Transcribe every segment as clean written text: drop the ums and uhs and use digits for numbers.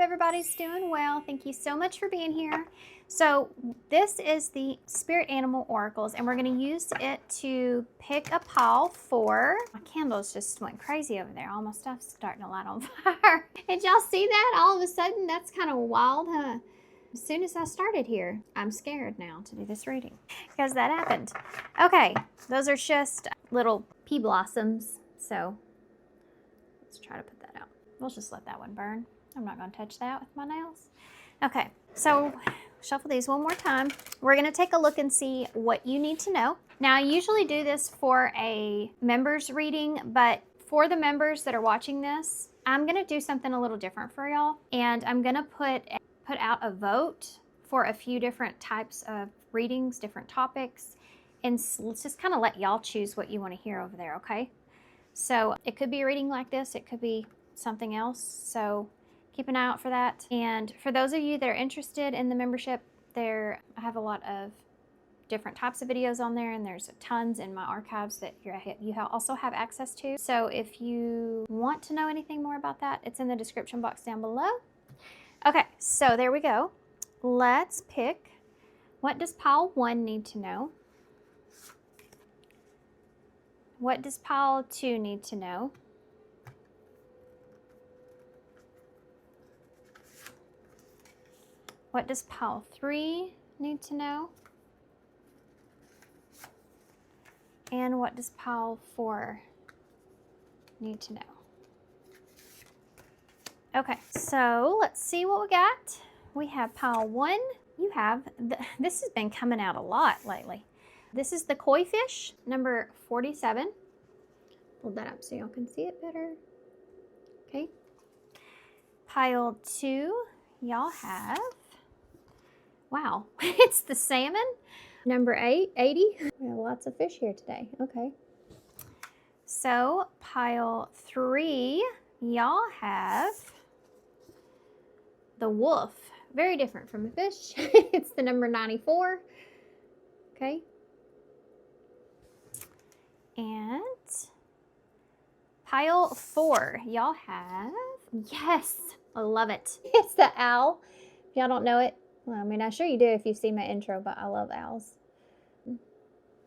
everybody's doing well. Thank you so much for being here. So this is the Spirit Animal Oracles, and we're going to use it to pick a pile for... My candles just went crazy over there. All my stuff's starting to light on fire. Did y'all see that? All of a sudden, that's kind of wild, huh? As soon as I started here, I'm scared now to do this reading because that happened. Okay, those are just little pea blossoms. So let's try to put that out. We'll just let that one burn. I'm not going to touch that with my nails. Okay, so shuffle these one more time. We're going to take a look and see what you need to know. Now, I usually do this for a members reading, but for the members that are watching this, I'm going to do something a little different for y'all. And I'm going to put out a vote for a few different types of readings, different topics. And let's just kind of let y'all choose what you want to hear over there, okay? So it could be a reading like this. It could be something else. So keep an eye out for that. And for those of you that are interested in the membership, I have a lot of different types of videos on there, and there's tons in my archives that you also have access to. So if you want to know anything more about that, it's in the description box down below. Okay, so there we go. Let's pick, what does pile 1 need to know? What does pile 2 need to know? What does pile 3 need to know? And what does pile 4 need to know? Okay, so let's see what we got. We have pile 1. You have, this has been coming out a lot lately. This is the koi fish, number 47. Hold that up so y'all can see it better. Okay. Pile 2, y'all have, wow, it's the salmon, number 80. We have lots of fish here today. Okay. So pile 3, y'all have the wolf. Very different from a fish. It's the number 94. Okay. And pile 4, y'all have, yes, I love it. It's the owl. If y'all don't know it, well, I mean, I'm sure you do if you've seen my intro, but I love owls.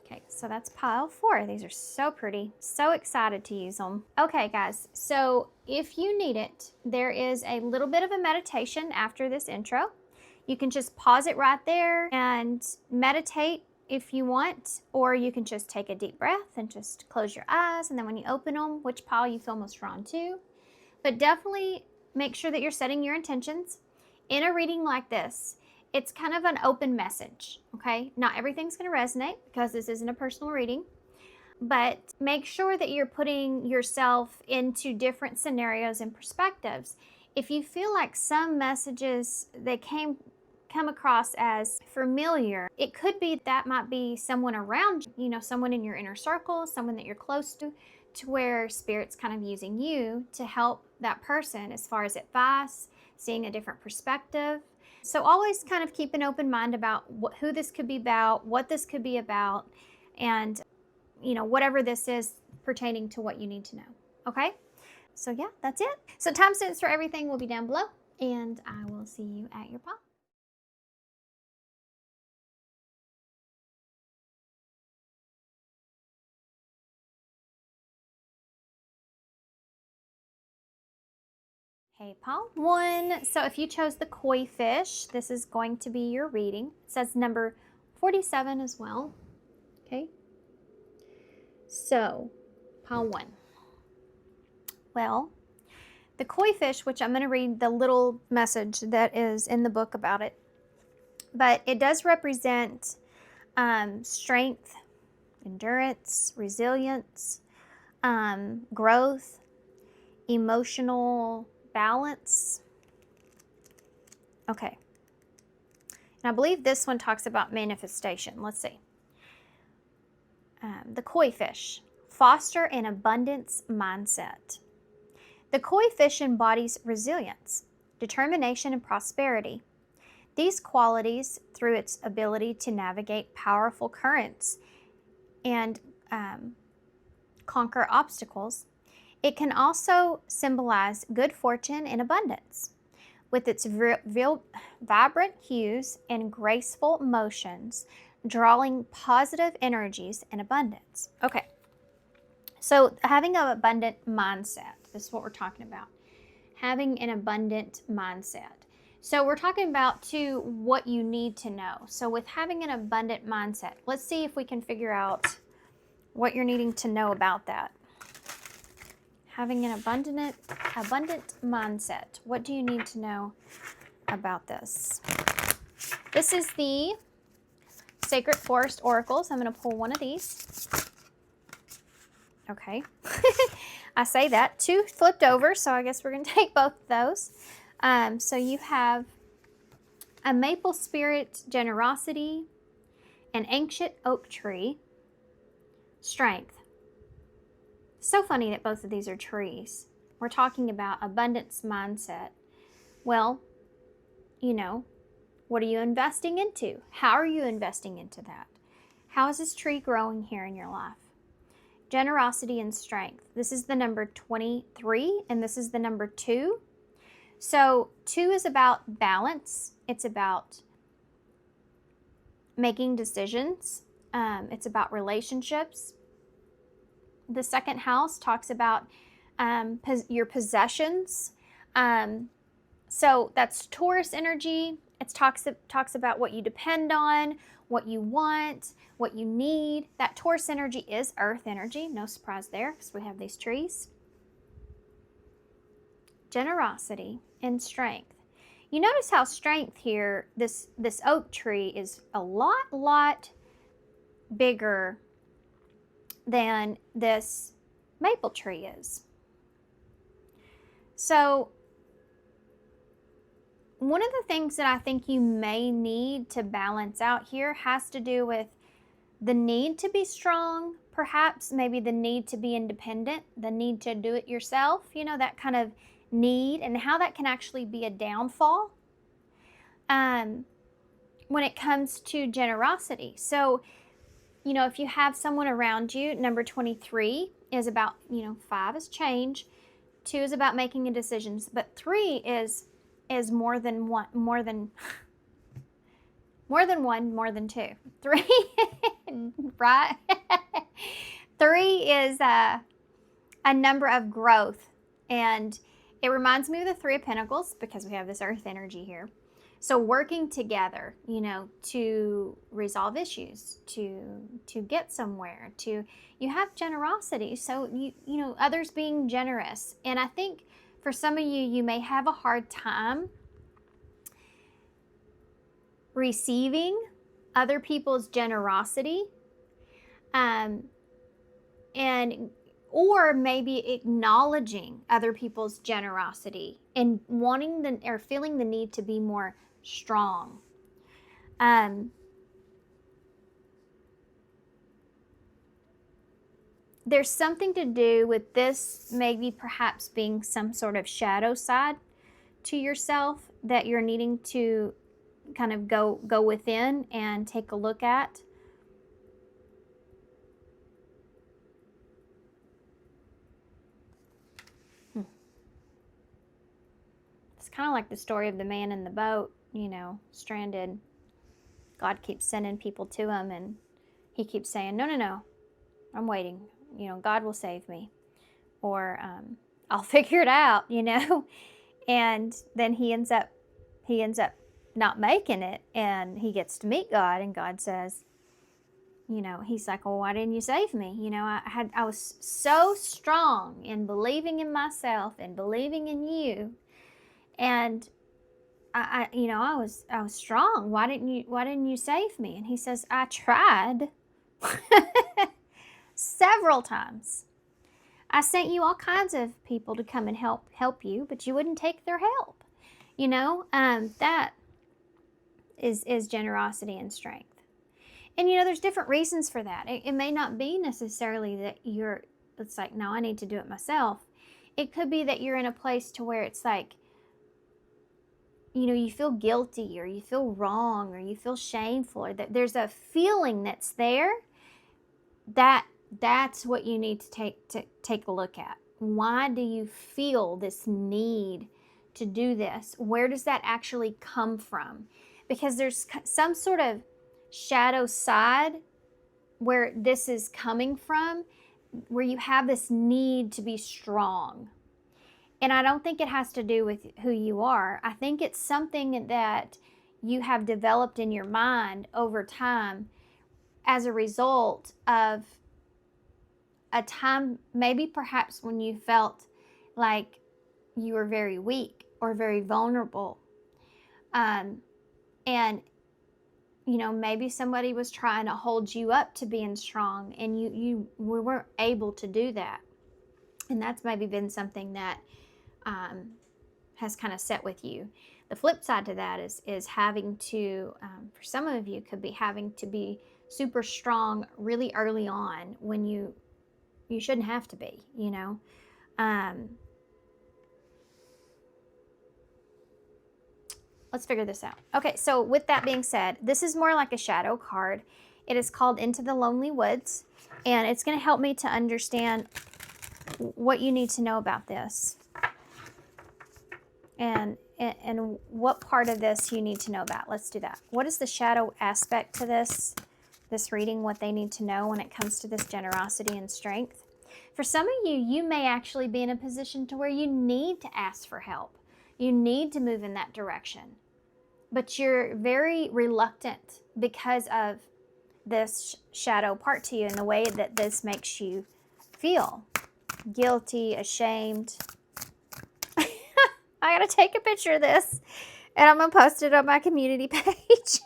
Okay, so that's pile 4. These are so pretty. So excited to use them. Okay, guys, so if you need it, there is a little bit of a meditation after this intro. You can just pause it right there and meditate if you want, or you can just take a deep breath and just close your eyes, and then when you open them, which pile you feel most drawn to. But definitely make sure that you're setting your intentions. In a reading like this, it's kind of an open message, okay? Not everything's going to resonate because this isn't a personal reading, but make sure that you're putting yourself into different scenarios and perspectives. If you feel like some messages that come across as familiar, it could be that might be someone around you, someone in your inner circle, someone that you're close to where Spirit's kind of using you to help that person as far as advice, seeing a different perspective. So always kind of keep an open mind about who this could be about, what this could be about, and whatever this is pertaining to what you need to know. Okay? So yeah, that's it. So timestamps for everything will be down below, and I will see you at your pile. Okay, pile 1. So if you chose the koi fish, this is going to be your reading. It says number 47 as well. Okay. So, pile 1. Well, the koi fish, which I'm going to read the little message that is in the book about it, but it does represent strength, endurance, resilience, growth, emotional balance. Okay. And I believe this one talks about manifestation. Let's see. The koi fish, foster an abundance mindset. The koi fish embodies resilience, determination, and prosperity. These qualities, through its ability to navigate powerful currents and conquer obstacles, it can also symbolize good fortune and abundance. with its vibrant hues and graceful motions, drawing positive energies and abundance. Okay, so having an abundant mindset, this is what we're talking about. Having an abundant mindset. So we're talking about, too, what you need to know. So with having an abundant mindset, let's see if we can figure out what you're needing to know about that. Having an abundant mindset. What do you need to know about this? This is the Sacred Forest Oracles. I'm going to pull one of these. Okay. I say that. 2 flipped over, so I guess we're going to take both of those. So you have a maple spirit, generosity, an ancient oak tree, strength. So funny that both of these are trees. We're talking about abundance mindset. Well, you know, what are you investing into? How are you investing into that? How is this tree growing here in your life? Generosity and strength. This is the number 23, and this is the number 2. So 2 is about balance. It's about making decisions. It's about relationships. The second house talks about your possessions. So that's Taurus energy. It talks about what you depend on, what you want, what you need. That Taurus energy is earth energy. No surprise there, because we have these trees. Generosity and strength. You notice how strength here, this oak tree is a lot bigger than this maple tree is. So one of the things that I think you may need to balance out here has to do with the need to be strong, perhaps maybe the need to be independent, the need to do it yourself, you know, that kind of need, and how that can actually be a downfall when it comes to generosity. So, you know, if you have someone around you, number 23 is about, 5 is change, 2 is about making decisions, but 3 is more than one, more than 2. 3, right? 3 is a number of growth, and it reminds me of the 3 of Pentacles because we have this earth energy here. So working together, to resolve issues, to get somewhere, you have generosity. So others being generous. And I think for some of you may have a hard time receiving other people's generosity, or maybe acknowledging other people's generosity and wanting or feeling the need to be more strong. There's something to do with this, maybe perhaps being some sort of shadow side to yourself that you're needing to kind of go within and take a look at. It's kind of like the story of the man in the boat, stranded. God keeps sending people to him, and he keeps saying, no, I'm waiting. God will save me, or I'll figure it out, and then he ends up not making it, and he gets to meet God, and God says, he's like, well, why didn't you save me? I was so strong in believing in myself and believing in you, and I was strong. Why didn't you save me? And he says, I tried several times. I sent you all kinds of people to come and help you, but you wouldn't take their help. That is generosity and strength. And there's different reasons for that. It may not be necessarily that it's like, no, I need to do it myself. It could be that you're in a place to where it's like, you feel guilty, or you feel wrong, or you feel shameful, or that there's a feeling that's there. That's what you need to take a look at. Why do you feel this need to do this? Where does that actually come from? Because there's some sort of shadow side where this is coming from, where you have this need to be strong. And I don't think it has to do with who you are. I think it's something that you have developed in your mind over time as a result of a time, maybe perhaps when you felt like you were very weak or very vulnerable. And, you know, maybe somebody was trying to hold you up to being strong, and you weren't able to do that. And that's maybe been something that has kind of set with you. The flip side to that is having to, for some of you, could be having to be super strong really early on when you shouldn't have to be, you know. Let's figure this out. Okay, so with that being said, this is more like a shadow card. It is called Into the Lonely Woods, and it's going to help me to understand what you need to know about this. And what part of this you need to know about. Let's do that. What is the shadow aspect to this reading, what they need to know when it comes to this generosity and strength? For some of you, you may actually be in a position to where you need to ask for help. You need to move in that direction. But you're very reluctant because of this shadow part to you and the way that this makes you feel. Guilty, ashamed. I gotta take a picture of this and I'm gonna post it on my community page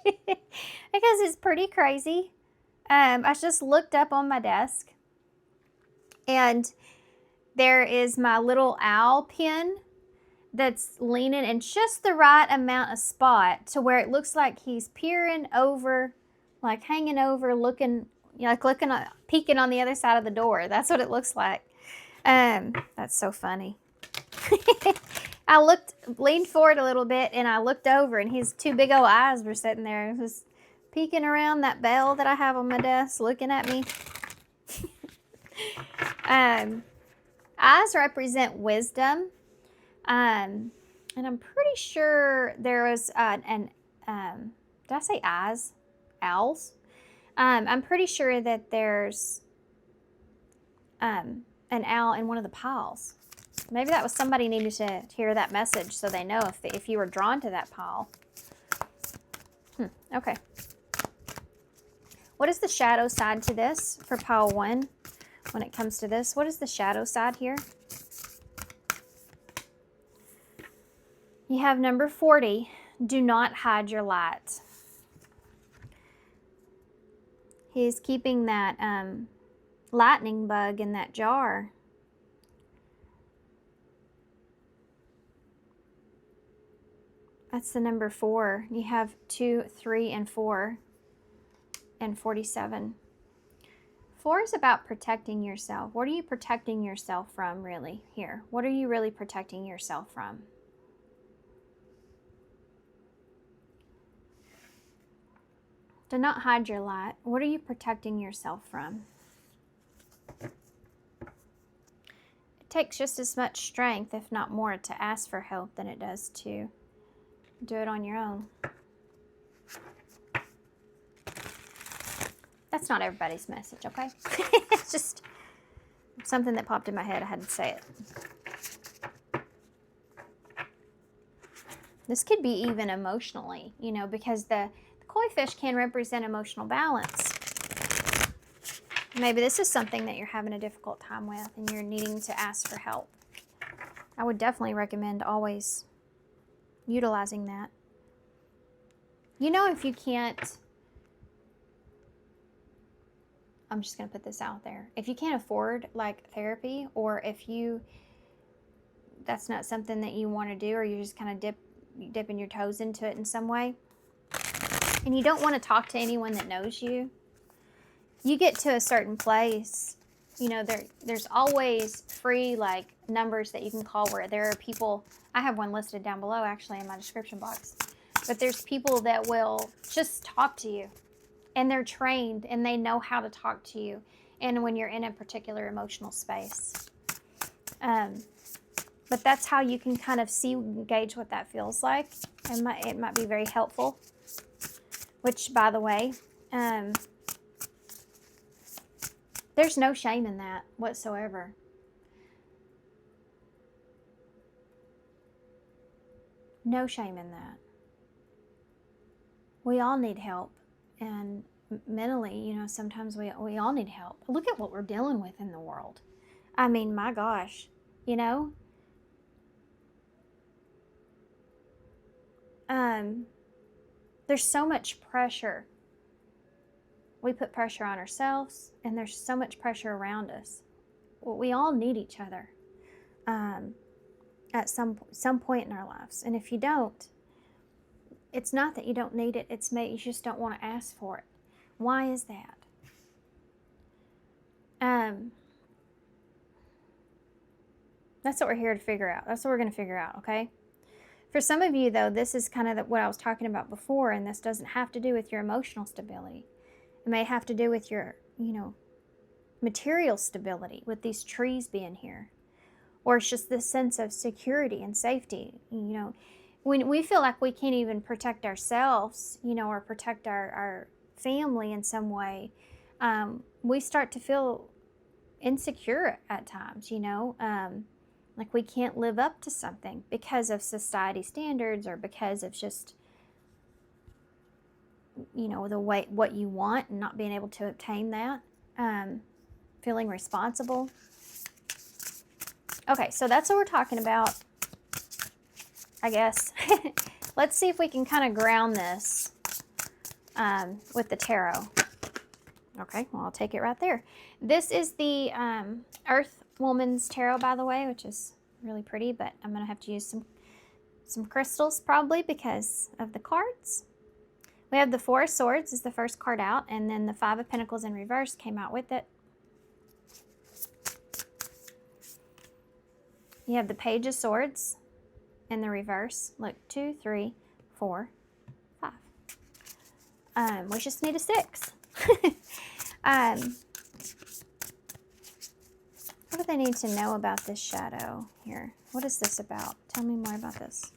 because it's pretty crazy. I just looked up on my desk and there is my little owl pin that's leaning in just the right amount of spot to where it looks like he's peering over, like hanging over, looking, you know, like peeking on the other side of the door. That's what it looks like. That's so funny. I leaned forward a little bit and I looked over and his two big old eyes were sitting there just peeking around that bell that I have on my desk, looking at me. Eyes represent wisdom. And I'm pretty sure there was did I say eyes? Owls? I'm pretty sure that there's an owl in one of the piles. Maybe that was somebody needed to hear that message so they know if you were drawn to that pile. Okay. What is the shadow side to this for pile 1 when it comes to this? What is the shadow side here? You have number 40, do not hide your light. He's keeping that lightning bug in that jar. That's the number 4. You have 2, 3, and 4, and 47. 4 is about protecting yourself. What are you protecting yourself from, really, here? What are you really protecting yourself from? Do not hide your light. What are you protecting yourself from? It takes just as much strength, if not more, to ask for help than it does to do it on your own. That's not everybody's message, okay? It's just something that popped in my head. I had to say it. This could be even emotionally, you know, because the koi fish can represent emotional balance. Maybe this is something that you're having a difficult time with and you're needing to ask for help. I would definitely recommend always utilizing that. You know, if you can't, I'm just going to put this out there. If you can't afford like therapy, or if that's not something that you want to do, or you're just kind of dipping your toes into it in some way, and you don't want to talk to anyone that knows you, you get to a certain place, you know, there's always free like numbers that you can call where there are people. I have one listed down below actually in my description box, but there's people that will just talk to you, and they're trained and they know how to talk to you, and when you're in a particular emotional space. But that's how you can kind of gauge what that feels like. It might be very helpful. Which, by the way, there's no shame in that whatsoever. No shame in that. We all need help. And mentally, you know, sometimes we all need help. Look at what we're dealing with in the world. I mean, my gosh, you know? There's so much pressure. We put pressure on ourselves, and there's so much pressure around us. Well, we all need each other at some point in our lives. And if you don't, it's not that you don't need it, it's you just don't want to ask for it. Why is that? That's what we're here to figure out. That's what we're going to figure out, okay? For some of you, though, this is kind of what I was talking about before, and this doesn't have to do with your emotional stability. It may have to do with your, you know, material stability, with these trees being here. Or it's just this sense of security and safety. You know, when we feel like we can't even protect ourselves, you know, or protect our family in some way, we start to feel insecure at times, you know, like we can't live up to something because of society standards or because of just, you know, the way what you want and not being able to obtain that, feeling responsible. Okay, so that's what we're talking about, I guess. Let's see if we can kind of ground this with the tarot. Okay, well, I'll take it right there. This is the Earth Woman's Tarot, by the way, which is really pretty, but I'm going to have to use some crystals probably because of the cards. We have the Four of Swords is the first card out, and then the Five of Pentacles in reverse came out with it. You have the Page of Swords in the reverse. Look, 2, 3, 4, 5. We just need a 6. What do they need to know about this shadow here? What is this about? Tell me more about this.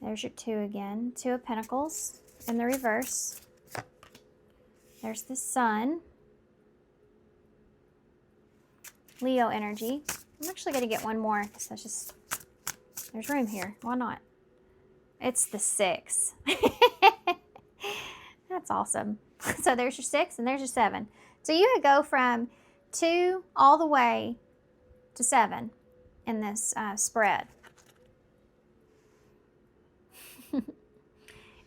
There's your 2 again. 2 of Pentacles in the reverse. There's the Sun. Leo energy. I'm actually going to get one more because there's room here. Why not? It's the 6. That's awesome. So there's your 6 and there's your 7. So you would go from 2 all the way to 7 in this spread.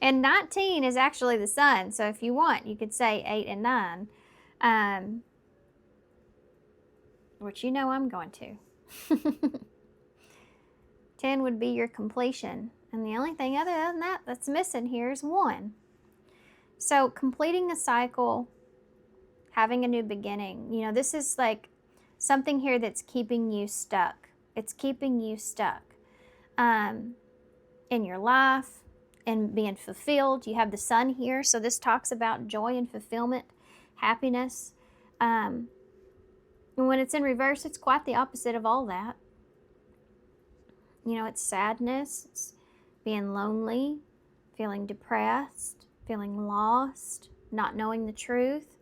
And 19 is actually the Sun. So if you want, you could say 8 and 9. Which you know I'm going to. 10 would be your completion. And the only thing other than that that's missing here is 1. So completing a cycle, having a new beginning, you know, this is like something here that's keeping you stuck. It's keeping you stuck in your life and being fulfilled. You have the Sun here, so this talks about joy and fulfillment, happiness. And when it's in reverse, it's quite the opposite of all that. You know, it's sadness, it's being lonely, feeling depressed, feeling lost, not knowing the truth.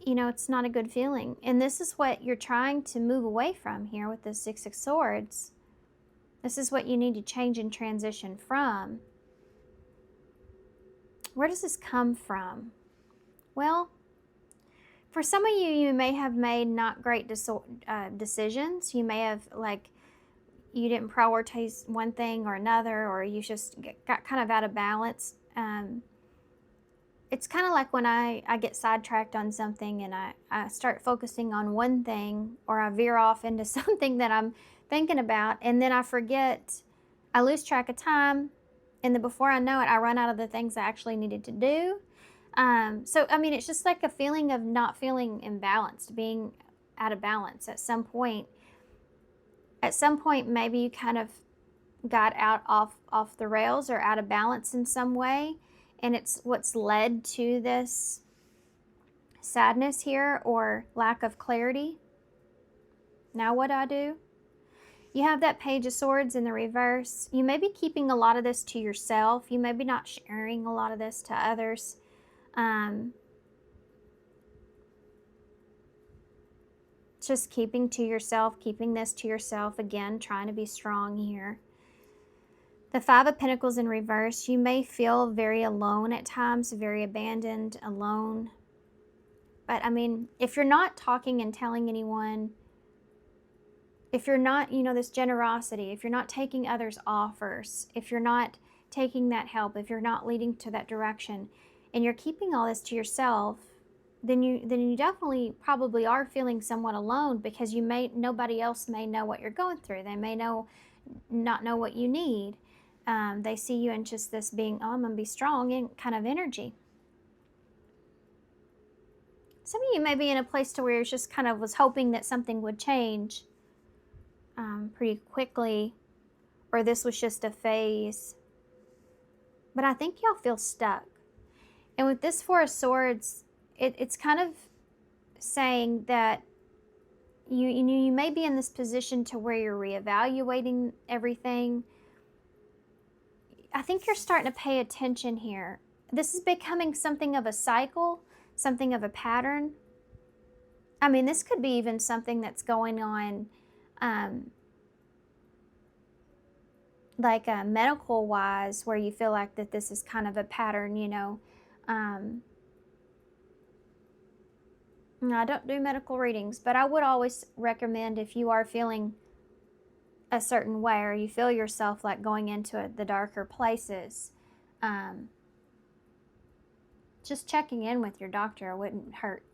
You know, it's not a good feeling. And this is what you're trying to move away from here with the 6 of Swords. This is what you need to change and transition from. Where does this come from? Well, for some of you, you may have made not great decisions. You may have, like, you didn't prioritize one thing or another, or you just got kind of out of balance. It's kind of like when I get sidetracked on something and I start focusing on one thing, or I veer off into something that I'm thinking about, and then I forget, I lose track of time, and then before I know it, I run out of the things I actually needed to do. So, I mean, it's just like a feeling of not feeling imbalanced, being out of balance at some point. At some point, maybe you kind of got off the rails or out of balance in some way, and it's what's led to this sadness here or lack of clarity. Now what do? You have that Page of Swords in the reverse. You may be keeping a lot of this to yourself. You may be not sharing a lot of this to others. Just keeping to yourself, keeping this to yourself. Again, trying to be strong here. The Five of Pentacles in reverse. You may feel very alone at times, very abandoned, alone. But I mean, if you're not talking and telling anyone, if you're not, this generosity, if you're not taking others' offers, if you're not taking that help, if you're not leading to that direction, and you're keeping all this to yourself, then you definitely probably are feeling somewhat alone, because nobody else may know what you're going through. They may not know what you need. They see you in just this being, oh, I'm gonna be strong, and kind of energy. Some of you may be in a place to where you're just kind of was hoping that something would change pretty quickly, or this was just a phase. But I think y'all feel stuck. And with this Four of Swords, it's kind of saying that you may be in this position to where you're reevaluating everything. I think you're starting to pay attention here. This is becoming something of a cycle, something of a pattern. I mean, this could be even something that's going on like medical wise, where you feel like that this is kind of a pattern, No, I don't do medical readings, but I would always recommend, if you are feeling a certain way, or you feel yourself like going into the darker places, just checking in with your doctor wouldn't hurt,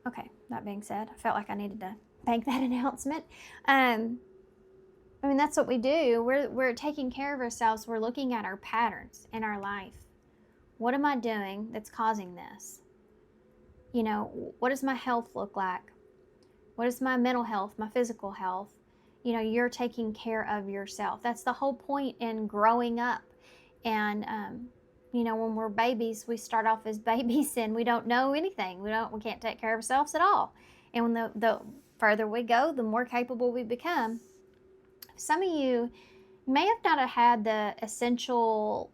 Okay, that being said, I felt like I needed to make that announcement. I mean, that's what we do. We're taking care of ourselves. We're looking at our patterns in our life. What am I doing that's causing this? What does my health look like? What is my mental health, my physical health? You're taking care of yourself. That's the whole point in growing up. And, when we're babies, we start off as babies and we don't know anything. We can't take care of ourselves at all. And when the further we go, the more capable we become. Some of you may have not had the essential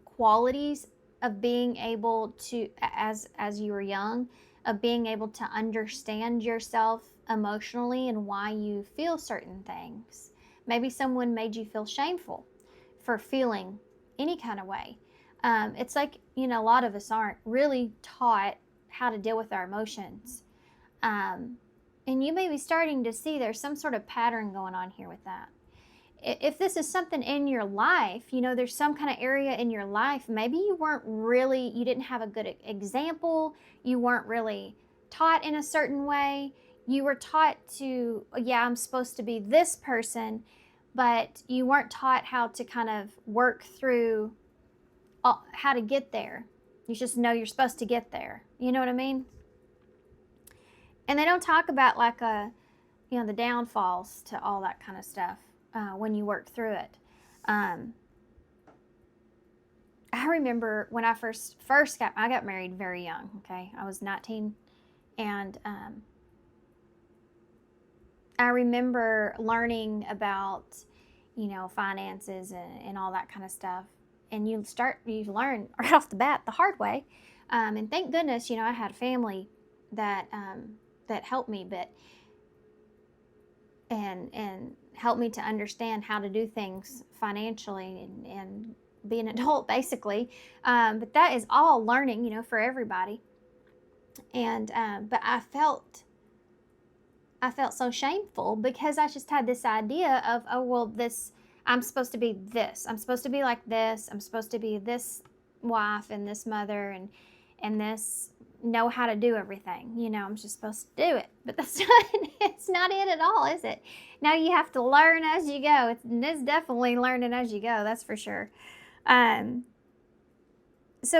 qualities of being able to, as you were young, of being able to understand yourself emotionally and why you feel certain things. Maybe someone made you feel shameful for feeling any kind of way. It's like, a lot of us aren't really taught how to deal with our emotions. And you may be starting to see there's some sort of pattern going on here with that. If this is something in your life, there's some kind of area in your life, maybe you didn't have a good example, you weren't really taught in a certain way. You were taught to, yeah, I'm supposed to be this person, but you weren't taught how to kind of work through how to get there. You just know you're supposed to get there. You know what I mean? And they don't talk about like the downfalls to all that kind of stuff when you work through it. I remember when I first got married very young. Okay, I was 19, and I remember learning about finances and all that kind of stuff. And you learn right off the bat the hard way. And thank goodness, I had a family that helped me, and helped me to understand how to do things financially and be an adult, basically. But that is all learning, for everybody. And but I felt so shameful, because I just had this idea of, oh, well, I'm supposed to be this. I'm supposed to be like this. I'm supposed to be this wife and this mother and this, know how to do everything. I'm just supposed to do it. But it's not it at all, is it? Now you have to learn as you go. It's definitely learning as you go, that's for sure. So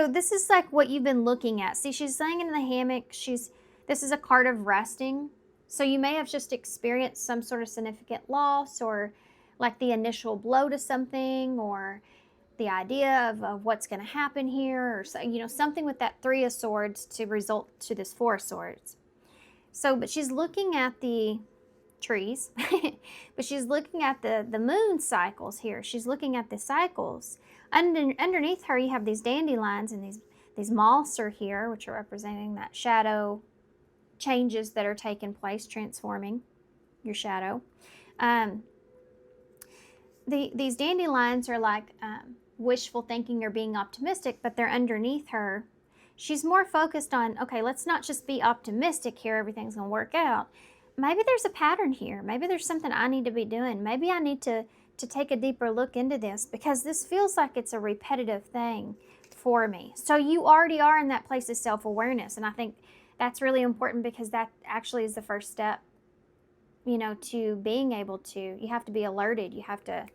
this is like what you've been looking at. See, she's laying in the hammock. This is a card of resting. So you may have just experienced some sort of significant loss, or like the initial blow to something, or the idea of what's going to happen here, or something with that Three of Swords to result to this Four of Swords. So, but she's looking at the trees, but she's looking at the moon cycles here. She's looking at the cycles. Underneath her, you have these dandelions, and these moths are here, which are representing that shadow changes that are taking place, transforming your shadow. These dandelions are like wishful thinking or being optimistic, but they're underneath her. She's more focused on, okay, let's not just be optimistic here, everything's going to work out. Maybe there's a pattern here. Maybe there's something I need to be doing. Maybe I need to take a deeper look into this, because this feels like it's a repetitive thing for me. So you already are in that place of self-awareness, and I think that's really important, because that actually is the first step, you know, to being able to, you have to be alerted. You have to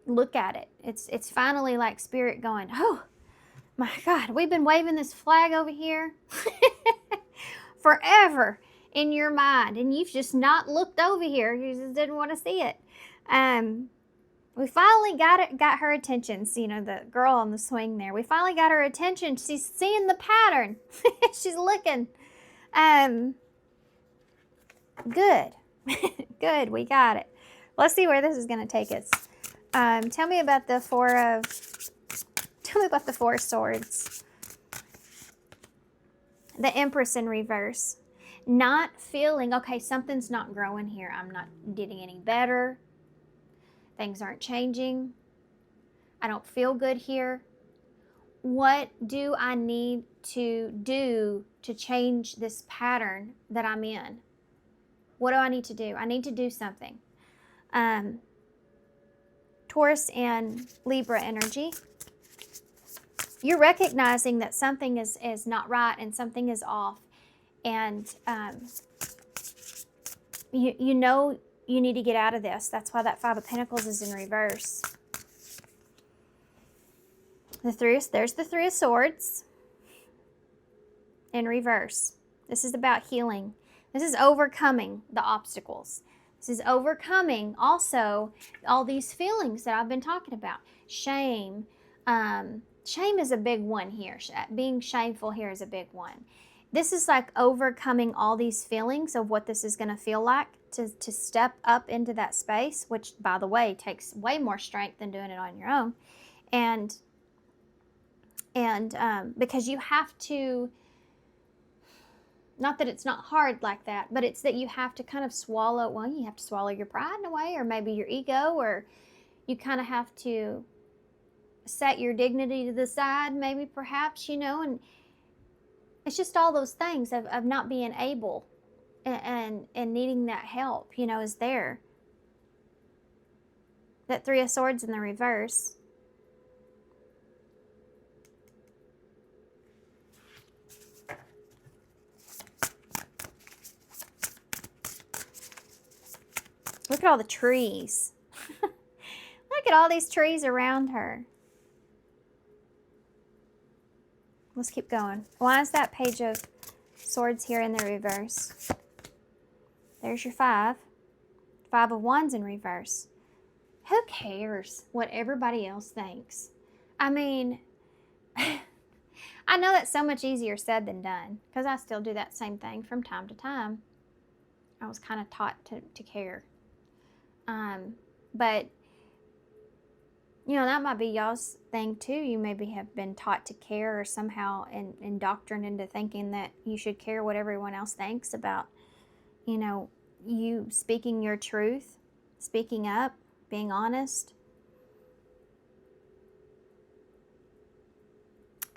look at it. It's finally like Spirit going, oh my God, we've been waving this flag over here forever in your mind, and you've just not looked over here. You just didn't want to see it. We finally got her attention. So, you know, the girl on the swing there, we finally got her attention. She's seeing the pattern. She's looking. Good. Good, we got it. Let's see where this is going to take us. Tell me about the Four of Swords. The Empress in reverse. Not feeling, okay, something's not growing here. I'm not getting any better. Things aren't changing. I don't feel good here. What do I need to do to change this pattern that I'm in? What do I need to do? I need to do something. Taurus and Libra energy. You're recognizing that something is not right and something is off. And you know you need to get out of this. That's why that Five of Pentacles is in reverse. There's the Three of Swords in reverse. This is about healing. This is overcoming the obstacles. This is overcoming also all these feelings that I've been talking about. Shame. Shame is a big one here. Being shameful here is a big one. This is like overcoming all these feelings of what this is going to feel like to step up into that space, which, by the way, takes way more strength than doing it on your own. And because you have to, not that it's not hard like that, but it's that you have to kind of swallow, well, you have to swallow your pride in a way, or maybe your ego, or you kind of have to set your dignity to the side, maybe, perhaps, you know, and it's just all those things of not being able and needing that help, you know, is there. That Three of Swords in the reverse. Look at all the trees. Look at all these trees around her. Let's keep going. Why is that Page of Swords here in the reverse? There's your Five. Five of Wands in reverse. Who cares what everybody else thinks? I mean, I know that's so much easier said than done, because I still do that same thing from time to time. I was kind of taught to care. But, you know, that might be y'all's thing too. You maybe have been taught to care, or somehow indoctrined into thinking that you should care what everyone else thinks about, you know, you speaking your truth, speaking up, being honest.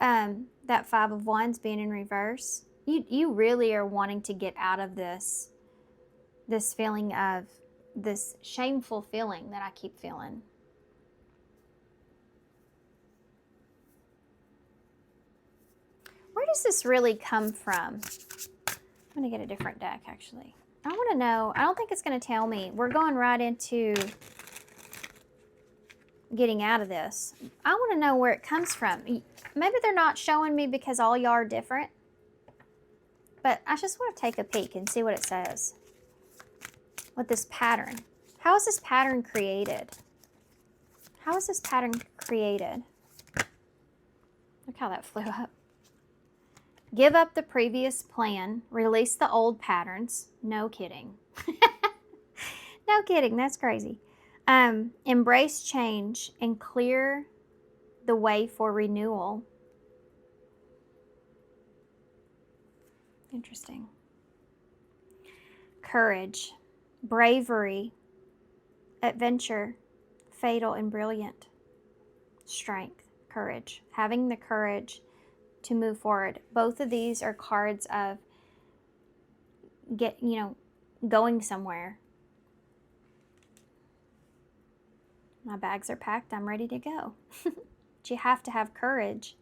That Five of Wands being in reverse. You really are wanting to get out of this feeling of, this shameful feeling that I keep feeling. Where does this really come from? I'm going to get a different deck, actually. I want to know. I don't think it's going to tell me. We're going right into getting out of this. I want to know where it comes from. Maybe they're not showing me because all y'all are different. But I just want to take a peek and see what it says. With this pattern. How is this pattern created? How is this pattern created? Look how that flew up. Give up the previous plan, release the old patterns. No kidding. No kidding, that's crazy. Embrace change and clear the way for renewal. Interesting. Courage, bravery, adventure, fatal and brilliant. Strength, courage, having the courage to move forward. Both of these are cards of going somewhere. My bags are packed, I'm ready to go. But you have to have courage.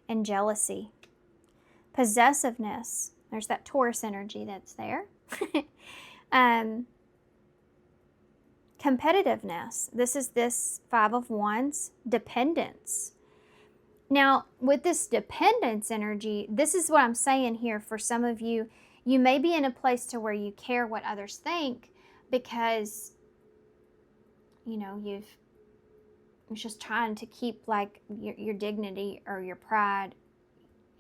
And jealousy. Possessiveness, there's that Taurus energy that's there. Competitiveness, this Five of Wands. Dependence. Now, with this dependence energy, this is what I'm saying here for some of you. You may be in a place to where you care what others think because, you're just trying to keep like your dignity or your pride,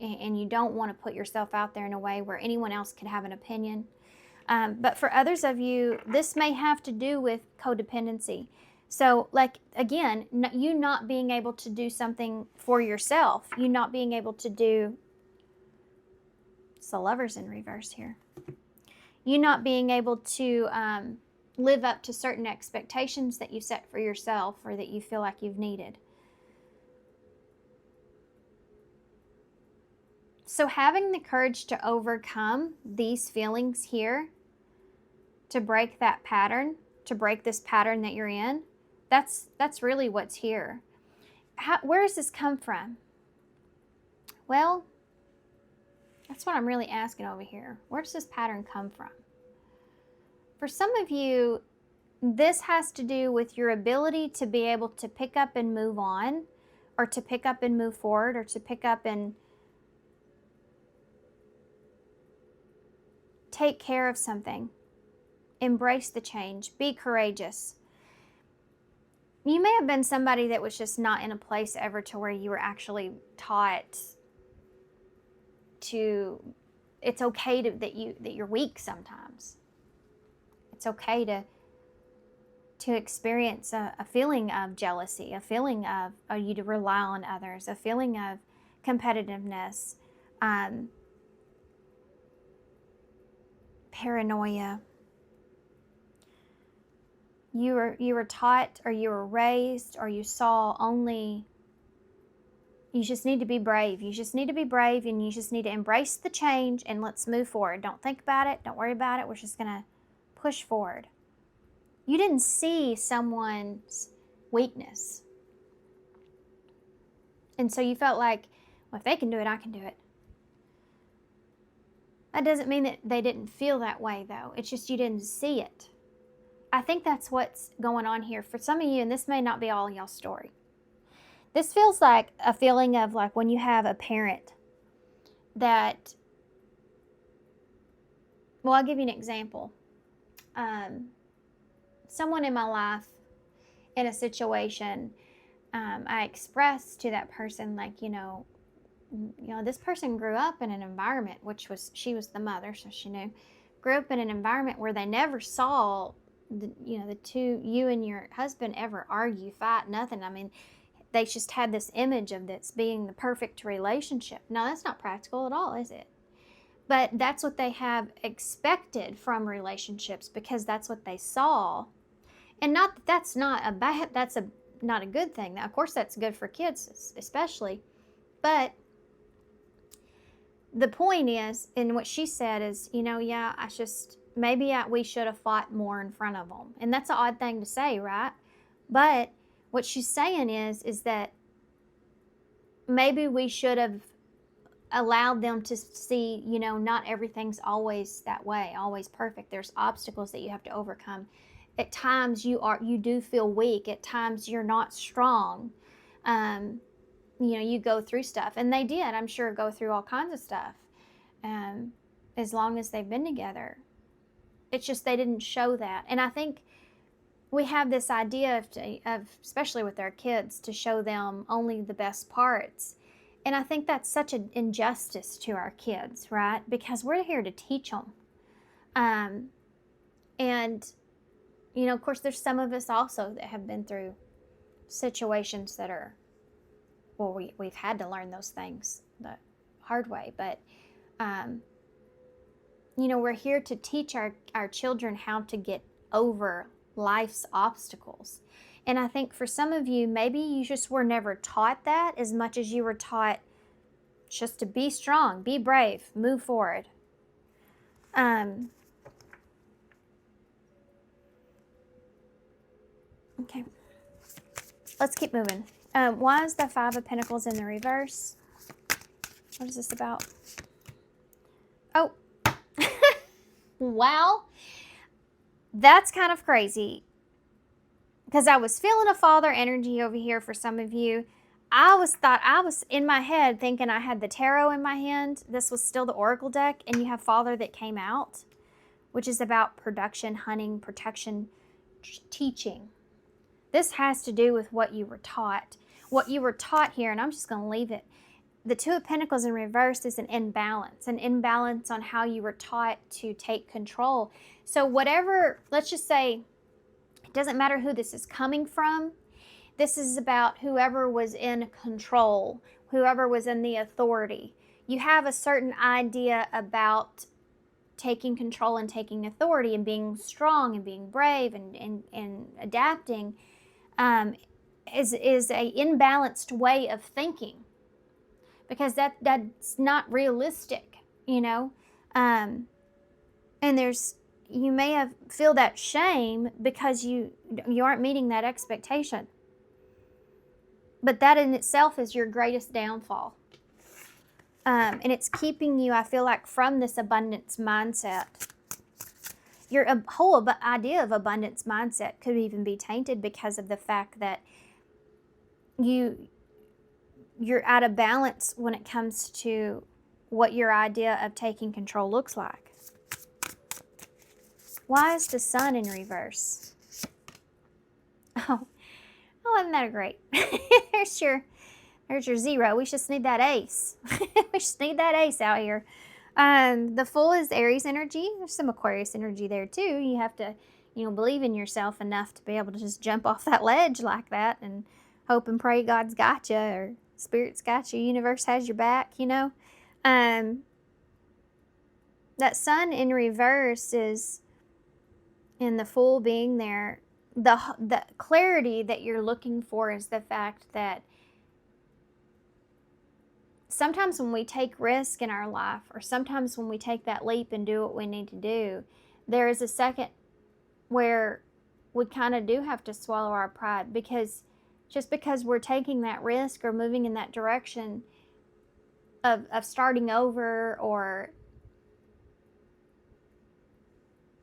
and you don't want to put yourself out there in a way where anyone else could have an opinion. But for others of you, this may have to do with codependency. So, like, again, you not being able to do something for yourself, you not being able to do, it's the Lovers in reverse here, you not being able to live up to certain expectations that you set for yourself or that you feel like you've needed. So having the courage to overcome these feelings here, to break that pattern, to break this pattern that you're in, that's really what's here. Where does this come from? Well, that's what I'm really asking over here. Where does this pattern come from? For some of you, this has to do with your ability to be able to pick up and move on, or to pick up and move forward, or to pick up and take care of something. Embrace the change. Be courageous. You may have been somebody that was just not in a place ever to where you were actually taught to, it's okay that you're weak sometimes. It's okay to experience a feeling of jealousy, a feeling of you to rely on others, a feeling of competitiveness, paranoia. You were taught, or you were raised, or you saw only, you just need to be brave. You just need to be brave, and you just need to embrace the change, and let's move forward. Don't think about it. Don't worry about it. We're just going to push forward. You didn't see someone's weakness. And so you felt like, well, if they can do it, I can do it. That doesn't mean that they didn't feel that way, though. It's just you didn't see it. I think that's what's going on here for some of you, and this may not be all y'all's story. This feels like a feeling of like when you have a parent that, well, I'll give you an example. Someone in my life in a situation, I expressed to that person, like, this person grew up in an environment, she was the mother, so she knew, grew up in an environment where they never saw the two, you and your husband, ever argue, fight, nothing. I mean, they just had this image of this being the perfect relationship. Now, that's not practical at all, is it? But that's what they have expected from relationships because that's what they saw. And not that that's not a bad, not a good thing. Now, of course, that's good for kids, especially. But the point is, and what she said is, we should have fought more in front of them. And that's an odd thing to say, right? But what she's saying is that maybe we should have allowed them to see, not everything's always that way, always perfect. There's obstacles that you have to overcome. At times you do feel weak. At times you're not strong. You go through stuff. And they did, I'm sure, go through all kinds of stuff as long as they've been together. It's just they didn't show that. And I think we have this idea of especially with our kids, to show them only the best parts. And I think that's such an injustice to our kids, right? Because we're here to teach them. And, you know, of course, there's some of us also that have been through situations that are, well, we've had to learn those things the hard way. But, you know, we're here to teach our children how to get over life's obstacles. And I think for some of you, maybe you just were never taught that as much as you were taught just to be strong, be brave, move forward. Okay, let's keep moving. Why is the Five of Pentacles in the reverse? What is this about? Oh, wow. That's kind of crazy. Because I was feeling a father energy over here for some of you. I was in my head thinking I had the tarot in my hand. This was still the oracle deck, and you have father that came out, which is about production, hunting, protection, teaching. This has to do with what you were taught. What you were taught here, and I'm just going to leave it. The Two of Pentacles in reverse is an imbalance on how you were taught to take control. So whatever, let's just say, it doesn't matter who this is coming from. This is about whoever was in control, whoever was in the authority. You have a certain idea about taking control and taking authority and being strong and being brave and adapting is a imbalanced way of thinking, because that's not realistic, you know. And you may feel that shame because you aren't meeting that expectation. But that in itself is your greatest downfall. And it's keeping you, I feel like, from this abundance mindset. Your whole idea of abundance mindset could even be tainted because of the fact that you're out of balance when it comes to what your idea of taking control looks like. Why is the Sun in reverse? Oh, isn't that great? There's your zero. We just need that ace. We just need that ace out here. The Fool is Aries energy. There's some Aquarius energy there too. You have to, believe in yourself enough to be able to just jump off that ledge like that and hope and pray God's got you, or Spirit's got you, universe has your back, That Sun in reverse is, in the Fool being there, the clarity that you're looking for is the fact that sometimes when we take risk in our life, or sometimes when we take that leap and do what we need to do, there is a second where we kind of do have to swallow our pride, because just because we're taking that risk or moving in that direction of starting over, or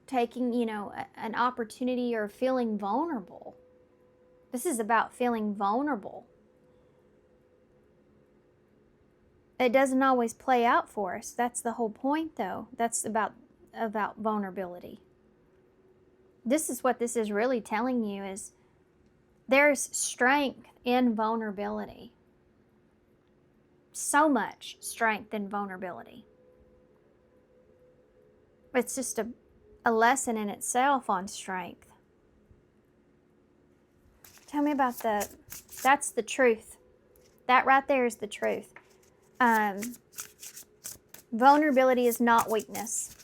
taking, an opportunity, or feeling vulnerable. This is about feeling vulnerable. It doesn't always play out for us. That's the whole point, though. That's about vulnerability. This is what this is really telling you, is there's strength in vulnerability. So much strength in vulnerability. It's just a lesson in itself on strength. Tell me about that's the truth. That right there is the truth. Vulnerability is not weakness.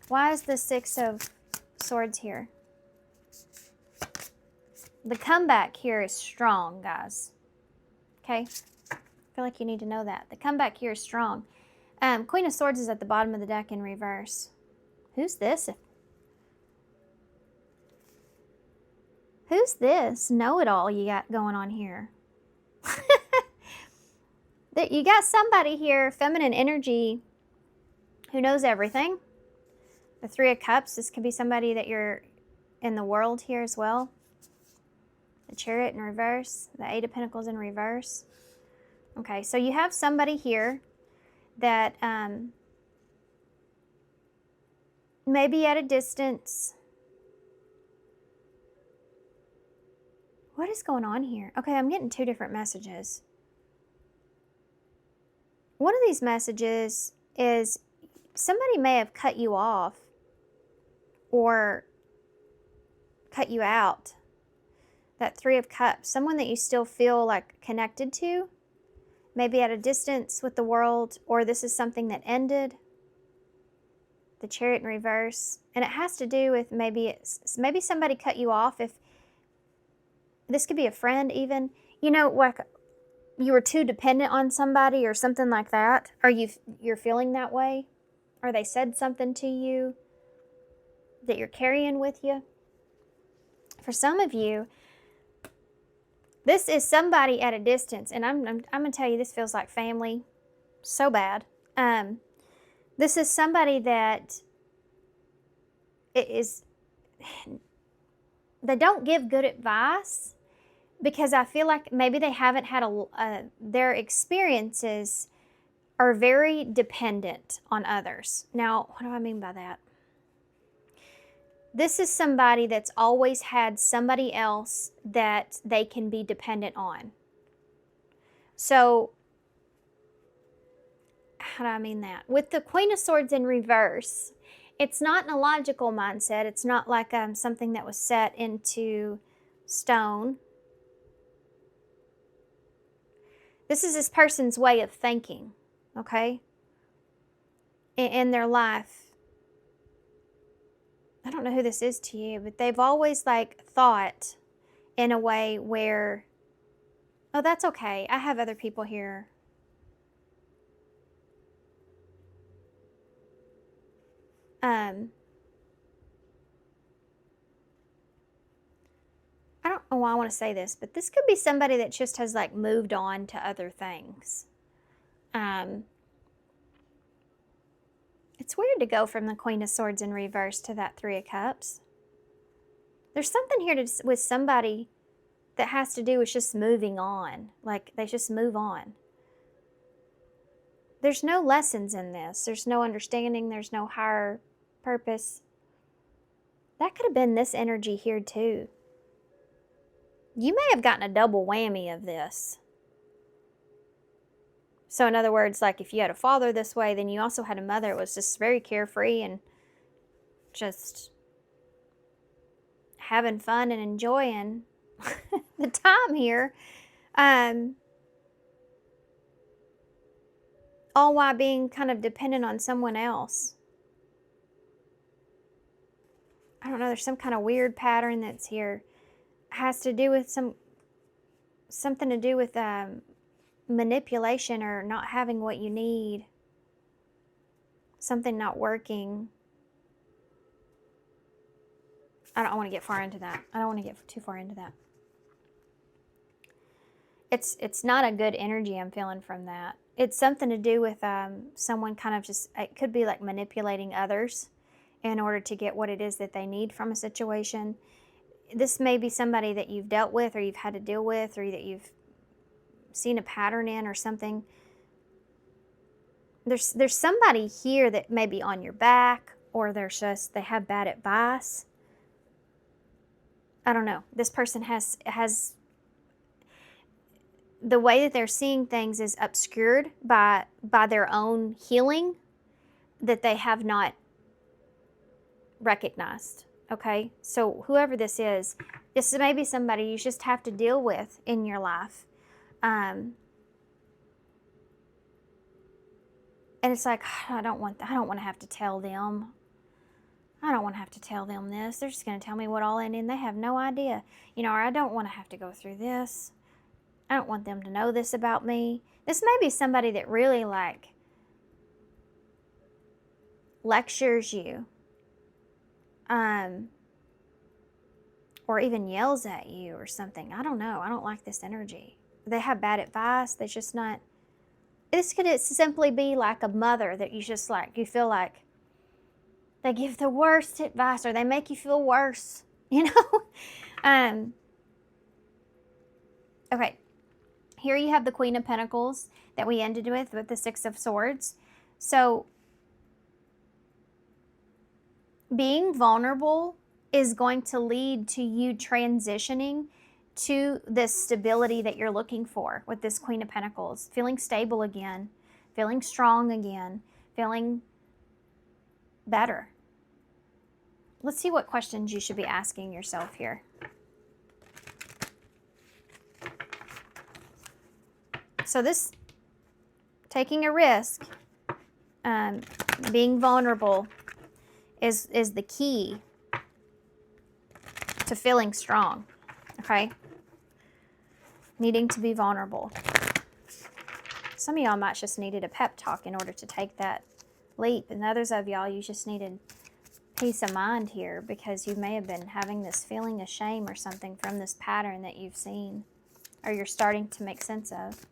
Why is the Six of Swords here? The comeback here is strong, guys. Okay? I feel like you need to know that. The comeback here is strong. Queen of Swords is at the bottom of the deck in reverse. Who's this? Who's this know-it-all you got going on here? That you got somebody here, feminine energy, who knows everything. The Three of Cups, this could be somebody that you're in the world here as well. The Chariot in reverse, the Eight of Pentacles in reverse. Okay, so you have somebody here that maybe at a distance. What is going on here? Okay, I'm getting two different messages. one of these messages is somebody may have cut you off or cut you out. That Three of Cups, someone that you still feel like connected to, maybe at a distance with the world, or this is something that ended. The Chariot in reverse, and it has to do with maybe somebody cut you off. If this could be a friend, even, you know, like you were too dependent on somebody or something like that, or you're feeling that way, or they said something to you that you're carrying with you. For some of you, this is somebody at a distance, and I'm going to tell you, this feels like family so bad. This is somebody that they don't give good advice, because I feel like maybe they haven't had their experiences are very dependent on others. Now, what do I mean by that? This is somebody that's always had somebody else that they can be dependent on. So, how do I mean that? With the Queen of Swords in reverse, it's not an illogical mindset. It's not like something that was set into stone. This is this person's way of thinking, okay? In their life. I don't know who this is to you, but they've always like thought in a way where, oh, that's okay. I have other people here. I don't know why I want to say this, but this could be somebody that just has like moved on to other things. It's weird to go from the Queen of Swords in reverse to that Three of Cups. There's something here with somebody that has to do with just moving on. Like they just move on. There's no lessons in this. There's no understanding. There's no higher purpose. That could have been this energy here too. You may have gotten a double whammy of this. So in other words, like if you had a father this way, then you also had a mother that was just very carefree and just having fun and enjoying the time here. All while being kind of dependent on someone else. I don't know, there's some kind of weird pattern that's here. It has to do with something to do with manipulation or not having what you need. Something not working. I don't want to get far into that. I don't want to get too far into that. It's not a good energy I'm feeling from that. It's something to do with someone kind of just, it could be like manipulating others in order to get what it is that they need from a situation. This may be somebody that you've dealt with or you've had to deal with or that you've seen a pattern in or something. There's somebody here that may be on your back, or they have bad advice. I don't know. This person has the way that they're seeing things is obscured by their own healing that they have not recognized. Okay? So whoever this may be somebody you just have to deal with in your life. And it's like, I don't want to have to tell them. I don't want to have to tell them this. They're just going to tell me what all in, and they have no idea. You know, or I don't want to have to go through this. I don't want them to know this about me. This may be somebody that really like lectures you. Or even yells at you or something. I don't know. I don't like this energy. They have bad advice. They're just not. This could simply be like a mother that you just like, you feel like they give the worst advice or they make you feel worse, you know? Okay. Here you have the Queen of Pentacles that we ended with the Six of Swords. So being vulnerable is going to lead to you transitioning to this stability that you're looking for with this Queen of Pentacles, feeling stable again, feeling strong again, feeling better. Let's see what questions you should be asking yourself here. So this, taking a risk, being vulnerable is the key to feeling strong, okay? Needing to be vulnerable. Some of y'all might just needed a pep talk in order to take that leap, and others of y'all, you just needed peace of mind here because you may have been having this feeling of shame or something from this pattern that you've seen or you're starting to make sense of.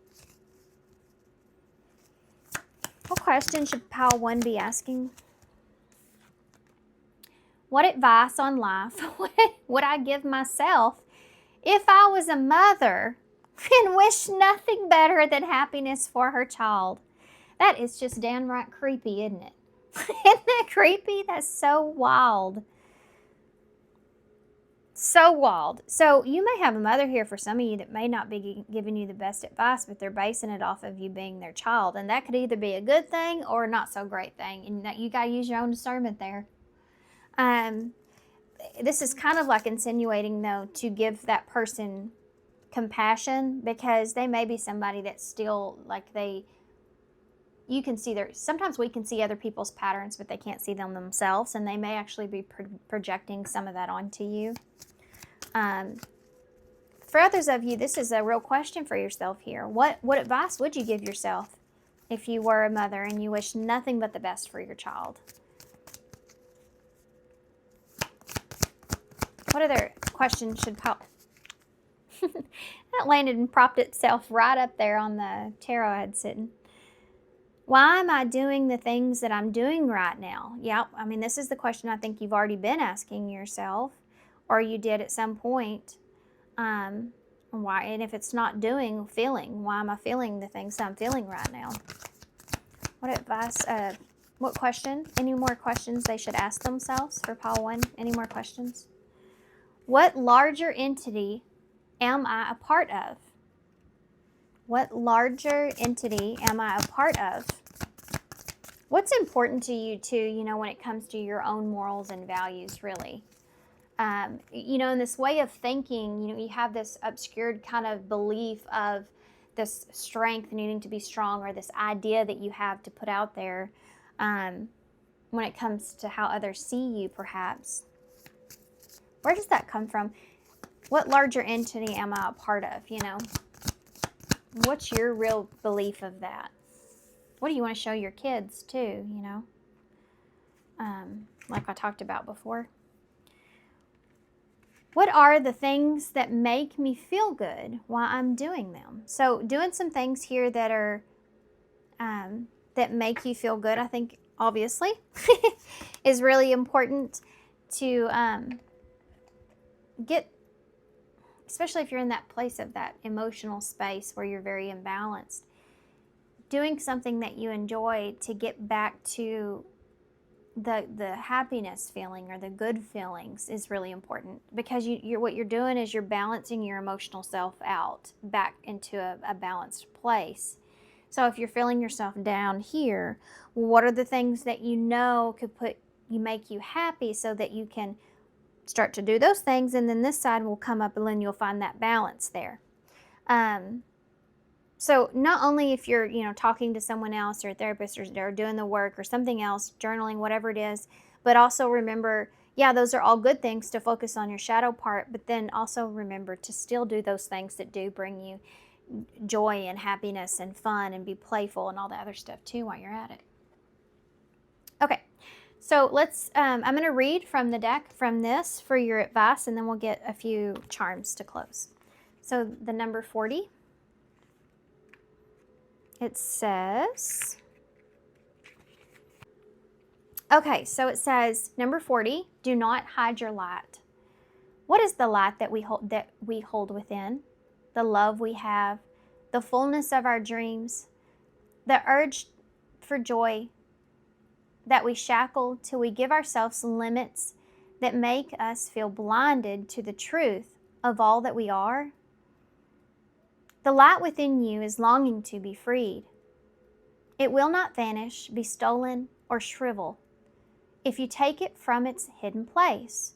What question should pile 1 be asking? What advice on life would I give myself if I was a mother and wished nothing better than happiness for her child? That is just downright creepy, isn't it? Isn't that creepy? That's so wild. So wild. So you may have a mother here for some of you that may not be giving you the best advice, but they're basing it off of you being their child. And that could either be a good thing or a not so great thing. And you got to use your own discernment there. This is kind of like insinuating, though, to give that person compassion because they may be somebody that's still like you can see sometimes we can see other people's patterns, but they can't see them themselves. And they may actually be projecting some of that onto you. For others of you, this is a real question for yourself here. What advice would you give yourself if you were a mother and you wish nothing but the best for your child? What other questions should pop? That landed and propped itself right up there on the tarot I had sitting. Why am I doing the things that I'm doing right now? Yeah, I mean, this is the question I think you've already been asking yourself, or you did at some point. Why? And if it's not feeling, why am I feeling the things I'm feeling right now? What advice? What question? Any more questions they should ask themselves for pile 1? Any more questions? What larger entity am I a part of? What larger entity am I a part of? What's important to you, too, when it comes to your own morals and values, really? In this way of thinking, you have this obscured kind of belief of this strength needing to be strong, or this idea that you have to put out there when it comes to how others see you, perhaps. Where does that come from? What larger entity am I a part of, What's your real belief of that? What do you want to show your kids, too, like I talked about before? What are the things that make me feel good while I'm doing them? So doing some things here that are that make you feel good, I think, obviously, is really important to get, especially if you're in that place of that emotional space where you're very imbalanced. Doing something that you enjoy to get back to the happiness feeling or the good feelings is really important, because what you're doing is you're balancing your emotional self out back into a balanced place. So if you're feeling yourself down here, what are the things that could make you happy so that you can start to do those things, and then this side will come up and then you'll find that balance there. So not only if you're, talking to someone else or a therapist or doing the work or something else, journaling, whatever it is, but also remember, those are all good things to focus on your shadow part, but then also remember to still do those things that do bring you joy and happiness and fun and be playful and all the other stuff too while you're at it. Okay, so I'm going to read from the deck from this for your advice, and then we'll get a few charms to close. So the number 40. It says, okay, so it says, number 40, do not hide your light. What is the light that we hold within? The love we have, the fullness of our dreams, the urge for joy that we shackle till we give ourselves limits that make us feel blinded to the truth of all that we are. The light within you is longing to be freed. It will not vanish, be stolen, or shrivel if you take it from its hidden place.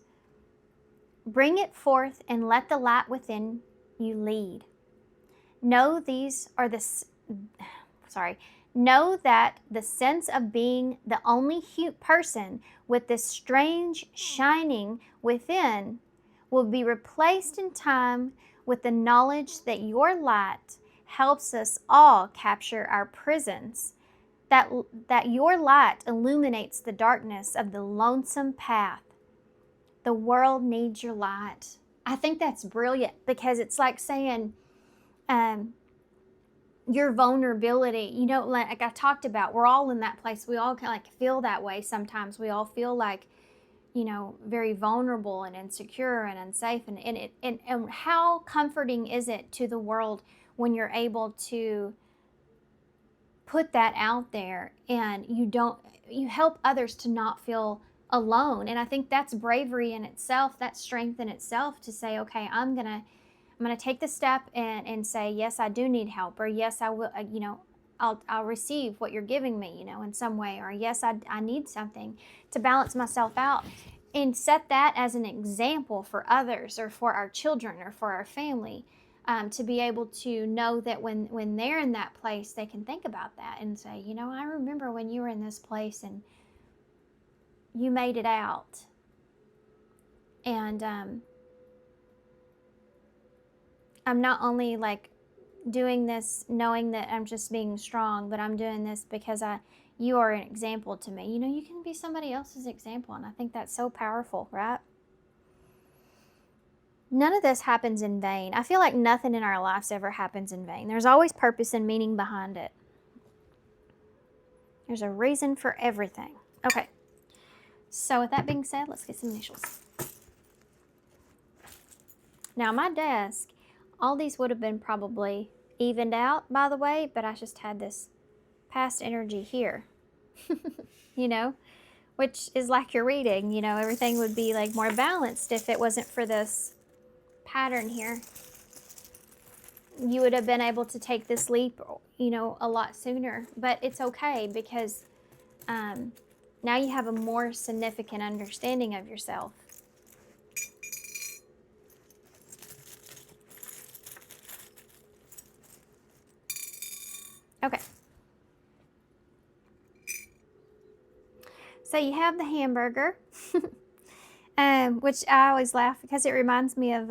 Bring it forth and let the light within you lead. Know Know that the sense of being the only person with this strange shining within will be replaced in time with the knowledge that your light helps us all capture our prisons, that your light illuminates the darkness of the lonesome path. The world needs your light. I think that's brilliant, because it's like saying, your vulnerability, like I talked about, we're all in that place. We all kind of like feel that way sometimes. We all feel like, very vulnerable and insecure and unsafe. And how comforting is it to the world when you're able to put that out there, and you help others to not feel alone. And I think that's bravery in itself, that's strength in itself, to say, okay, I'm gonna take the step and say, yes, I do need help, or yes, I will, I'll receive what you're giving me, in some way, or yes, I need something to balance myself out, and set that as an example for others, or for our children, or for our family, to be able to know that when they're in that place, they can think about that and say, I remember when you were in this place and you made it out. And I'm not only like doing this knowing that I'm just being strong, but I'm doing this because you are an example to me. You can be somebody else's example, and I think that's so powerful, right? None of this happens in vain. I feel like nothing in our lives ever happens in vain. There's always purpose and meaning behind it. There's a reason for everything. Okay. So with that being said, let's get some initials. Now, my desk, all these would have been probably evened out, by the way, but I just had this past energy here, which is like your reading, everything would be like more balanced if it wasn't for this pattern here. You would have been able to take this leap, a lot sooner, but it's okay, because now you have a more significant understanding of yourself. Okay. So you have the hamburger, which I always laugh because it reminds me of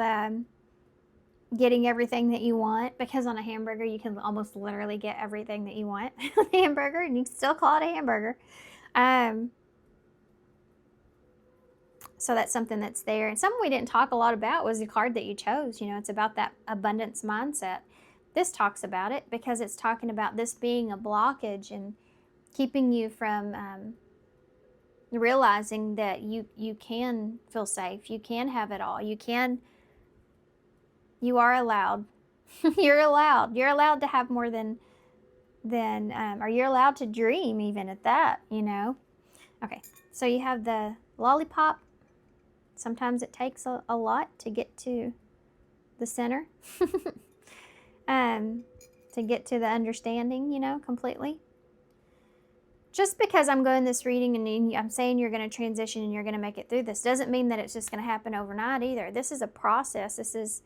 getting everything that you want, because on a hamburger you can almost literally get everything that you want on a hamburger, and you can still call it a hamburger. So that's something that's there. And something we didn't talk a lot about was the card that you chose. It's about that abundance mindset. This talks about it because it's talking about this being a blockage and keeping you from realizing that you can feel safe. You can have it all. You are allowed. You're allowed to have more than or you're allowed to dream, even at that, Okay, so you have the lollipop. Sometimes it takes a lot to get to the center, to get to the understanding, completely. Just because I'm going this reading and I'm saying you're going to transition and you're going to make it through this doesn't mean that it's just going to happen overnight either. This is a process. This is,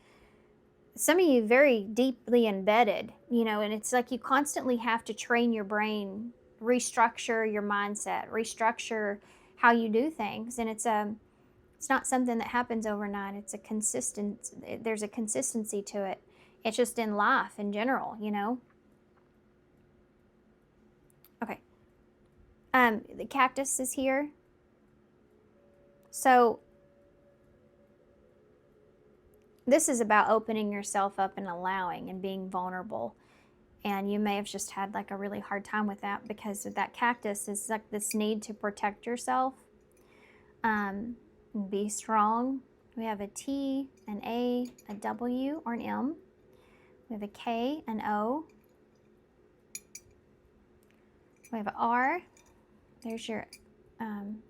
some of you, very deeply embedded, and it's like you constantly have to train your brain, restructure your mindset, restructure how you do things. And it's not something that happens overnight. It's there's a consistency to it. It's just in life in general, Okay. The cactus is here. So this is about opening yourself up and allowing and being vulnerable. And you may have just had like a really hard time with that, because that cactus is like this need to protect yourself. Be strong. We have a T, an A, a W, or an M. We have a K, an O. We have an R. There's your M.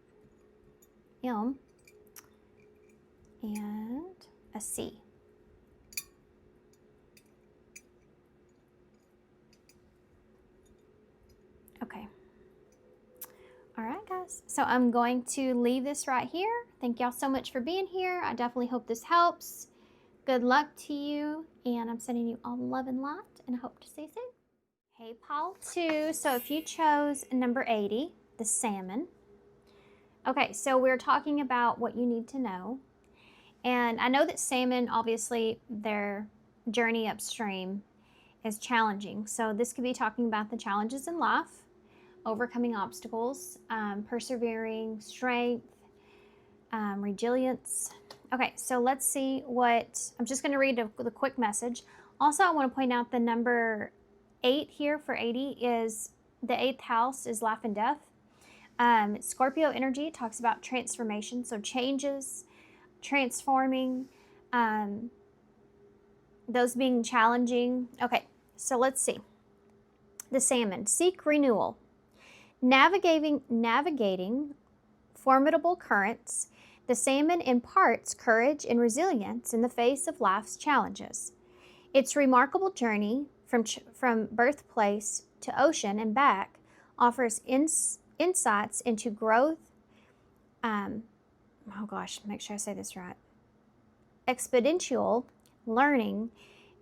And a C. guys. So I'm going to leave this right here. Thank y'all so much for being here. I definitely hope this helps. Good luck to you, and I'm sending you all love and light, and I hope to see you soon. Hey, pile 2. So if you chose number 80, the salmon. Okay, so we're talking about what you need to know. And I know that salmon, obviously, their journey upstream is challenging. So this could be talking about the challenges in life, overcoming obstacles, persevering, strength, resilience. Okay, so let's see what, I'm just going to read the quick message. Also, I want to point out the number 8 here for 80 is the 8th house is life and death. Scorpio energy talks about transformation, so changes, transforming, those being challenging. Okay, so let's see. The salmon, seek renewal. Navigating formidable currents, the salmon imparts courage and resilience in the face of life's challenges. Its remarkable journey from birthplace to ocean and back offers insights into growth, oh gosh, make sure I say this right, exponential learning,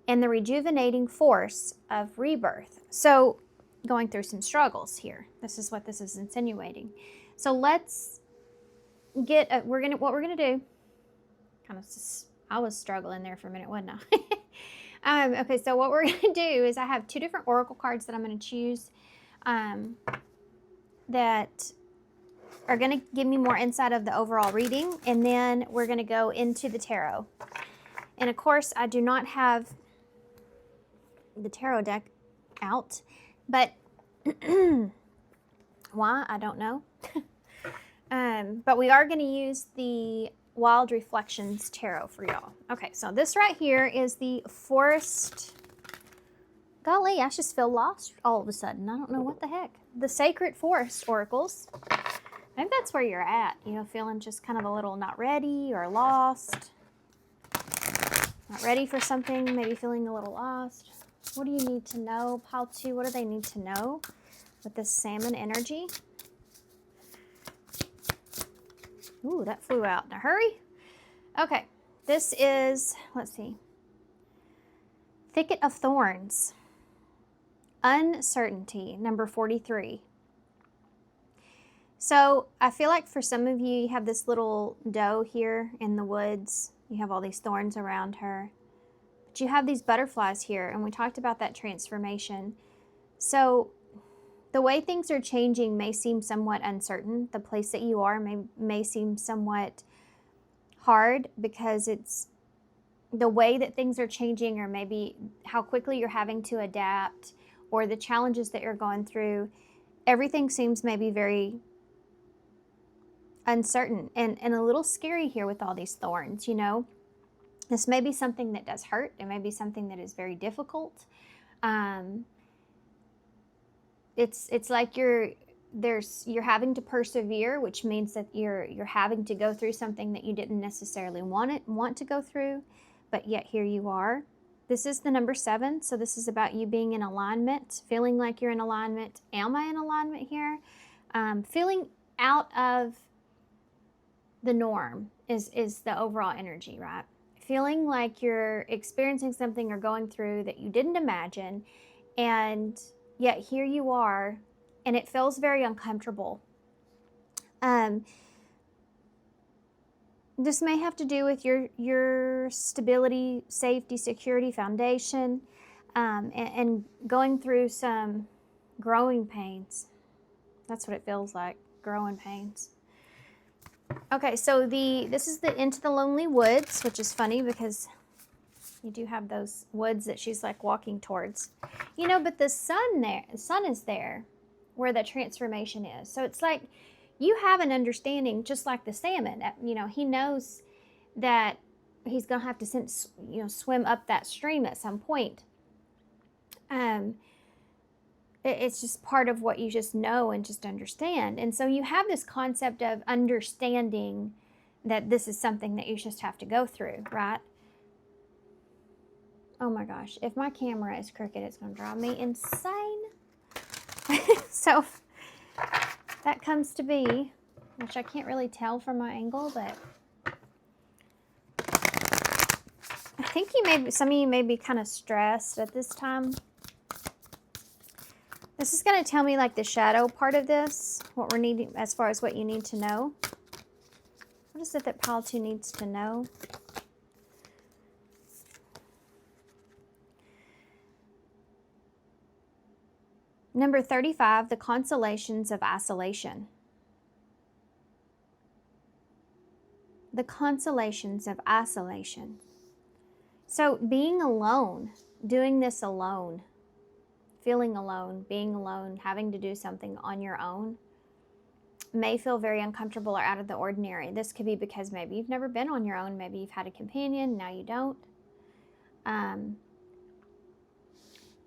and the rejuvenating force of rebirth. So going through some struggles here. This is what this is insinuating. So let's get, what we're gonna do, kind of, I was struggling there for a minute, wasn't I? Okay, so what we're gonna do is I have 2 different oracle cards that I'm gonna choose that are gonna give me more insight of the overall reading, and then we're gonna go into the tarot. And of course, I do not have the tarot deck out, but why, I don't know. But we are going to use the Wild Reflections Tarot for y'all. Okay, so this right here is the Forest. Golly, I just feel lost all of a sudden. I don't know what the heck. The Sacred Forest Oracles. Maybe that's where you're at, you know, feeling just kind of a little not ready or lost. Not ready for something, maybe feeling a little lost. What do you need to know? Pile 2, what do they need to know with this salmon energy? Ooh, that flew out in a hurry. Okay, this is, let's see. Thicket of Thorns. Uncertainty, number 43. So I feel like for some of you, you have this little doe here in the woods. You have all these thorns around her. But you have these butterflies here, and we talked about that transformation. So the way things are changing may seem somewhat uncertain. The place that you are may seem somewhat hard because it's the way that things are changing, or maybe how quickly you're having to adapt, or the challenges that you're going through. Everything seems maybe very uncertain and a little scary here with all these thorns, you know. This may be something that does hurt. It may be something that is very difficult. It's like you're having to persevere, which means that you're having to go through something that you didn't necessarily want to go through, but yet here you are. This is the number 7, so this is about you being in alignment, feeling like you're in alignment. Am I in alignment here? Feeling out of the norm is the overall energy, right? Feeling like you're experiencing something or going through that you didn't imagine, and yet here you are, and it feels very uncomfortable. This may have to do with your stability, safety, security foundation, and going through some growing pains. That's what it feels like, growing pains. Okay, so this is the Into the Lonely Woods, which is funny because you do have those woods that she's like walking towards. You know, but the sun is there where the transformation is. So it's like you have an understanding, just like the salmon. You know, he knows that he's going to have to swim up that stream at some point. It's just part of what you just know and just understand. And so you have this concept of understanding that this is something that you just have to go through, right? Oh my gosh, if my camera is crooked, it's going to drive me insane. So that comes to be which I can't really tell from my angle, but I think some of you may be kind of stressed at this time. This is going to tell me like the shadow part of this, what we're needing as far as what you need to know. What is it that pile 2 needs to know? Number 35, the consolations of isolation. The consolations of isolation. So being alone, doing this alone, feeling alone, being alone, having to do something on your own may feel very uncomfortable or out of the ordinary. This could be because maybe you've never been on your own. Maybe you've had a companion, now you don't.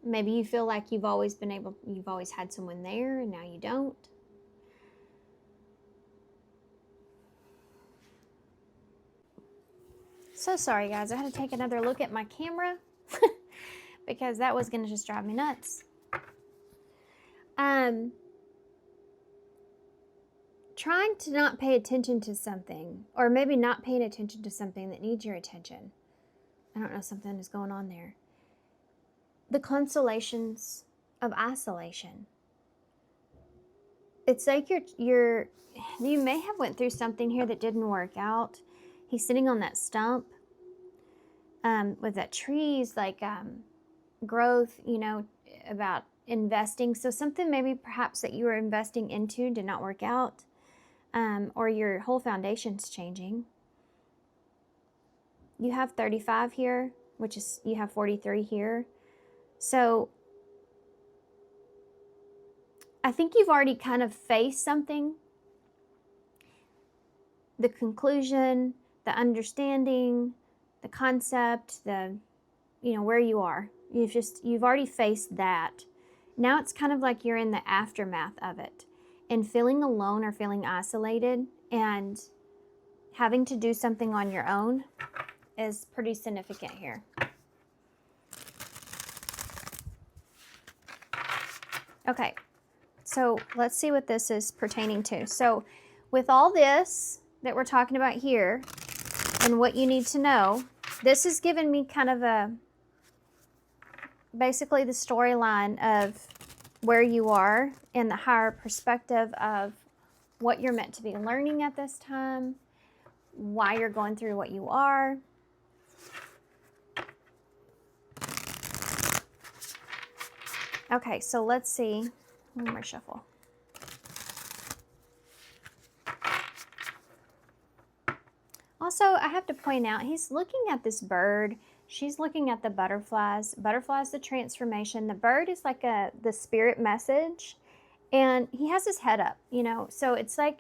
Maybe you feel like you've always had someone there and now you don't. So sorry guys, I had to take another look at my camera because that was going to just drive me nuts. Trying to not pay attention to something, or maybe not paying attention to something that needs your attention. I don't know, something is going on there. The consolations of isolation. It's like you may have went through something here that didn't work out. He's sitting on that stump with that trees, like growth, you know, about investing. So something maybe perhaps that you were investing into did not work out, or your whole foundation's changing. You have 35 here, which is, you have 43 here. So I think you've already kind of faced something. The conclusion, the understanding, the concept, where you are. You've already faced that. Now it's kind of like you're in the aftermath of it. And feeling alone or feeling isolated and having to do something on your own is pretty significant here. Okay, so let's see what this is pertaining to. So with all this that we're talking about here and what you need to know, this has given me kind of basically the storyline of where you are in the higher perspective of what you're meant to be learning at this time, why you're going through what you are. Okay, so let's see. One more shuffle. Also, I have to point out, he's looking at this bird. She's looking at the butterflies. Butterflies, the transformation. The bird is like the spirit message. And he has his head up, you know. So it's like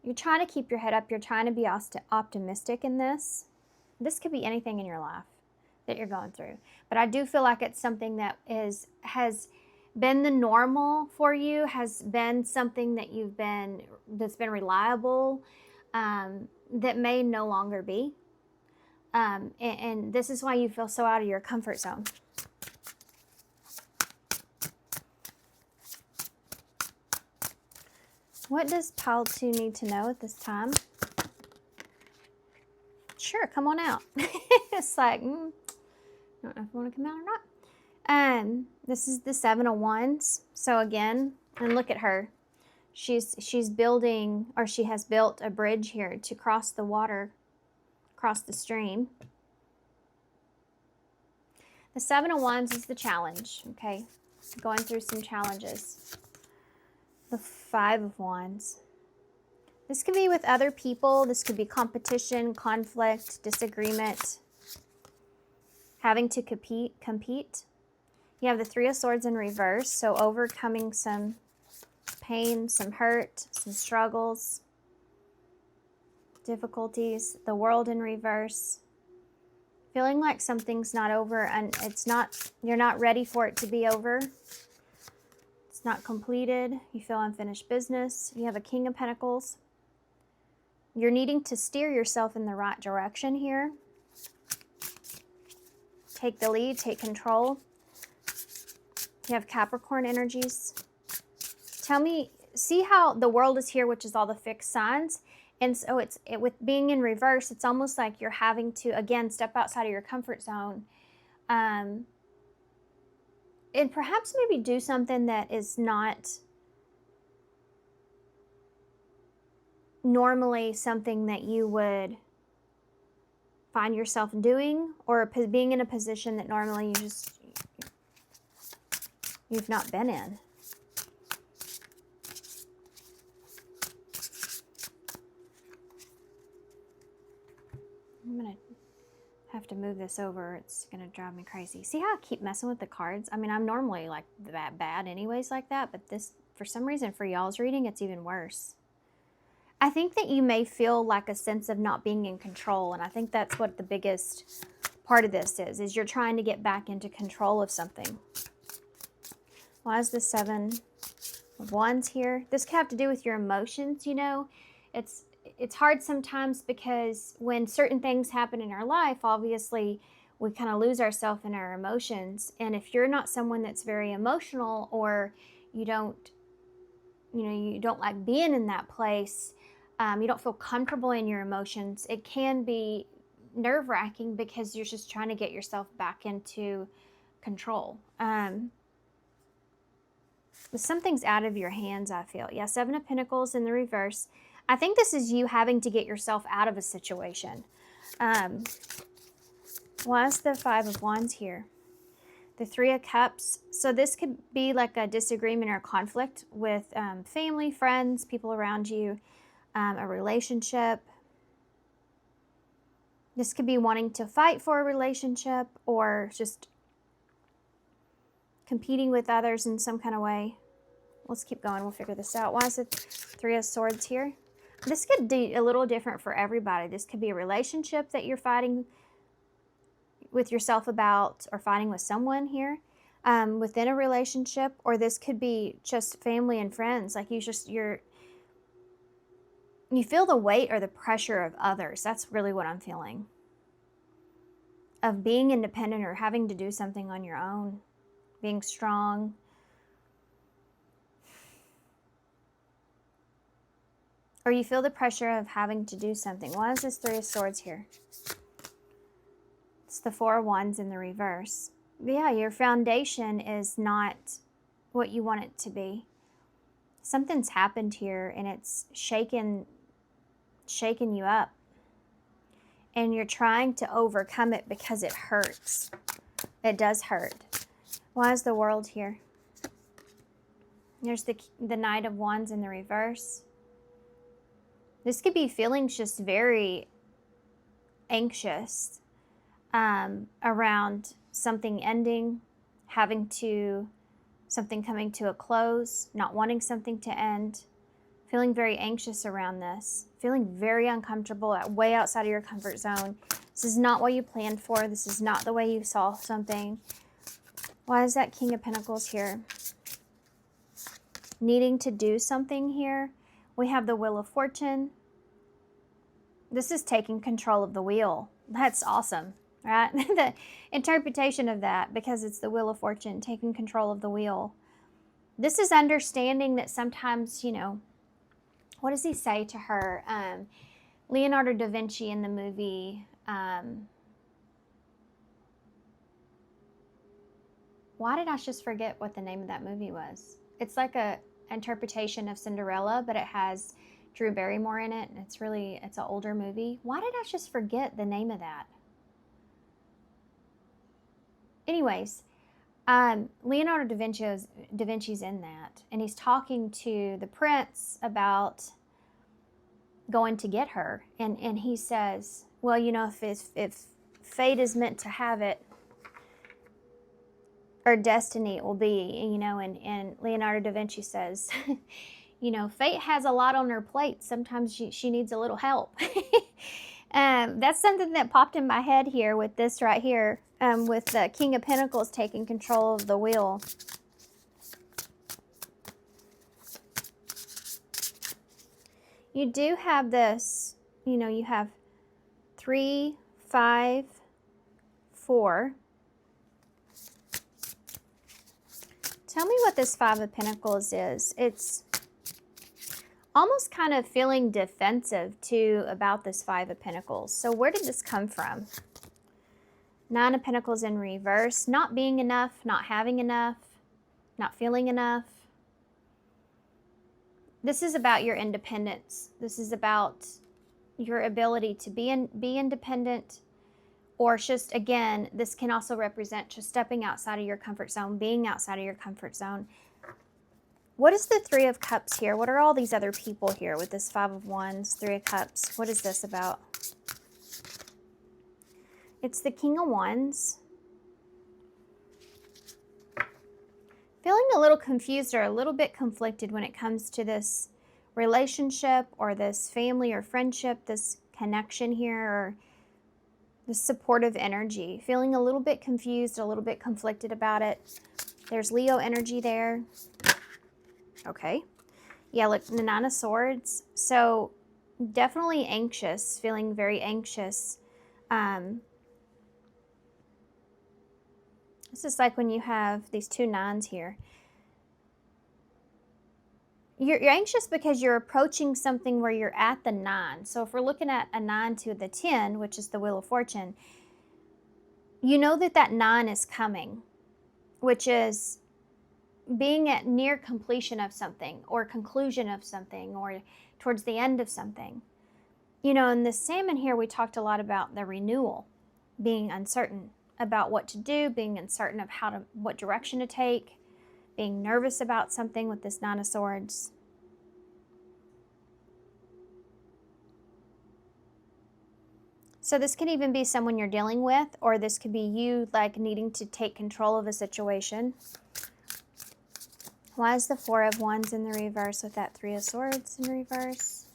you're trying to keep your head up. You're trying to be optimistic in this. This could be anything in your life that you're going through. But I do feel like it's something that has been the normal for you, has been something that that's been reliable, that may no longer be. And this is why you feel so out of your comfort zone. What does pile 2 need to know at this time? Sure, come on out. It's like, I don't know if you want to come out or not. This is the 7 of Wands. So again, and look at her. She's building, or she has built a bridge here to cross the water, cross the stream. The 7 of Wands is the challenge, okay? Going through some challenges. The 5 of Wands. This could be with other people. This could be competition, conflict, disagreement, having to compete. You have the 3 of Swords in reverse, so overcoming some pain, some hurt, some struggles, difficulties. The World in reverse. Feeling like something's not over and you're not ready for it to be over. It's not completed. You feel unfinished business. You have a King of Pentacles. You're needing to steer yourself in the right direction here. Take the lead, take control. You have Capricorn energies. Tell me, see how the world is here, which is all the fixed signs. And so with being in reverse, it's almost like you're having to, again, step outside of your comfort zone. And perhaps maybe do something that is not normally something that you would find yourself doing, or being in a position that normally you've not been in. I'm going to have to move this over. It's going to drive me crazy. See how I keep messing with the cards? I mean, I'm normally like that bad anyways like that, but this, for some reason, for y'all's reading, it's even worse. I think that you may feel like a sense of not being in control, and I think that's what the biggest part of this is you're trying to get back into control of something. Why is the 7 of Wands here? This could have to do with your emotions, you know. It's hard sometimes because when certain things happen in our life, obviously we kind of lose ourselves in our emotions. And if you're not someone that's very emotional, or you don't like being in that place, you don't feel comfortable in your emotions, it can be nerve-wracking because you're just trying to get yourself back into control. Something's out of your hands, I feel. Yeah, 7 of Pentacles in the reverse. I think this is you having to get yourself out of a situation. Why is the 5 of Wands here? The 3 of Cups. So this could be like a disagreement or conflict with family, friends, people around you, a relationship. This could be wanting to fight for a relationship, or just competing with others in some kind of way. Let's keep going. We'll figure this out. Why is it 3 of Swords here? This could be a little different for everybody. This could be a relationship that you're fighting with yourself about, or fighting with someone here within a relationship, or this could be just family and friends. Like you feel the weight or the pressure of others. That's really what I'm feeling. Of being independent, or having to do something on your own. Being strong. Or you feel the pressure of having to do something. Why is this 3 of Swords here? It's the 4 of Wands in the reverse. Yeah, your foundation is not what you want it to be. Something's happened here, and it's shaken you up. And you're trying to overcome it because it hurts. It does hurt. Why is the World here? There's the Knight of Wands in the reverse. This could be feelings just very anxious around something ending, something coming to a close, not wanting something to end, feeling very anxious around this, feeling very uncomfortable, way outside of your comfort zone. This is not what you planned for. This is not the way you saw something. Why is that King of Pentacles here? Needing to do something here. We have the Wheel of Fortune. This is taking control of the wheel. That's awesome, right? The interpretation of that, because it's the Wheel of Fortune, taking control of the wheel. This is understanding that sometimes, you know, what does he say to her? Leonardo da Vinci in the movie, why did I just forget what the name of that movie was? It's like a interpretation of Cinderella, but it has Drew Barrymore in it, and it's an older movie. Why did I just forget the name of that? Anyways, Leonardo da Vinci's in that, and he's talking to the prince about going to get her, and he says, well, you know, if fate is meant to have it, or destiny it will be, you know, and Leonardo da Vinci says, you know, fate has a lot on her plate. Sometimes she needs a little help. That's something that popped in my head here with this right here, with the King of Pentacles taking control of the wheel. You do have this, you know, you have 3, 5, 4. Tell me what this 5 of Pentacles is. It's almost kind of feeling defensive too about this Five of Pentacles. So where did this come from? Nine of Pentacles in reverse. Not being enough, not having enough, not feeling enough. This is about your independence. This is about your ability to be independent, or just, again, this can also represent just stepping outside of your comfort zone, being outside of your comfort zone. What is the Three of Cups here? What are all these other people here with this Five of Wands, Three of Cups? What is this about? It's the King of Wands. Feeling a little confused or a little bit conflicted when it comes to this relationship or this family or friendship, this connection here, or the supportive energy. Feeling a little bit confused, a little bit conflicted about it. There's Leo energy there. Okay. Yeah, look, the Nine of Swords. So definitely anxious, feeling very anxious. This is like when you have these two nines here. You're anxious because you're approaching something where you're at the 9. So if we're looking at a 9 to the 10, which is the Wheel of Fortune, you know that that 9 is coming, which is being at near completion of something, or conclusion of something, or towards the end of something. You know, in the Salmon here, we talked a lot about the renewal, being uncertain about what to do, being uncertain of what direction to take, being nervous about something with this Nine of Swords. So this could even be someone you're dealing with, or this could be you like needing to take control of a situation. Why is the Four of Wands in the reverse with that Three of Swords in reverse?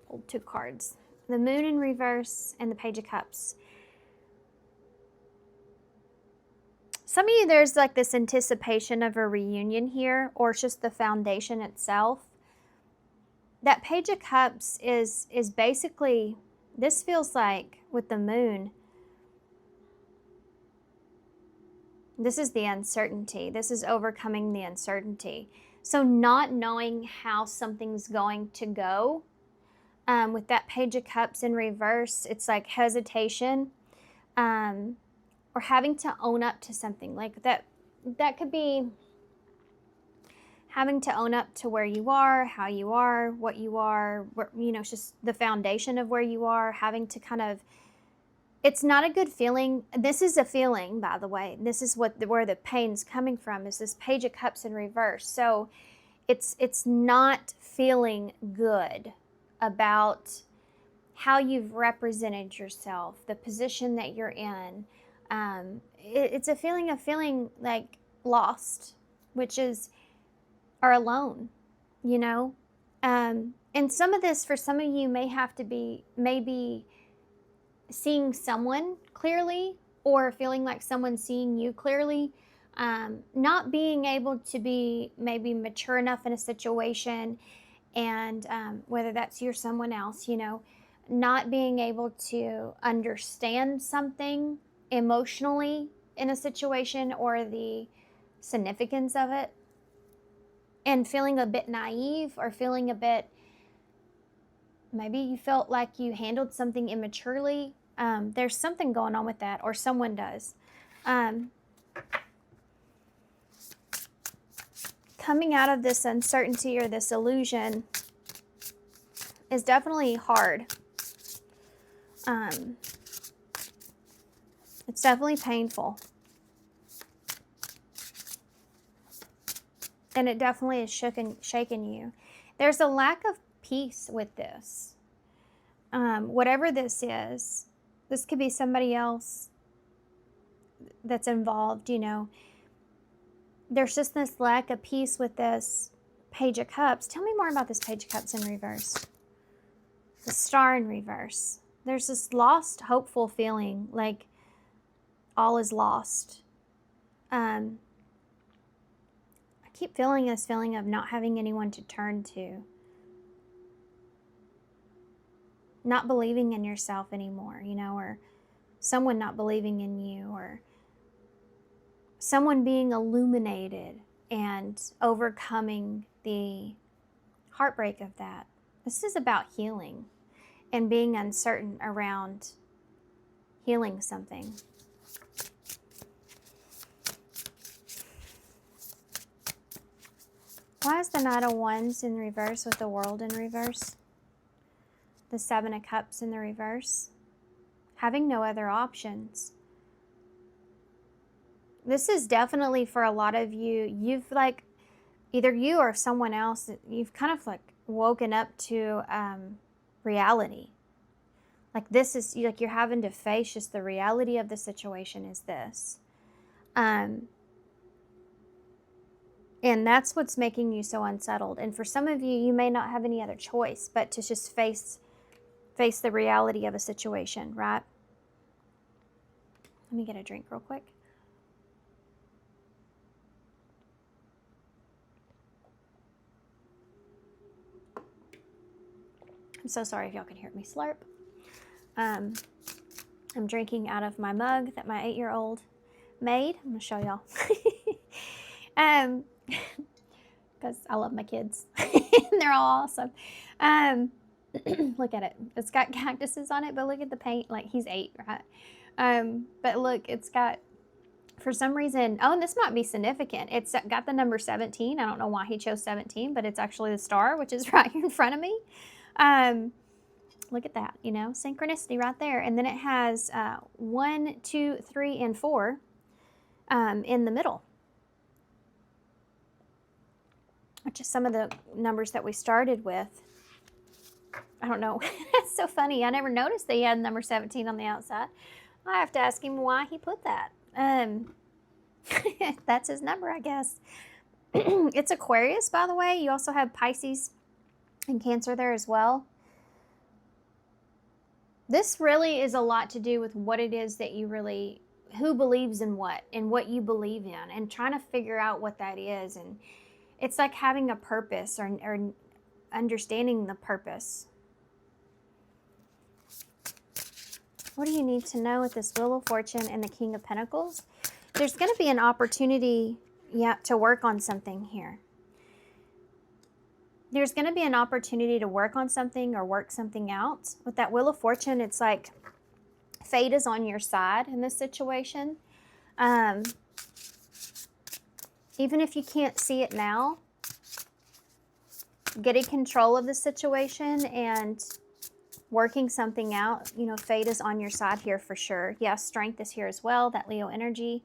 Pulled 2 cards. The Moon in reverse and the Page of Cups. Some of you, there's like this anticipation of a reunion here, or it's just the foundation itself. That Page of Cups is basically, this feels like with the Moon, this is the uncertainty. This is overcoming the uncertainty. So not knowing how something's going to go. With that Page of Cups in reverse, it's like hesitation. Or having to own up to something like that. That could be having to own up to where you are, how you are, what you are, you know, it's just the foundation of where you are, having to kind of, it's not a good feeling. This is a feeling, by the way. This is where the pain's coming from, is this Page of Cups in reverse. So it's not feeling good about how you've represented yourself, the position that you're in. It's a feeling of feeling like lost, which is, or alone, you know? And some of this, for some of you, may have to be maybe seeing someone clearly, or feeling like someone's seeing you clearly. Not being able to be maybe mature enough in a situation, and whether that's you or someone else, you know, not being able to understand something emotionally in a situation, or the significance of it, and feeling a bit naive, or feeling a bit, maybe you felt like you handled something immaturely. There's something going on with that, or someone does. Coming out of this uncertainty or this illusion is definitely hard. It's definitely painful. And it definitely is shaking you. There's a lack of peace with this. Whatever this is, this could be somebody else that's involved, you know. There's just this lack of peace with this Page of Cups. Tell me more about this Page of Cups in reverse. The Star in reverse. There's this lost, hopeful feeling, like all is lost. I keep feeling this feeling of not having anyone to turn to. Not believing in yourself anymore, you know, or someone not believing in you, or someone being illuminated and overcoming the heartbreak of that. This is about healing and being uncertain around healing something. Why is the Knight of Wands in reverse with the World in reverse? The Seven of Cups in the reverse. Having no other options. This is definitely for a lot of you. You've like, either you or someone else, you've kind of like woken up to reality. Like this is, like you're having to face just the reality of the situation is this. And that's what's making you so unsettled. And for some of you, you may not have any other choice but to just face the reality of a situation, right? Let me get a drink real quick. I'm so sorry if y'all can hear me slurp. I'm drinking out of my mug that my 8-year-old made. I'm gonna show y'all. Because I love my kids. They're all awesome. Look at it. It's got cactuses on it, but look at the paint. Like, he's 8, right? But look, it's got, for some reason, oh, and this might be significant. It's got the number 17. I don't know why he chose 17, but it's actually the star, which is right here in front of me. Look at that, you know, synchronicity right there. And then it has 1, 2, 3, and 4 in the middle, which is some of the numbers that we started with. I don't know. That's so funny. I never noticed that he had number 17 on the outside. I have to ask him why he put that. That's his number, I guess. It's Aquarius, by the way. You also have Pisces and Cancer there as well. This really is a lot to do with what it is that you really, who believes in what and what you believe in, and trying to figure out what that is. And it's like having a purpose or understanding the purpose. What do you need to know with this Wheel of Fortune and the King of Pentacles? There's going to be an opportunity, to work on something here. There's going to be an opportunity to work on something or work something out. With that Wheel of Fortune, it's like fate is on your side in this situation. Even if you can't see it now, getting control of the situation and working something out, you know, fate is on your side here for sure. Yeah, strength is here as well, that Leo energy.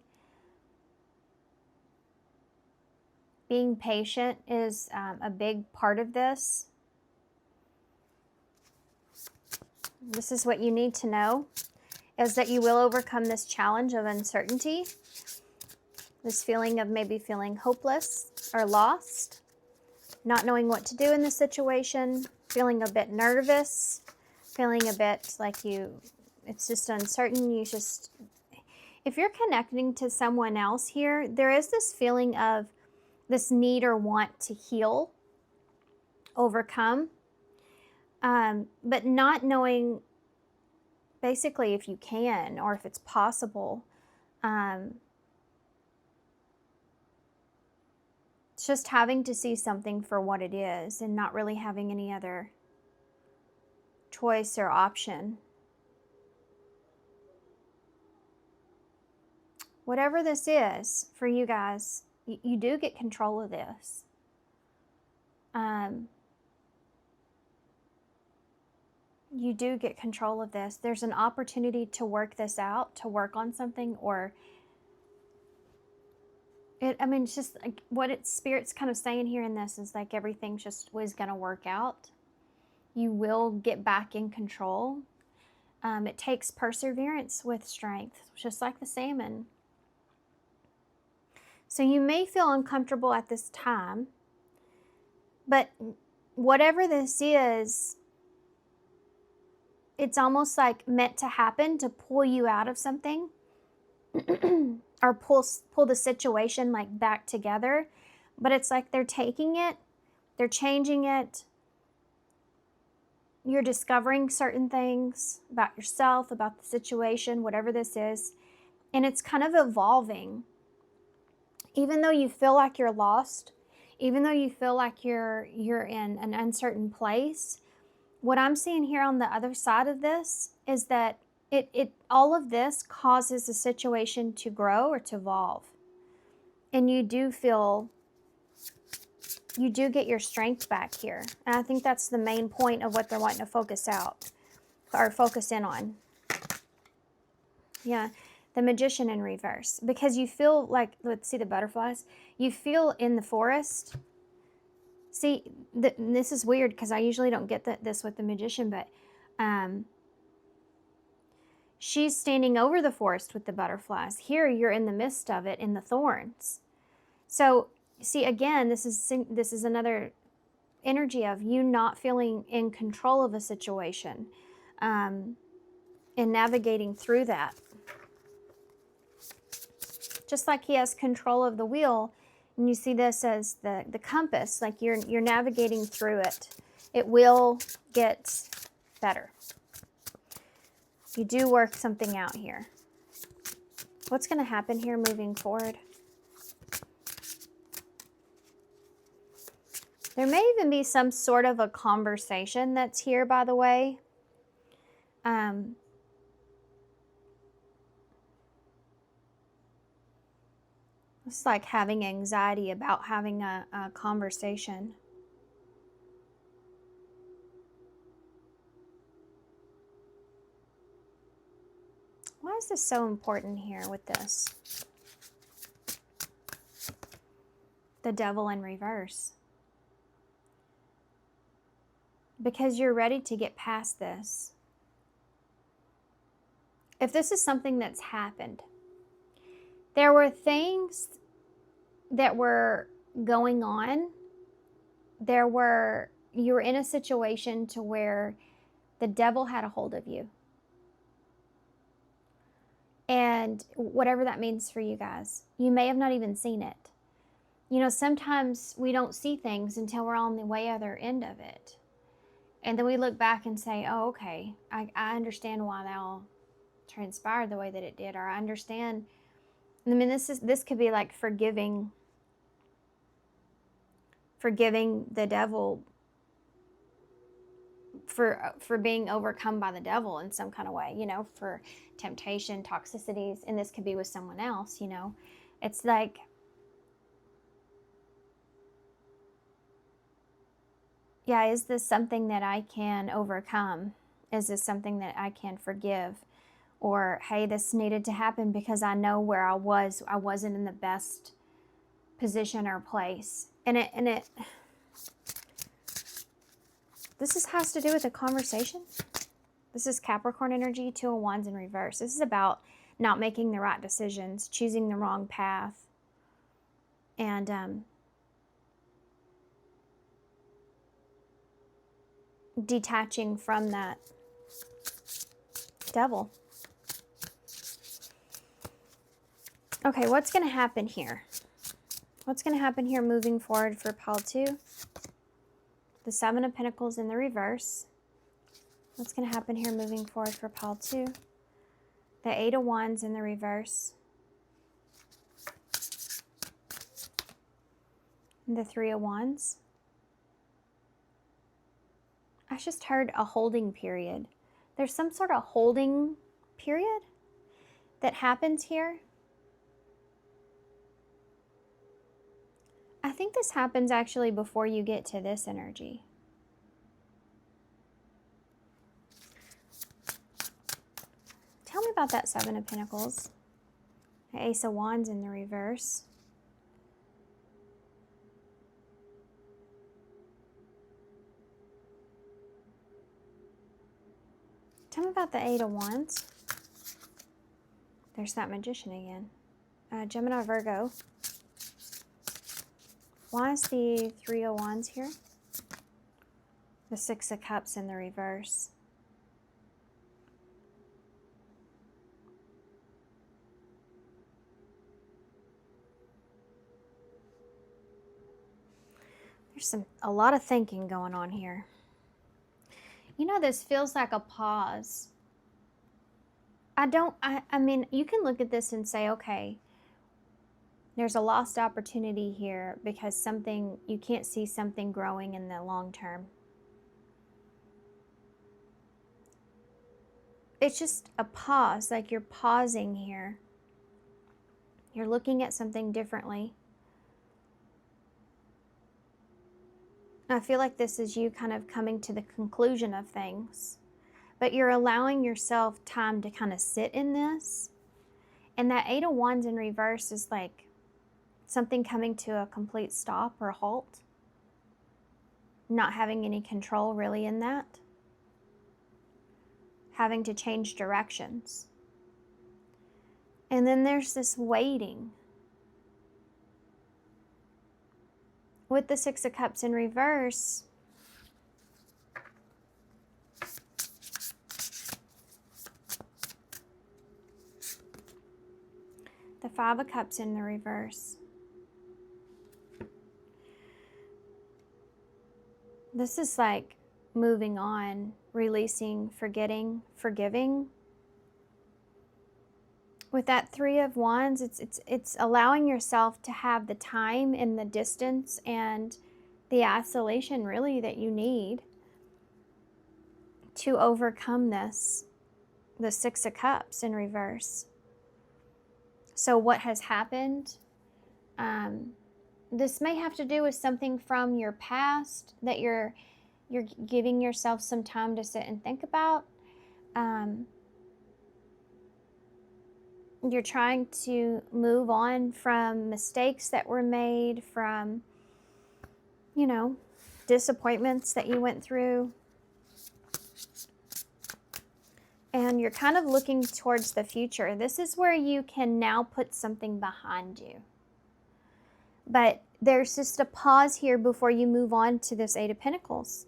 Being patient is a big part of this. This is what you need to know, is that you will overcome this challenge of uncertainty. This feeling of maybe feeling hopeless or lost, not knowing what to do in this situation, feeling a bit nervous, feeling a bit like it's just uncertain. If you're connecting to someone else here, there is this feeling of this need or want to heal, overcome, but not knowing basically if you can or if it's possible. It's just having to see something for what it is and not really having any other choice or option. Whatever this is for you guys, you do get control of this. You do get control of this. There's an opportunity to work this out, to work on something, or it's just like what Spirit's kind of saying here in this is like everything just was going to work out. You will get back in control. It takes perseverance with strength, just like the salmon. So you may feel uncomfortable at this time, but whatever this is, it's almost like meant to happen to pull you out of something or pull the situation like back together. But it's like they're taking it, they're changing it. You're discovering certain things about yourself, about the situation, whatever this is, and it's kind of evolving. Even though you feel like you're lost, even though you feel like you're in an uncertain place, what I'm seeing here on the other side of this is that it all of this causes the situation to grow or to evolve. And you do get your strength back here. And I think that's the main point of what they're wanting to focus out or focus in on. Yeah, the Magician in reverse. Because you feel like, let's see the butterflies. You feel in the forest. See, this is weird because I usually don't get this with the Magician, but she's standing over the forest with the butterflies. Here, you're in the midst of it in the thorns. So, see, again, this is another energy of you not feeling in control of a situation and navigating through that. Just like he has control of the wheel, and you see this as the compass, like you're navigating through it. It will get better. You do work something out here. What's going to happen here moving forward? There may even be some sort of a conversation that's here, by the way. It's like having anxiety about having a conversation. Why is this so important here with this? The Devil in reverse. Because you're ready to get past this. If this is something that's happened, there were things that were going on. You were in a situation to where the devil had a hold of you. And whatever that means for you guys, you may have not even seen it. You know, sometimes we don't see things until we're on the way other end of it. And then we look back and say, oh, okay, I understand why that all transpired the way that it did. Or I understand. I mean, this could be like forgiving the devil for being overcome by the devil in some kind of way, you know, for temptation, toxicities, and this could be with someone else, you know. It's like, yeah, is this something that I can overcome? Is this something that I can forgive? Or, hey, this needed to happen because I know where I was. I wasn't in the best position or place. This has to do with a conversation. This is Capricorn energy, 2 of Wands in reverse. This is about not making the right decisions, choosing the wrong path, and detaching from that devil. Okay, what's going to happen here? What's going to happen here moving forward for pile 2? The 7 of Pentacles in the reverse. What's going to happen here moving forward for pile 2? The 8 of Wands in the reverse. And the 3 of Wands. I just heard a holding period. There's some sort of holding period that happens here. I think this happens actually before you get to this energy. Tell me about that 7 of Pentacles. The Ace of Wands in the reverse. Tell me about the 8 of Wands. There's that Magician again. Gemini, Virgo. Why is the 3 of Wands here? The 6 of Cups in the reverse. There's a lot of thinking going on here. You know, this feels like a pause. I mean, you can look at this and say, okay, There's a lost opportunity here because you can't see something growing in the long term. It's just a pause, like you're pausing here. You're looking at something differently. I feel like this is you kind of coming to the conclusion of things, but you're allowing yourself time to kind of sit in this. And that 8 of Wands in reverse is like something coming to a complete stop or halt, not having any control really in that, having to change directions. And then there's this waiting. With the 6 of Cups in reverse, the 5 of Cups in the reverse. This is like moving on, releasing, forgetting, forgiving. With that 3 of Wands, it's allowing yourself to have the time and the distance and the isolation really that you need to overcome this, the 6 of Cups in reverse. So what has happened? This may have to do with something from your past that you're giving yourself some time to sit and think about. You're trying to move on from mistakes that were made, from, disappointments that you went through. And you're kind of looking towards the future. This is where you can now put something behind you. But there's just a pause here before you move on to this 8 of Pentacles.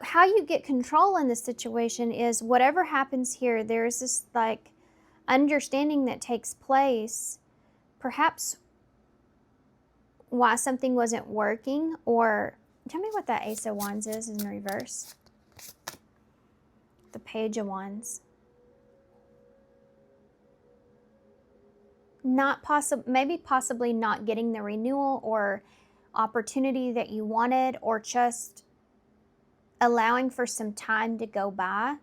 How you get control in this situation is whatever happens here, there's this like understanding that takes place, perhaps why something wasn't working, or tell me what that Ace of Wands is in reverse. The Page of Wands. Maybe possibly not getting the renewal or opportunity that you wanted, or just allowing for some time to go by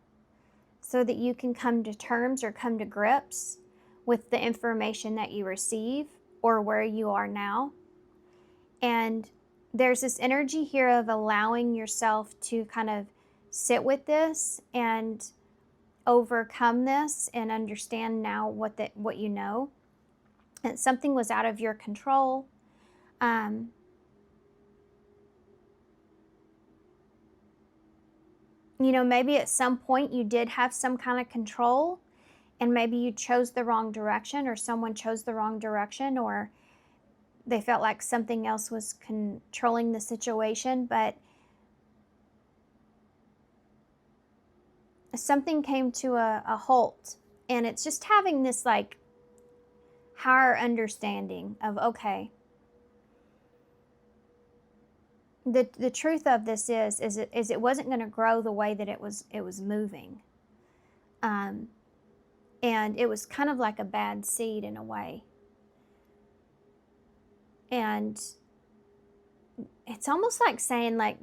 so that you can come to terms or come to grips with the information that you receive or where you are now. And there's this energy here of allowing yourself to kind of sit with this and overcome this and understand now what you know. And something was out of your control. Maybe at some point you did have some kind of control, and maybe you chose the wrong direction, or someone chose the wrong direction, or they felt like something else was controlling the situation, but something came to a halt. And it's just having this like higher understanding of, okay, the truth of this is it wasn't going to grow the way that it was moving. And it was kind of like a bad seed in a way. And it's almost like saying like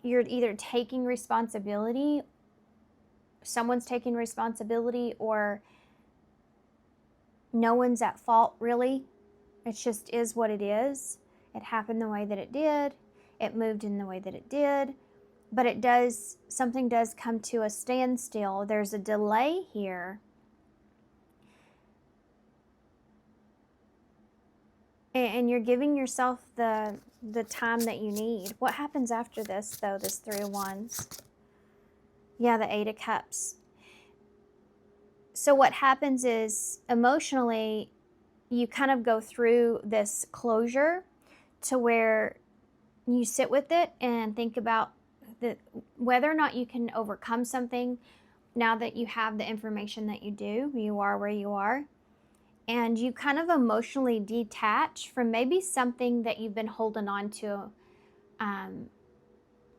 you're either taking responsibility, someone's taking responsibility, or no one's at fault really. It just is what it is. It happened the way that it did. It moved in the way that it did. But something does come to a standstill. There's a delay here. And you're giving yourself the time that you need. What happens after this, though, this 3 of Wands? Yeah, the 8 of Cups. So what happens is, emotionally, you kind of go through this closure to where you sit with it and think about whether or not you can overcome something now that you have the information that you are where you are. And you kind of emotionally detach from maybe something that you've been holding on to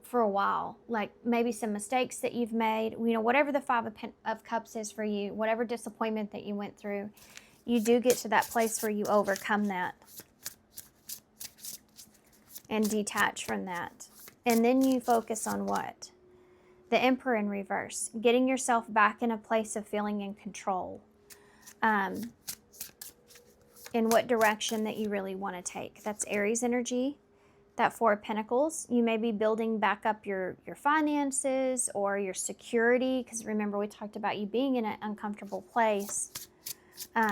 for a while, like maybe some mistakes that you've made, whatever the 5 of Cups is for you, whatever disappointment that you went through, you do get to that place where you overcome that and detach from that. And then you focus on what? The Emperor in reverse, getting yourself back in a place of feeling in control, in what direction that you really want to take. That's Aries energy. That Four of Pentacles, you may be building back up your finances or your security, because remember we talked about you being in an uncomfortable place.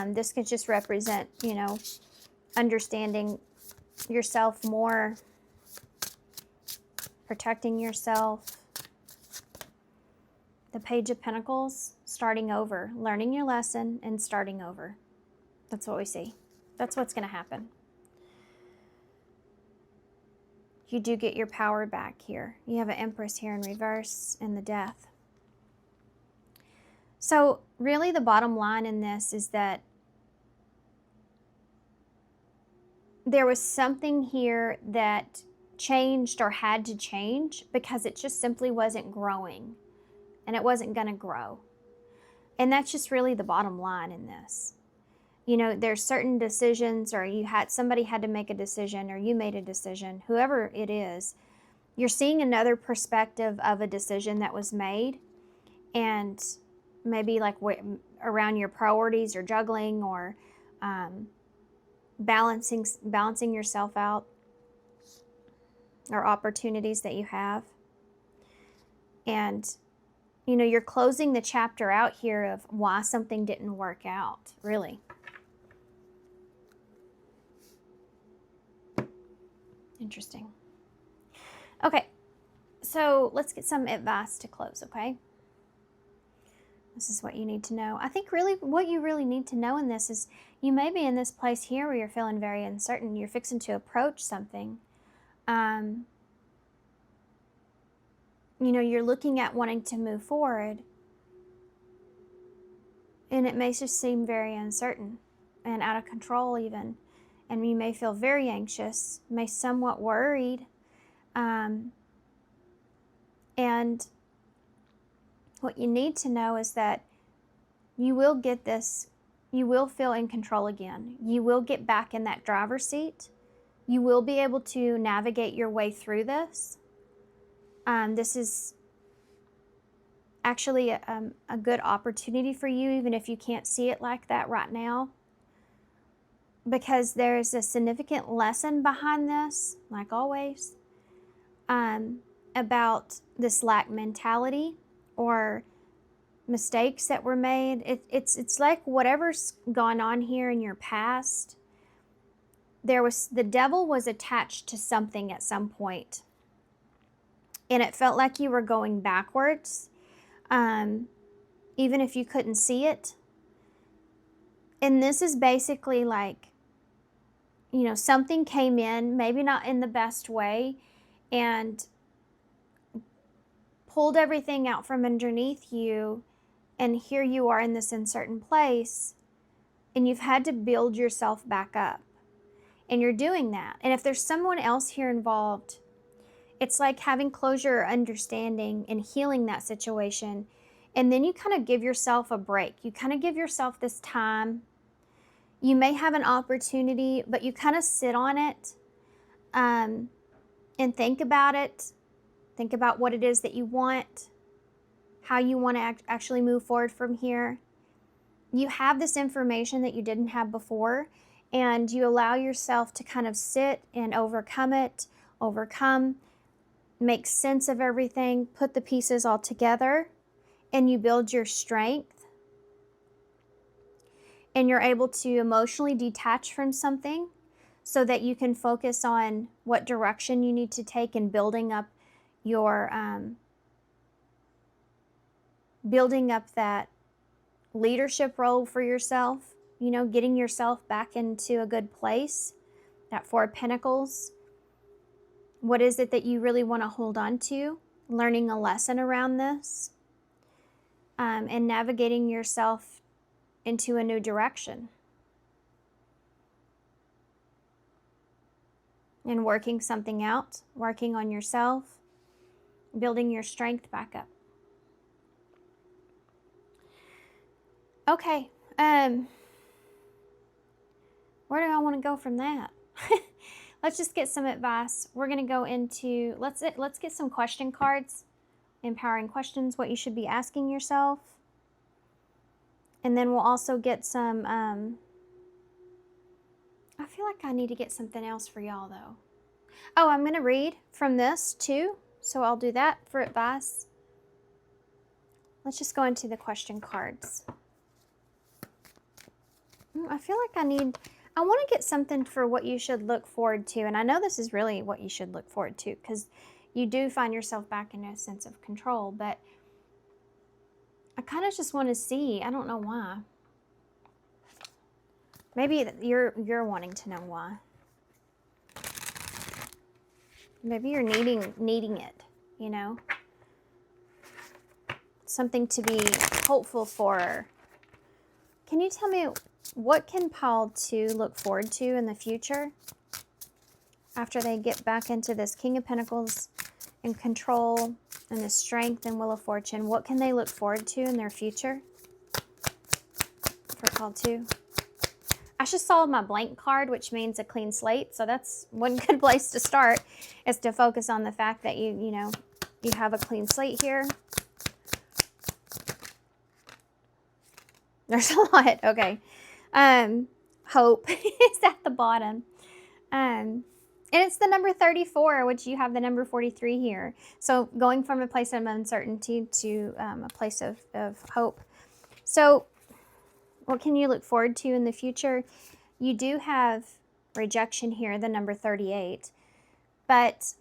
This could just represent, you know, understanding yourself more, protecting yourself. The Page of Pentacles, starting over, learning your lesson and starting over. That's what we see. That's what's going to happen. You do get your power back here. You have an Empress here in reverse and the Death. So really the bottom line in this is that there was something here that changed or had to change because it just simply wasn't growing and it wasn't going to grow. And that's just really the bottom line in this. You know, there's certain decisions, or somebody had to make a decision, or you made a decision, whoever it is, you're seeing another perspective of a decision that was made, and maybe like around your priorities or juggling or balancing yourself out, or opportunities that you have. And, you know, you're closing the chapter out here of why something didn't work out, really. Interesting. Okay, so let's get some advice to close, okay? This is what you need to know. I think really what you really need to know in this is you may be in this place here where you're feeling very uncertain. You're fixing to approach something. You know, you're looking at wanting to move forward, and it may just seem very uncertain and out of control even. And you may feel very anxious, may somewhat worried. And what you need to know is that you will get this, you will feel in control again. You will get back in that driver's seat. You will be able to navigate your way through this. This is actually a good opportunity for you, even if you can't see it like that right now. Because there's a significant lesson behind this, like always, about this lack mentality or mistakes that were made. It's like whatever's gone on here in your past, the devil was attached to something at some point, and it felt like you were going backwards, even if you couldn't see it. And this is basically like, you know, something came in, maybe not in the best way, and pulled everything out from underneath you, and here you are in this uncertain place, and you've had to build yourself back up, and you're doing that. And if there's someone else here involved, it's like having closure or understanding and healing that situation, and then you kind of give yourself a break. You kind of give yourself this time. You may have an opportunity, but you kind of sit on it and think about it. Think about what it is that you want, how you want to actually move forward from here. You have this information that you didn't have before, and you allow yourself to kind of sit and overcome, make sense of everything, put the pieces all together, and you build your strength. And you're able to emotionally detach from something so that you can focus on what direction you need to take in building up your, building up that leadership role for yourself, you know, getting yourself back into a good place. That Four of Pentacles. What is it that you really want to hold on to? Learning a lesson around this, and navigating yourself into a new direction. And working something out, working on yourself, building your strength back up. Okay. Where do I want to go from that? Let's just get some advice. We're going to go into, let's get some question cards, empowering questions, what you should be asking yourself. And then we'll also get some, I feel like I need to get something else for y'all though. Oh, I'm going to read from this too. So I'll do that for advice. Let's just go into the question cards. I feel like I want to get something for what you should look forward to. And I know this is really what you should look forward to, because you do find yourself back in a sense of control. But I kind of just want to see. I don't know why. Maybe you're wanting to know why. Maybe you're needing it, you know? Something to be hopeful for. Can you tell me, what can Pile 2 look forward to in the future? After they get back into this King of Pentacles and control and the strength and Wheel of Fortune, what can they look forward to in their future? For Pile 2. I just saw my blank card, which means a clean slate. So that's one good place to start, is to focus on the fact that you have a clean slate here. There's a lot. Okay. Hope is at the bottom. And it's the number 34, which you have the number 43 here. So going from a place of uncertainty to a place of hope. So what can you look forward to in the future? You do have rejection here, the number 38. But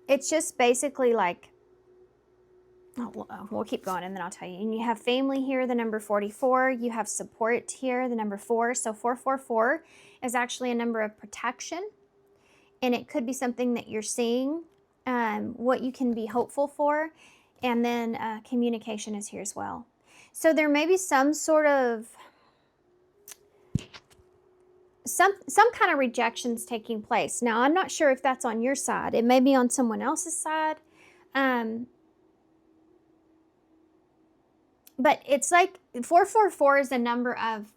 it's just basically like, we'll keep going and then I'll tell you. And you have family here, the number 44. You have support here, the number 4. So 444 is actually a number of protection. And it could be something that you're seeing, what you can be hopeful for. And then communication is here as well. So there may be some sort of, some kind of rejections taking place. Now, I'm not sure if that's on your side. It may be on someone else's side. But it's like 444 is a number of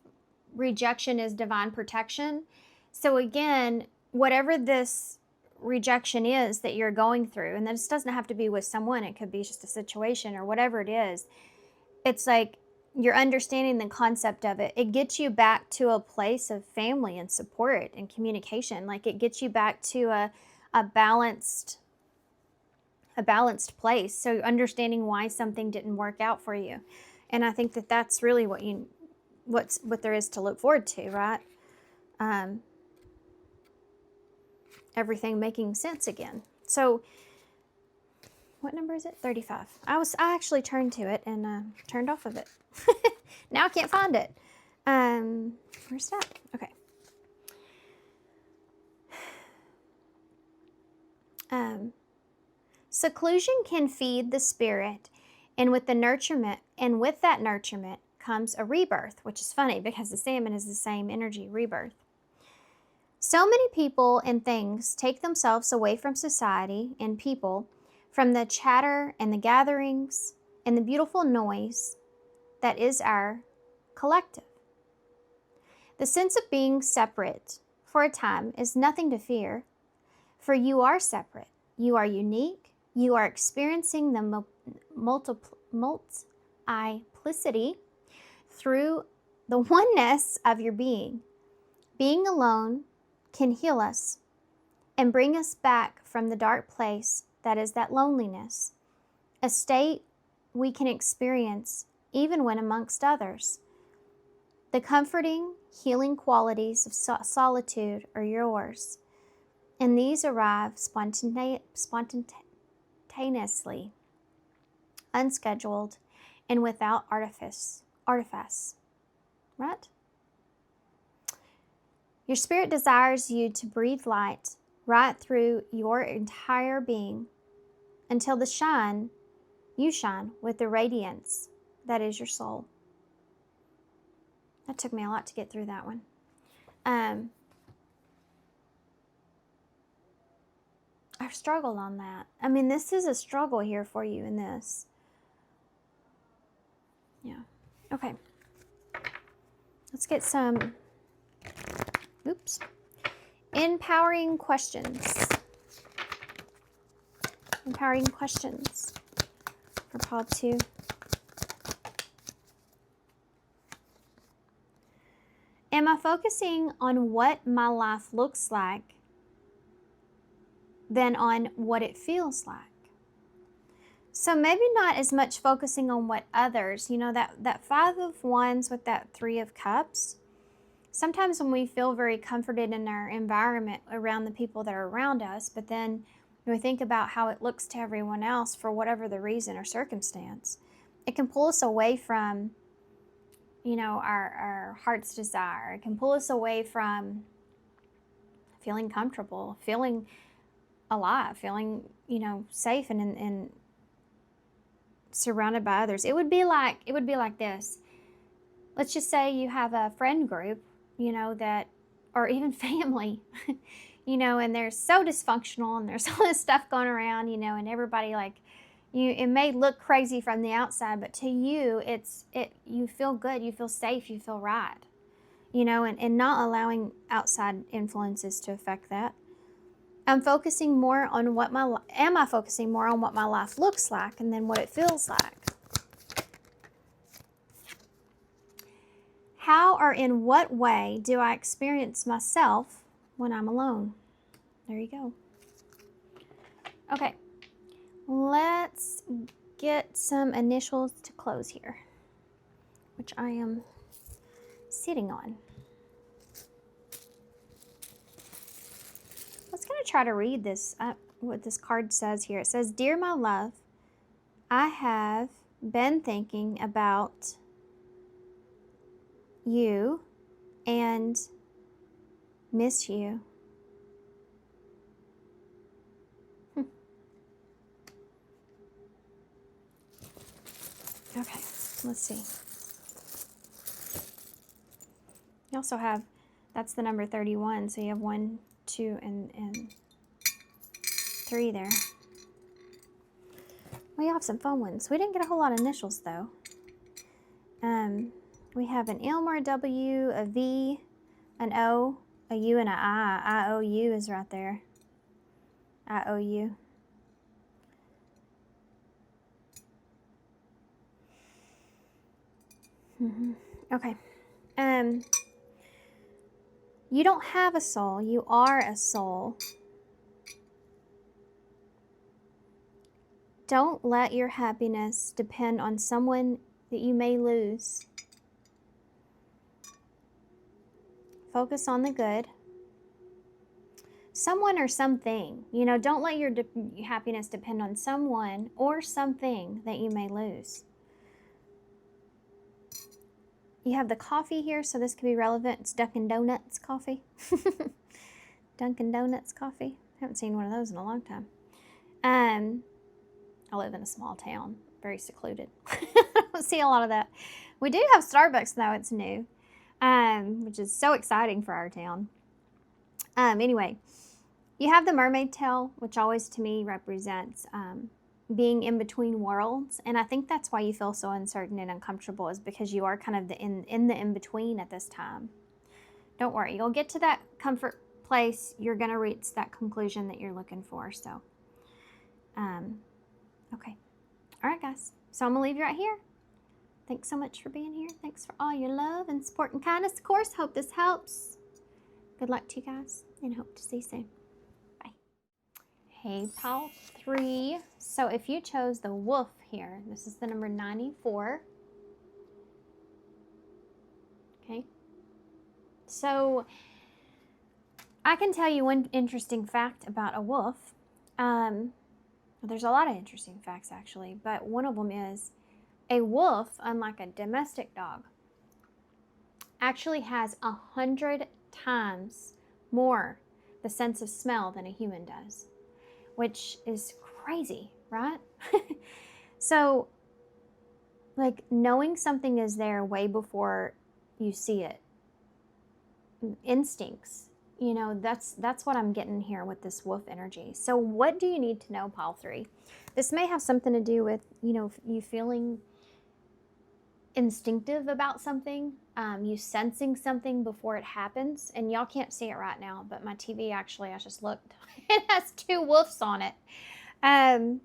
rejection is divine protection. So again, whatever this rejection is that you're going through, and this doesn't have to be with someone, it could be just a situation or whatever it is. It's like you're understanding the concept of it. It gets you back to a place of family and support and communication. Like it gets you back to a balanced place. So understanding why something didn't work out for you. And I think that that's really what there is to look forward to, right? Everything making sense again. So what number is it? 35. I actually turned to it and turned off of it. Now I can't find it. Where's that? Okay. Seclusion can feed the spirit, and with that nurturement comes a rebirth, which is funny because the salmon is the same energy, rebirth. So many people and things take themselves away from society and people, from the chatter and the gatherings and the beautiful noise that is our collective. The sense of being separate for a time is nothing to fear, for you are separate. You are unique. You are experiencing the multiplicity through the oneness of your being. Being alone can heal us and bring us back from the dark place that is that loneliness, a state we can experience even when amongst others. The comforting, healing qualities of solitude are yours, and these arrive spontaneously, unscheduled, and without artifice, right? Your spirit desires you to breathe light right through your entire being until you shine with the radiance that is your soul. That took me a lot to get through that one. I've struggled on that. I mean, this is a struggle here for you in this. Yeah. Okay. Let's get some Oops. Empowering questions. Empowering questions for pile 2. Am I focusing on what my life looks like than on what it feels like? So maybe not as much focusing on what others, you know, that 5 of Wands with that 3 of Cups. Sometimes when we feel very comforted in our environment around the people that are around us, but then when we think about how it looks to everyone else for whatever the reason or circumstance, it can pull us away from, you know, our heart's desire. It can pull us away from feeling comfortable, feeling alive, feeling, you know, safe and surrounded by others. It would be like this. Let's just say you have a friend group, you know, that, or even family, you know, and they're so dysfunctional and there's all this stuff going around, you know, and everybody like you, it may look crazy from the outside, but to you, you feel good, you feel safe, you feel right, you know, and not allowing outside influences to affect that. Am I focusing more on what my life looks like and then what it feels like? How or in what way do I experience myself when I'm alone? There you go. Okay, let's get some initials to close here, which I am sitting on. I was going to try to read this, what this card says here. It says, Dear my love, I have been thinking about you and miss you. Okay, let's see. You also have, that's the number 31, so you have 1, 2, and 3 there. We have some fun ones. We didn't get a whole lot of initials though. We have an M or a W, a V, an O, a U, and an I. IOU is right there. IOU. Okay. You don't have a soul. You are a soul. Don't let your happiness depend on someone that you may lose. Focus on the good. Someone or something. You know, don't let your happiness depend on someone or something that you may lose. You have the coffee here, so this could be relevant. It's Dunkin' Donuts coffee. Dunkin' Donuts coffee. Haven't seen one of those in a long time. I live in a small town, very secluded. I don't see a lot of that. We do have Starbucks though, it's new, which is so exciting for our town. Anyway, you have the mermaid tail, which always to me represents being in between worlds. And I think that's why you feel so uncertain and uncomfortable, is because you are kind of in the in-between at this time. Don't worry, you'll get to that comfort place. You're going to reach that conclusion that you're looking for. So, okay. All right, guys. So I'm going to leave you right here. Thanks so much for being here. Thanks for all your love and support and kindness, of course. Hope this helps. Good luck to you guys, and hope to see you soon. Bye. Hey, pile 3. So if you chose the wolf here, this is the number 94. Okay. So I can tell you one interesting fact about a wolf. There's a lot of interesting facts actually, but one of them is a wolf, unlike a domestic dog, actually has 100 times more the sense of smell than a human does, which is crazy, right? So, like, knowing something is there way before you see it. Instincts, you know, that's what I'm getting here with this wolf energy. So what do you need to know, pile 3? This may have something to do with, you know, you feeling instinctive about something. you sensing something before it happens. And y'all can't see it right now, but my TV actually, I just looked, it has two wolves on it. And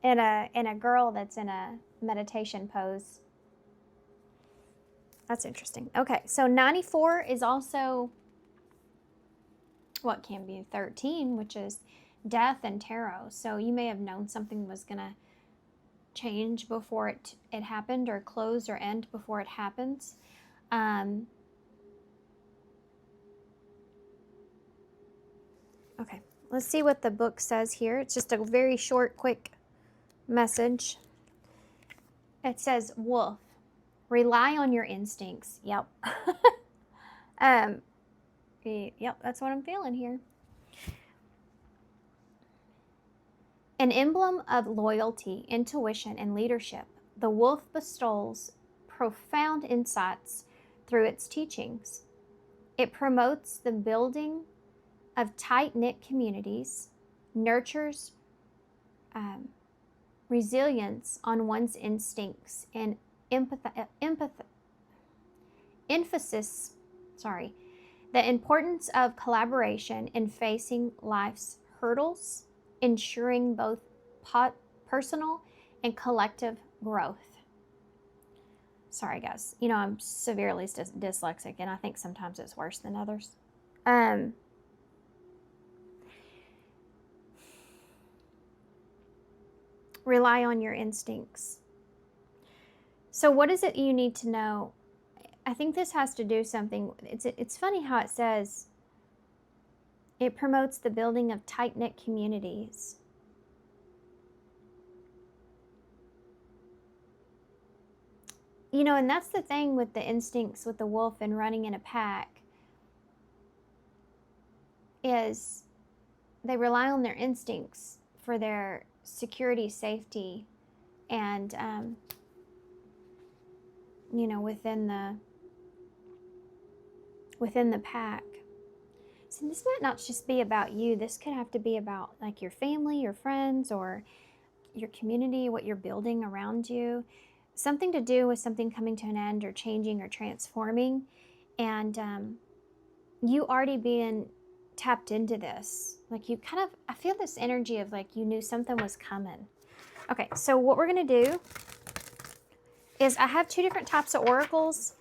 a girl that's in a meditation pose. That's interesting. Okay, so 94 is also what can be 13, which is death and tarot. So you may have known something was going to change before it happened, or close or end before it happens. Okay, let's see what the book says here. It's just a very short, quick message. It says, wolf, rely on your instincts. Yep. Yep, that's what I'm feeling here. An emblem of loyalty, intuition, and leadership, the wolf bestows profound insights through its teachings. It promotes the building of tight-knit communities, nurtures resilience on one's instincts, and the importance of collaboration in facing life's hurdles, ensuring both personal and collective growth. Sorry, guys. You know, I'm severely dyslexic, and I think sometimes it's worse than others. Rely on your instincts. So what is it you need to know? I think this has to do something. It's funny how it says it promotes the building of tight-knit communities. You know, and that's the thing with the instincts with the wolf and running in a pack, is they rely on their instincts for their security, safety, and you know, within the pack. So this might not just be about you. This could have to be about like your family, your friends, or your community, what you're building around you. Something to do with something coming to an end, or changing, or transforming. And you already being tapped into this. Like you kind of, I feel this energy of like you knew something was coming. Okay, so what we're going to do is I have two different types of oracles.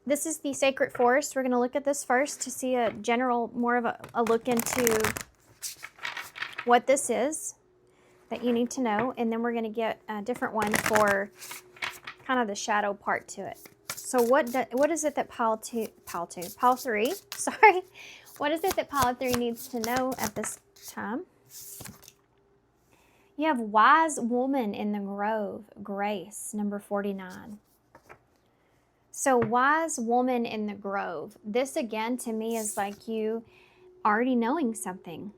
This is the Sacred Forest. We're going to look at this first to see a general, more of a look into what this is that you need to know. And then we're going to get a different one for kind of the shadow part to it. So what is it that pile 3, sorry. What is it that pile 3 needs to know at this time? You have wise woman in the grove, grace, number 49. So wise woman in the grove. This again to me is like you already knowing something.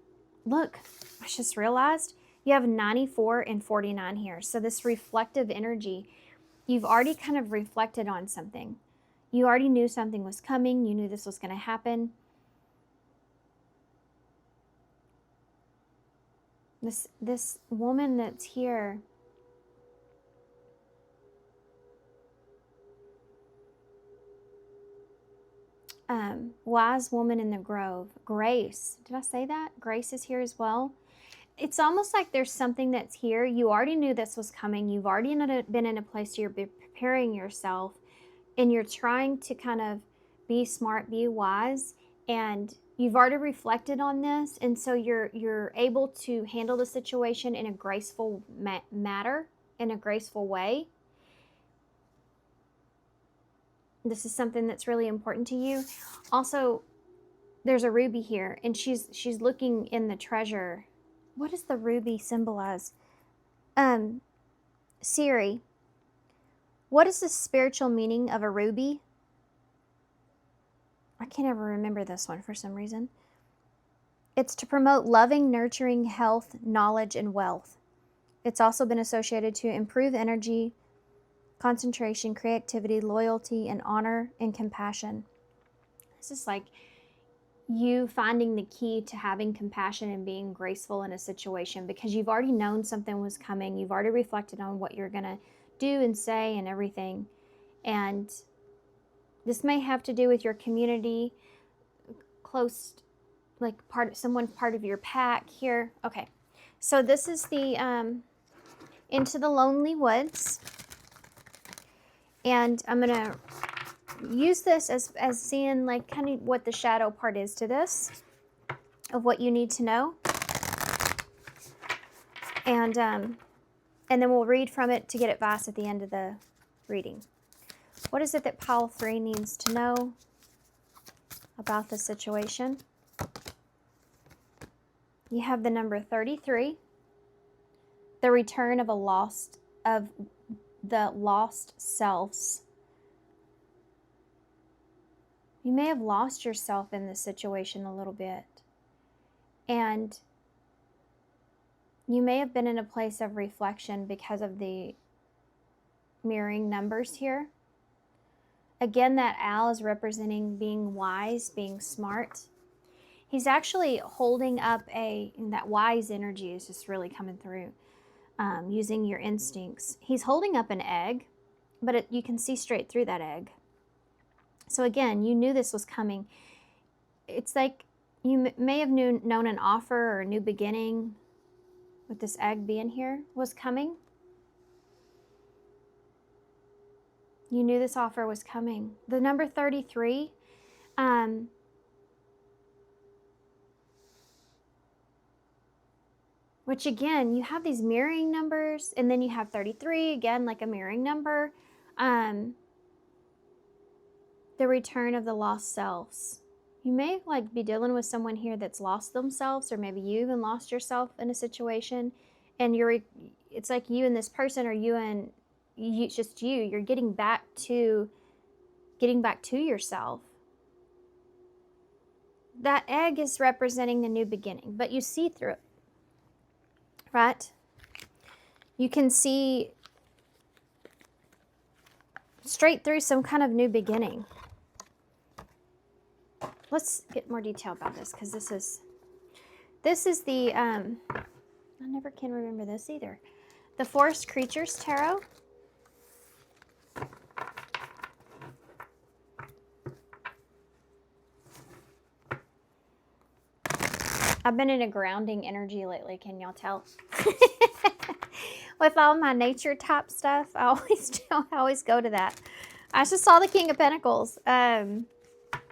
Look, I just realized you have 94 and 49 here. So this reflective energy, you've already kind of reflected on something. You already knew something was coming. You knew this was going to happen. This woman that's here, wise woman in the grove, grace. Did I say that? Grace is here as well. It's almost like there's something that's here. You already knew this was coming. You've already been in a place where you're preparing yourself, and you're trying to kind of be smart, be wise, and you've already reflected on this, and so you're able to handle the situation in a graceful manner, in a graceful way. This is something that's really important to you. Also, there's a ruby here, and she's looking in the treasure. What does the ruby symbolize? Siri, what is the spiritual meaning of a ruby? I can't ever remember this one for some reason. It's to promote loving, nurturing, health, knowledge, and wealth. It's also been associated to improve energy, concentration, creativity, loyalty, and honor and compassion. This is like you finding the key to having compassion and being graceful in a situation, because you've already known something was coming. You've already reflected on what you're going to do and say and everything. And This may have to do with your community, close, like someone part of your pack here. Okay, so this is the Into the Lonely Woods, and I'm gonna use this as seeing like kind of what the shadow part is to this, of what you need to know, and then we'll read from it to get advice at the end of the reading. What is it that pile 3 needs to know about the situation? You have the number 33, the return of the lost selves. You may have lost yourself in this situation a little bit, and you may have been in a place of reflection because of the mirroring numbers here. Again, that owl is representing being wise, being smart. He's actually holding up that wise energy is just really coming through, using your instincts. He's holding up an egg, but you can see straight through that egg. So again, you knew this was coming. It's like you may have known an offer or a new beginning with this egg being here was coming. You knew this offer was coming. The number 33, which again, you have these mirroring numbers, and then you have 33, again, like a mirroring number. The return of the lost selves. You may like be dealing with someone here that's lost themselves, or maybe you even lost yourself in a situation, and it's like you and this person, or just you. You're getting back to yourself. That egg is representing the new beginning, but you see through it, right? You can see straight through some kind of new beginning. Let's get more detail about this, because this is the, I never can remember this either. The Forest Creatures Tarot. I've been in a grounding energy lately, can y'all tell? With all my nature type stuff, I always go to that. I just saw the King of Pentacles.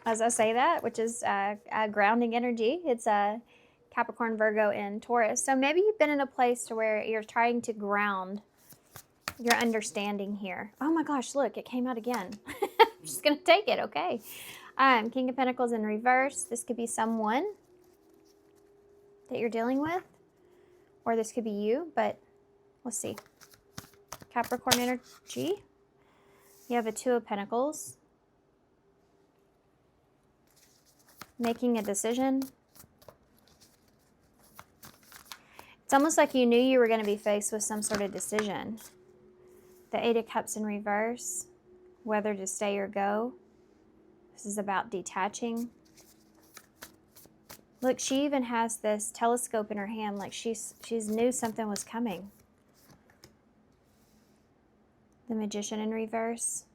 As I say that, which is a grounding energy. It's a Capricorn, Virgo, and Taurus. So maybe you've been in a place to where you're trying to ground your understanding here. Oh my gosh, look, it came out again. I'm just going to take it, okay. King of Pentacles in reverse. This could be someone that you're dealing with, or this could be you, but let's see. Capricorn energy. You have a Two of Pentacles. Making a decision. It's almost like you knew you were going to be faced with some sort of decision. The Eight of Cups in reverse, whether to stay or go. This is about detaching. Look, she even has this telescope in her hand, like she's knew something was coming. The Magician in reverse.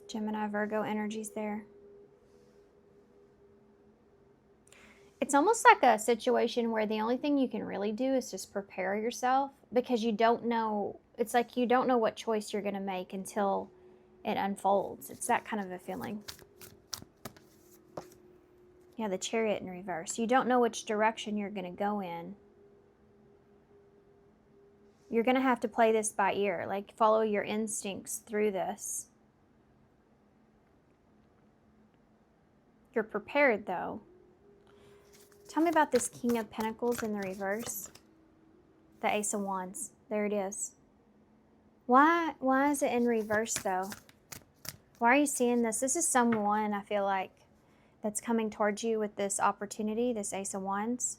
Gemini, Virgo energies there. It's almost like a situation where the only thing you can really do is just prepare yourself, because you don't know, it's like you don't know what choice you're going to make until it unfolds. It's that kind of a feeling. Yeah, the Chariot in reverse. You don't know which direction you're going to go in. You're going to have to play this by ear, like follow your instincts through this. You're prepared, though. Tell me about this King of Pentacles in the reverse. The Ace of Wands. There it is. Why is it in reverse, though? Why are you seeing this? This is someone, I feel like, that's coming towards you with this opportunity, this Ace of Wands.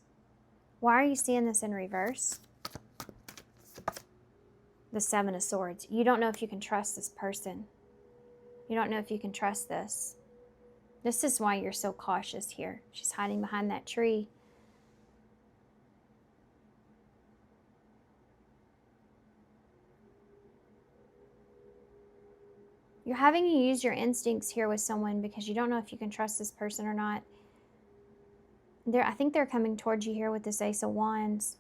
Why are you seeing this in reverse? The Seven of Swords. You don't know if you can trust this person. You don't know if you can trust this. This is why you're so cautious here. She's hiding behind that tree. You're having to use your instincts here with someone because you don't know if you can trust this person or not. I think they're coming towards you here with this Ace of Wands.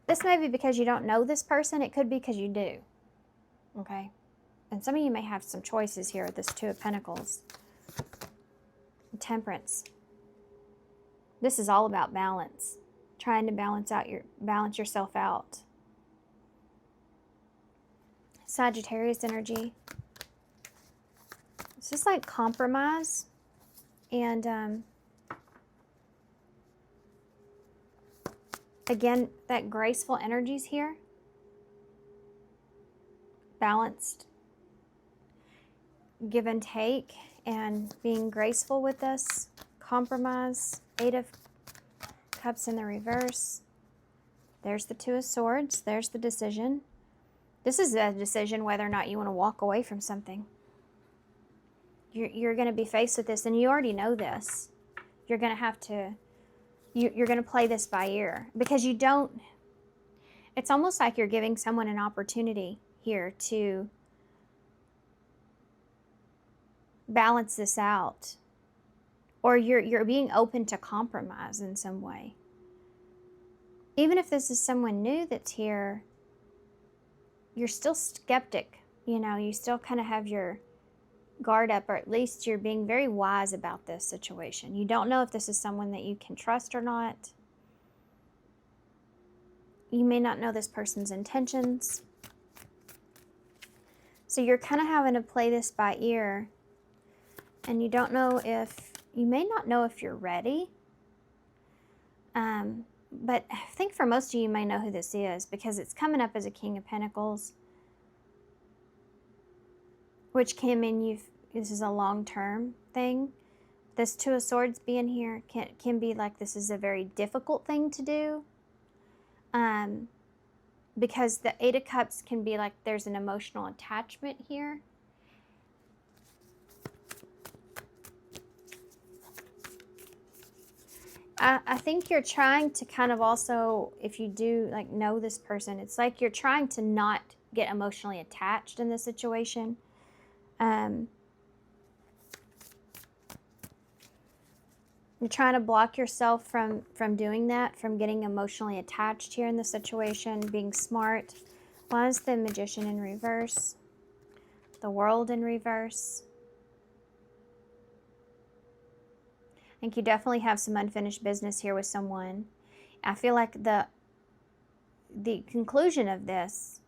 This may be because you don't know this person. It could be because you do. Okay? And some of you may have some choices here with this Two of Pentacles. Temperance. This is all about balance. Trying to balance yourself out. Sagittarius energy. It's just like compromise. And again, that graceful energy's here. Balanced. Give and take. And being graceful with this. Compromise. Eight of Cups in the reverse. There's the Two of Swords. There's the decision. This is a decision whether or not you want to walk away from something. You're going to be faced with this, and you already know this. You're going to have to, you're going to play this by ear. Because you don't, it's almost like you're giving someone an opportunity here to balance this out. Or you're being open to compromise in some way. Even if this is someone new that's here, you're still skeptic. You know, you still kind of have your guard up, or at least you're being very wise about this situation. You don't know if this is someone that you can trust or not. You may not know this person's intentions. So you're kind of having to play this by ear. And you don't know if, you may not know if you're ready. But I think for most of you, you may know who this is because it's coming up as a King of Pentacles. Which can mean this is a long-term thing. This Two of Swords being here can be like this is a very difficult thing to do. Because the Eight of Cups can be like there's an emotional attachment here. I think you're trying to kind of also, if you do like know this person, it's like you're trying to not get emotionally attached in this situation. You're trying to block yourself from doing that, from getting emotionally attached here in the situation, being smart. Why is the Magician in reverse? The World in reverse. I think you definitely have some unfinished business here with someone. I feel like the conclusion of this,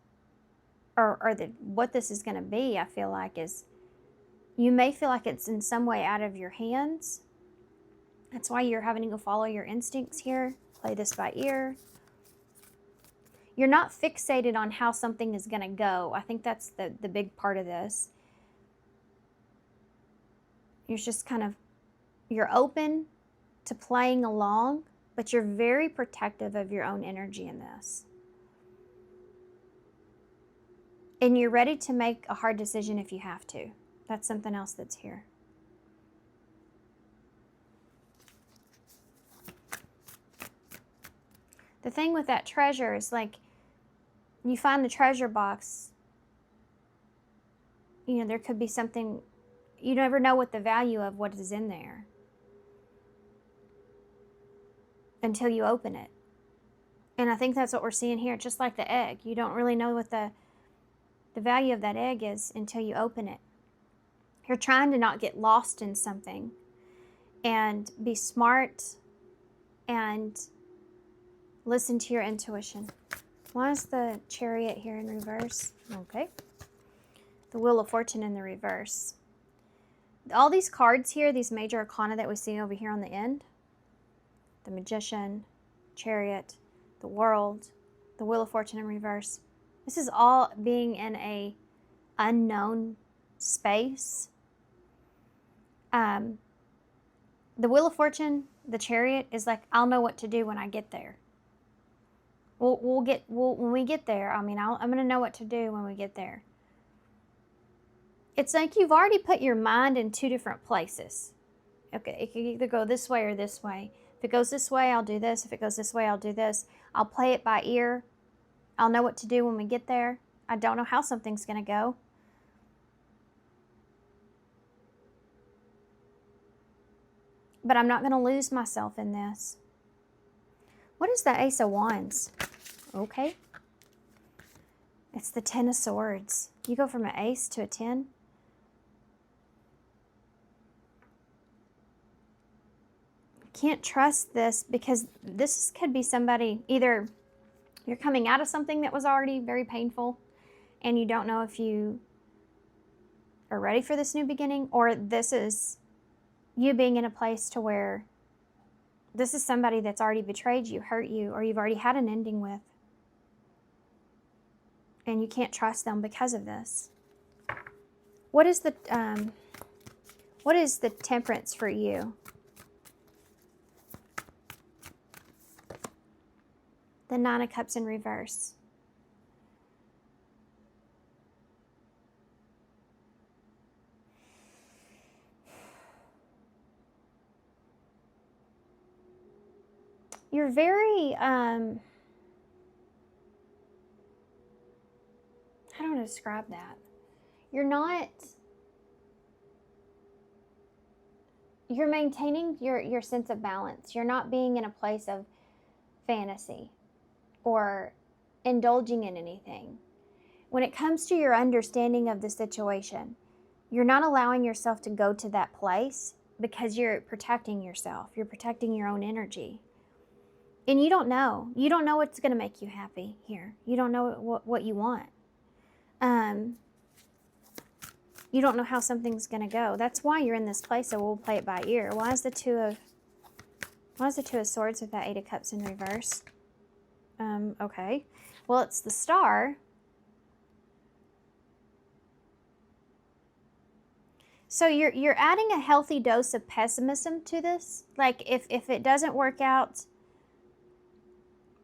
or what this is going to be, I feel like is, you may feel like it's in some way out of your hands. That's why you're having to go follow your instincts here. Play this by ear. You're not fixated on how something is going to go. I think that's the big part of this. You're just kind of, you're open to playing along, but you're very protective of your own energy in this. And you're ready to make a hard decision if you have to. That's something else that's here. The thing with that treasure is like, you find the treasure box, you know, there could be something, you never know what the value of what is in there until you open it. And I think that's what we're seeing here, just like the egg. You don't really know what the value of that egg is until you open it. You're trying to not get lost in something and be smart and listen to your intuition. Why is the Chariot here in reverse? Okay. The Wheel of Fortune in the reverse. All these cards here, these major arcana that we see over here on the end, the Magician, Chariot, the World, the Wheel of Fortune in reverse. This is all being in a unknown space. The Wheel of Fortune, the Chariot, is like, I'll know what to do when I get there. When we get there, I mean, I'm going to know what to do when we get there. It's like you've already put your mind in two different places. Okay, it could either go this way or this way. If it goes this way, I'll do this. If it goes this way, I'll do this. I'll play it by ear. I'll know what to do when we get there. I don't know how something's going to go. But I'm not going to lose myself in this. What is the Ace of Wands? Okay. It's the Ten of Swords. You go from an ace to a 10. Can't trust this because this could be somebody, either you're coming out of something that was already very painful and you don't know if you are ready for this new beginning, or this is you being in a place to where this is somebody that's already betrayed you, hurt you, or you've already had an ending with. And you can't trust them because of this. What is the Temperance for you? The Nine of Cups in reverse. You're very, how do I describe that? You're maintaining your sense of balance. You're not being in a place of fantasy or indulging in anything. When it comes to your understanding of the situation, you're not allowing yourself to go to that place because you're protecting yourself. You're protecting your own energy. And you don't know. You don't know what's going to make you happy here. You don't know what you want. You don't know how something's going to go. That's why you're in this place, so we'll play it by ear. Why is the Two of Swords with that Eight of Cups in reverse? Okay. Well, it's the Star. So you're adding a healthy dose of pessimism to this. Like if it doesn't work out,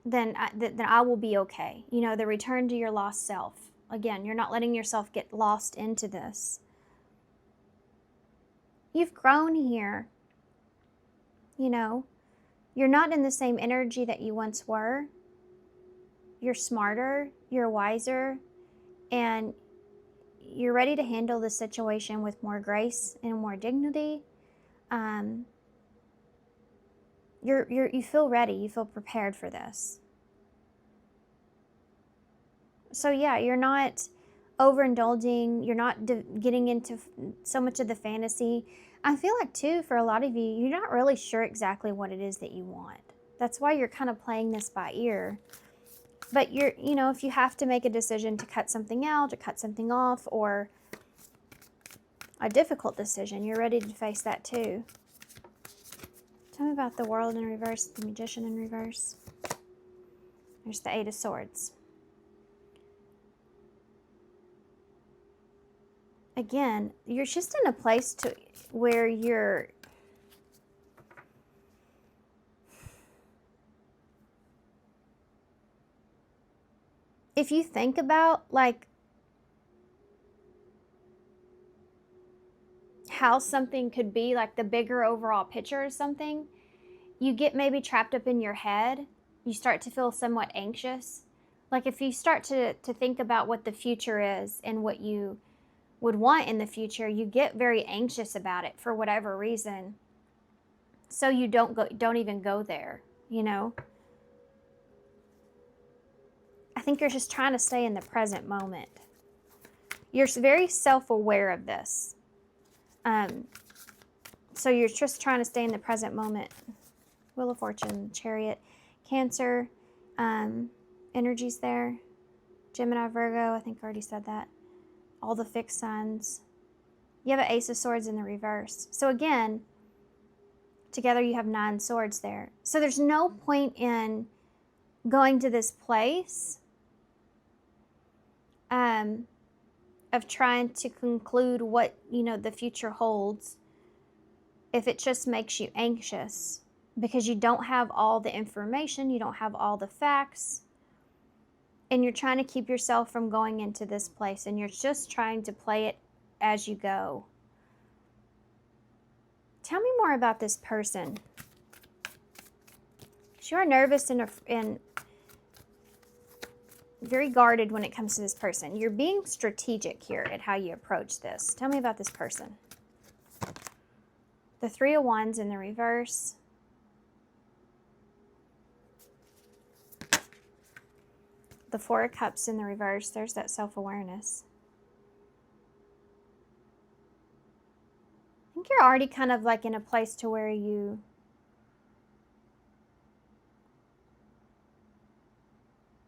then I will be okay. You know, the return to your lost self. Again, you're not letting yourself get lost into this. You've grown here. You know, you're not in the same energy that you once were. You're smarter, you're wiser, and you're ready to handle the situation with more grace and more dignity. You feel ready, you feel prepared for this. So yeah, you're not overindulging, you're not getting into so much of the fantasy. I feel like too, for a lot of you, you're not really sure exactly what it is that you want. That's why you're kind of playing this by ear. But you know, if you have to make a decision to cut something out, or cut something off, or a difficult decision, you're ready to face that too. Tell me about the World in reverse, the Magician in reverse. There's the Eight of Swords. Again, you're just in a place where you're if you think about like how something could be, like the bigger overall picture of something, you get maybe trapped up in your head. You start to feel somewhat anxious. Like if you start to think about what the future is and what you would want in the future, you get very anxious about it for whatever reason. So you don't even go there, you know? I think you're just trying to stay in the present moment. You're very self-aware of this. So you're just trying to stay in the present moment. Wheel of Fortune, Chariot, Cancer, energies there. Gemini, Virgo, I think I already said that. All the fixed signs. You have an Ace of Swords in the reverse. So again, together you have 9 swords there. So there's no point in going to this place of trying to conclude what, you know, the future holds if it just makes you anxious because you don't have all the information, you don't have all the facts, and you're trying to keep yourself from going into this place, and you're just trying to play it as you go. Tell me more about this person. You are nervous and very guarded when it comes to this person. You're being strategic here at how you approach this. Tell me about this person. The Three of Wands in the reverse. The Four of Cups in the reverse. There's that self-awareness. I think you're already kind of like in a place to where you're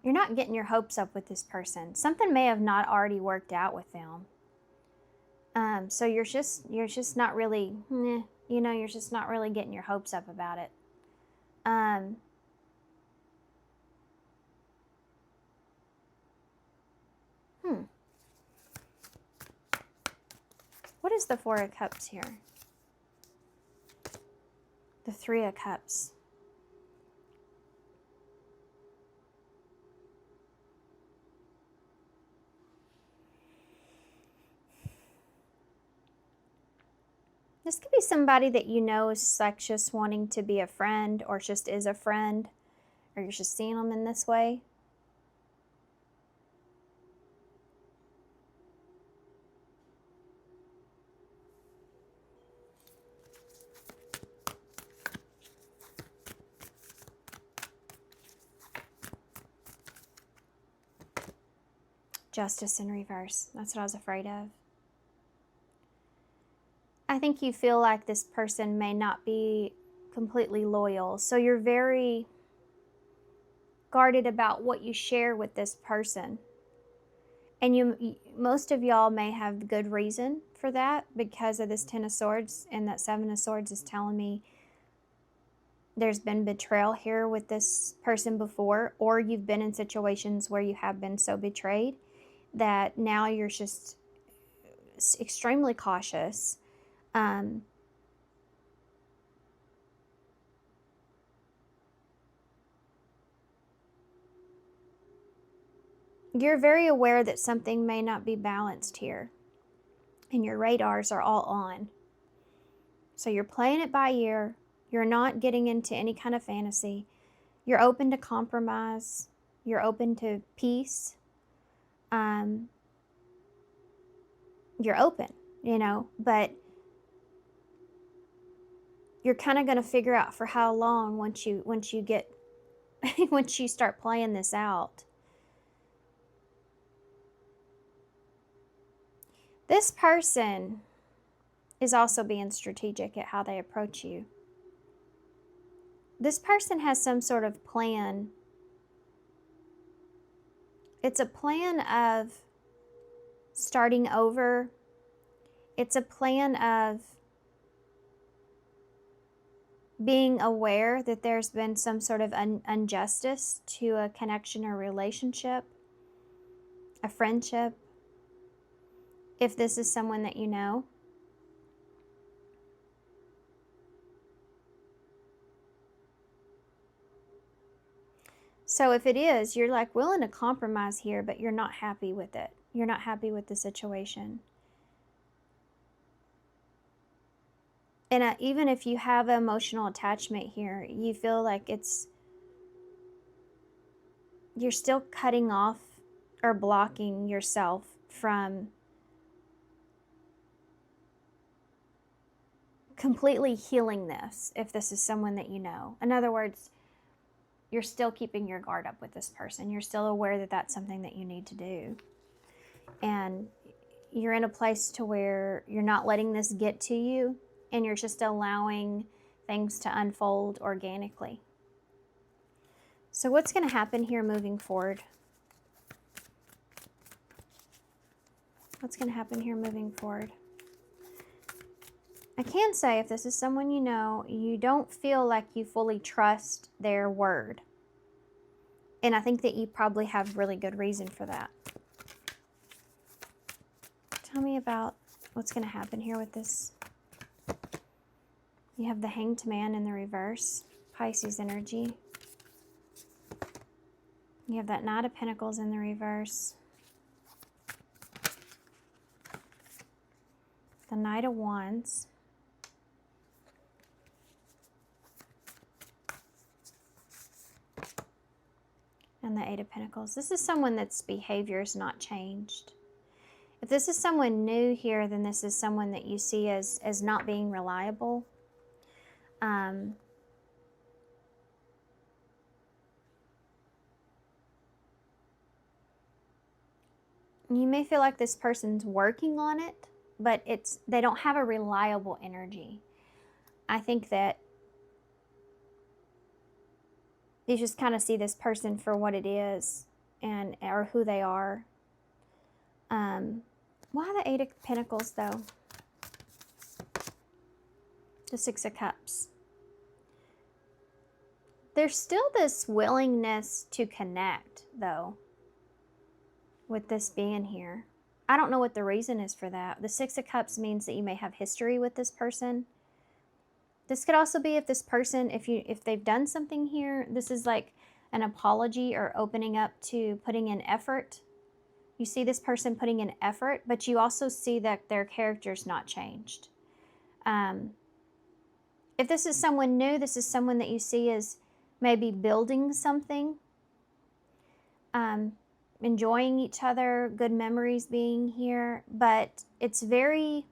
not getting your hopes up with this person. Something may have not already worked out with them. So you're just not really, you're just not really getting your hopes up about it. What is the Four of Cups here? The Three of Cups. This could be somebody that you know is like just wanting to be a friend, or just is a friend, or you're just seeing them in this way. Justice in reverse. That's what I was afraid of. I think you feel like this person may not be completely loyal. So you're very guarded about what you share with this person. And most of y'all may have good reason for that because of this Ten of Swords, and that Seven of Swords is telling me there's been betrayal here with this person before, or you've been in situations where you have been so betrayed that now you're just extremely cautious. You're very aware that something may not be balanced here, and your radars are all on. So you're playing it by ear. You're not getting into any kind of fantasy. You're open to compromise. You're open to peace. You're open, but you're kind of going to figure out for how long once you get once you start playing this out. This person is also being strategic at how they approach you. This person has some sort of plan. It's a plan of starting over. It's a plan of being aware that there's been some sort of injustice to a connection or relationship, a friendship, if this is someone that you know. So if it is, you're like willing to compromise here, but you're not happy with it. You're not happy with the situation. And even if you have an emotional attachment here, you feel like you're still cutting off or blocking yourself from completely healing this, if this is someone that you know. In other words, you're still keeping your guard up with this person. You're still aware that that's something that you need to do. And you're in a place to where you're not letting this get to you, and you're just allowing things to unfold organically. So what's going to happen here moving forward? What's going to happen here moving forward? I can say if this is someone you know, you don't feel like you fully trust their word. And I think that you probably have really good reason for that. Tell me about what's going to happen here with this. You have the Hanged Man in the reverse, Pisces energy. You have that Knight of Pentacles in the reverse. The Knight of Wands. And and the Eight of Pentacles. This is someone that's behavior is not changed. If this is someone new here, then this is someone that you see as not being reliable. You may feel like this person's working on it, but they don't have a reliable energy. I think that you just kind of see this person for what it is or who they are. Why the Eight of Pentacles, though? The Six of Cups. There's still this willingness to connect, though, with this being here. I don't know what the reason is for that. The Six of Cups means that you may have history with this person. This could also be if this person, if they've done something here, this is like an apology or opening up to putting in effort. You see this person putting in effort, but you also see that their character's not changed. If this is someone new, this is someone that you see as maybe building something, enjoying each other, good memories being here, but it's very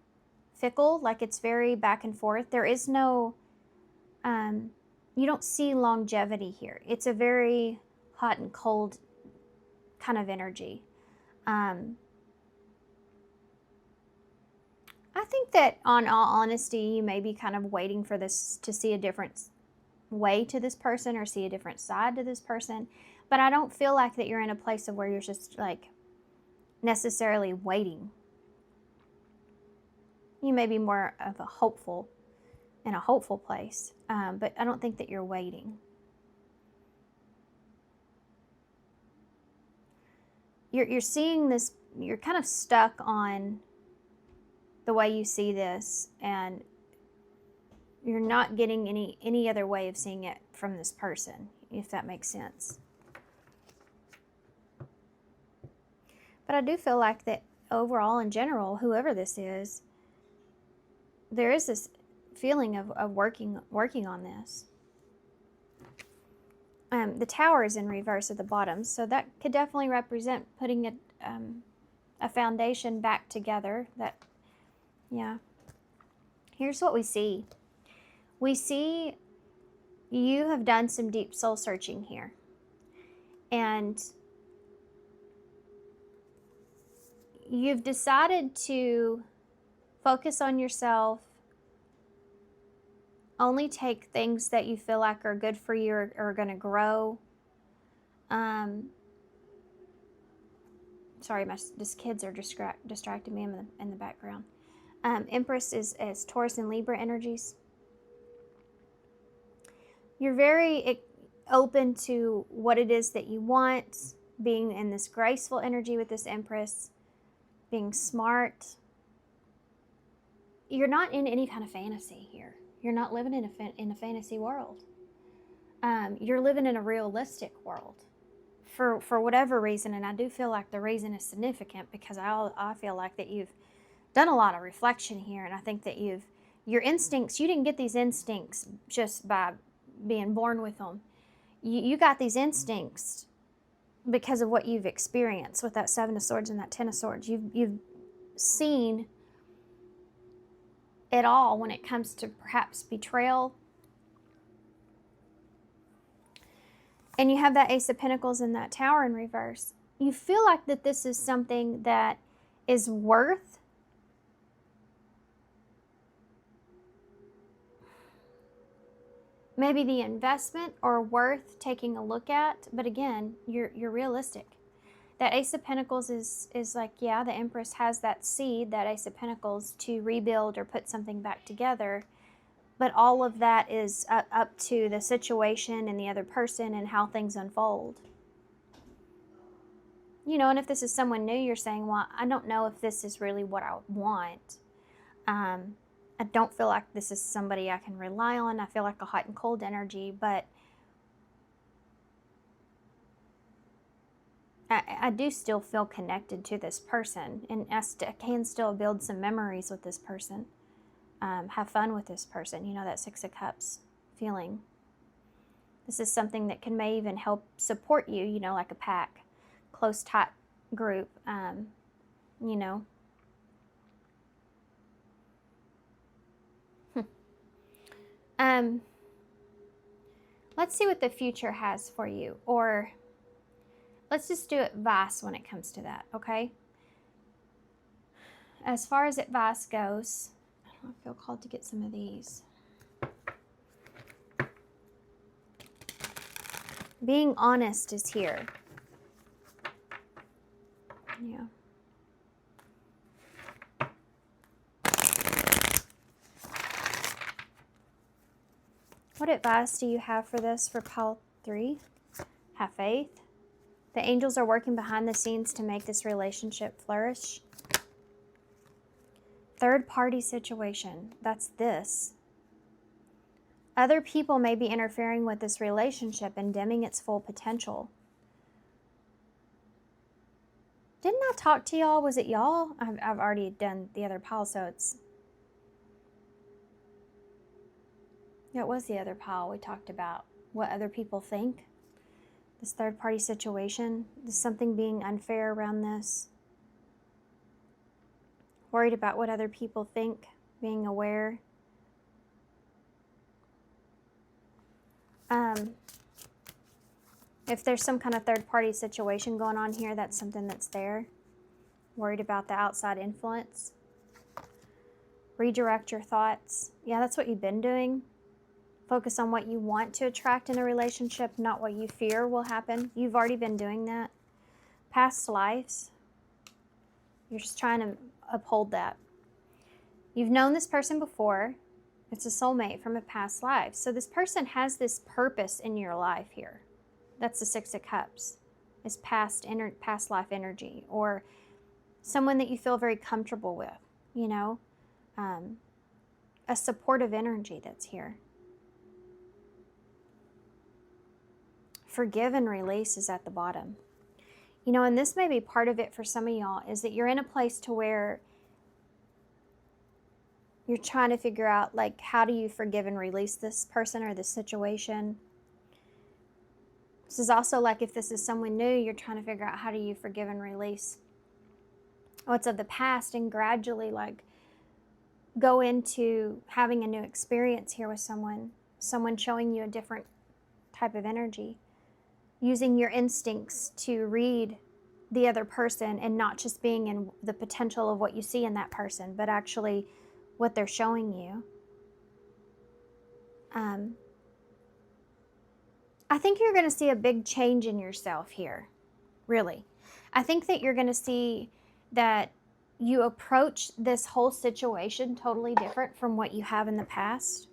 fickle, like it's very back and forth. There is no, you don't see longevity here. It's a very hot and cold kind of energy. I think that, on all honesty, you may be kind of waiting for this to see a different way to this person or see a different side to this person. But I don't feel like that you're in a place of where you're just like necessarily waiting. You may be more of in a hopeful place, but I don't think that you're waiting. You're seeing this, you're kind of stuck on the way you see this, and you're not getting any other way of seeing it from this person, if that makes sense. But I do feel like that overall, in general, whoever this is, there is this feeling of working on this. The Tower is in reverse at the bottom, so that could definitely represent putting a foundation back together. Yeah. Here's what we see. We see you have done some deep soul searching here. And you've decided to focus on yourself, only take things that you feel like are good for you or are going to grow. Sorry, these kids are distracting me in the background. Empress is Taurus and Libra energies. You're very open to what it is that you want, being in this graceful energy with this Empress, being smart. You're not in any kind of fantasy here. You're not living in a fantasy world. You're living in a realistic world for whatever reason, and I do feel like the reason is significant because I feel like that you've done a lot of reflection here, and I think that your instincts, you didn't get these instincts just by being born with them. You got these instincts because of what you've experienced with that Seven of Swords and that Ten of Swords. You've seen it all when it comes to perhaps betrayal. And you have that Ace of Pentacles and that Tower in reverse. You feel like that this is something that is worth maybe the investment or worth taking a look at. But again, you're realistic. That Ace of Pentacles is like, yeah, the Empress has that seed, that Ace of Pentacles, to rebuild or put something back together. But all of that is up to the situation and the other person and how things unfold. You know, and if this is someone new, you're saying, well, I don't know if this is really what I want. I don't feel like this is somebody I can rely on. I feel like a hot and cold energy, but I do still feel connected to this person, and I can still build some memories with this person. Have fun with this person. You know, that Six of Cups feeling. This is something that may even help support you, you know, like a pack, close, tight group, you know. Let's see what the future has for you, or let's just do advice when it comes to that, okay? As far as advice goes, I feel called to get some of these. Being honest is here. Yeah. What advice do you have for this for pile 3? Have faith. The angels are working behind the scenes to make this relationship flourish. Third party situation. That's this. Other people may be interfering with this relationship and dimming its full potential. Didn't I talk to y'all? Was it y'all? I've already done the other pile, so it's... Yeah, it was the other pile. We talked about what other people think. This third-party situation. There's something being unfair around this. Worried about what other people think. Being aware. If there's some kind of third-party situation going on here, that's something that's there. Worried about the outside influence. Redirect your thoughts. Yeah, that's what you've been doing. Focus on what you want to attract in a relationship, not what you fear will happen. You've already been doing that. Past lives. You're just trying to uphold that. You've known this person before. It's a soulmate from a past life. So this person has this purpose in your life here. That's the Six of Cups. It's past life energy, or someone that you feel very comfortable with, you know. A supportive energy that's here. Forgive and release is at the bottom. You know, and this may be part of it for some of y'all, is that you're in a place to where you're trying to figure out, like, how do you forgive and release this person or this situation? This is also like, if this is someone new, you're trying to figure out how do you forgive and release what's of the past and gradually, like, go into having a new experience here with someone showing you a different type of energy. Using your instincts to read the other person and not just being in the potential of what you see in that person, but actually what they're showing you. I think you're going to see a big change in yourself here, really. I think that you're going to see that you approach this whole situation totally different from what you have in the past.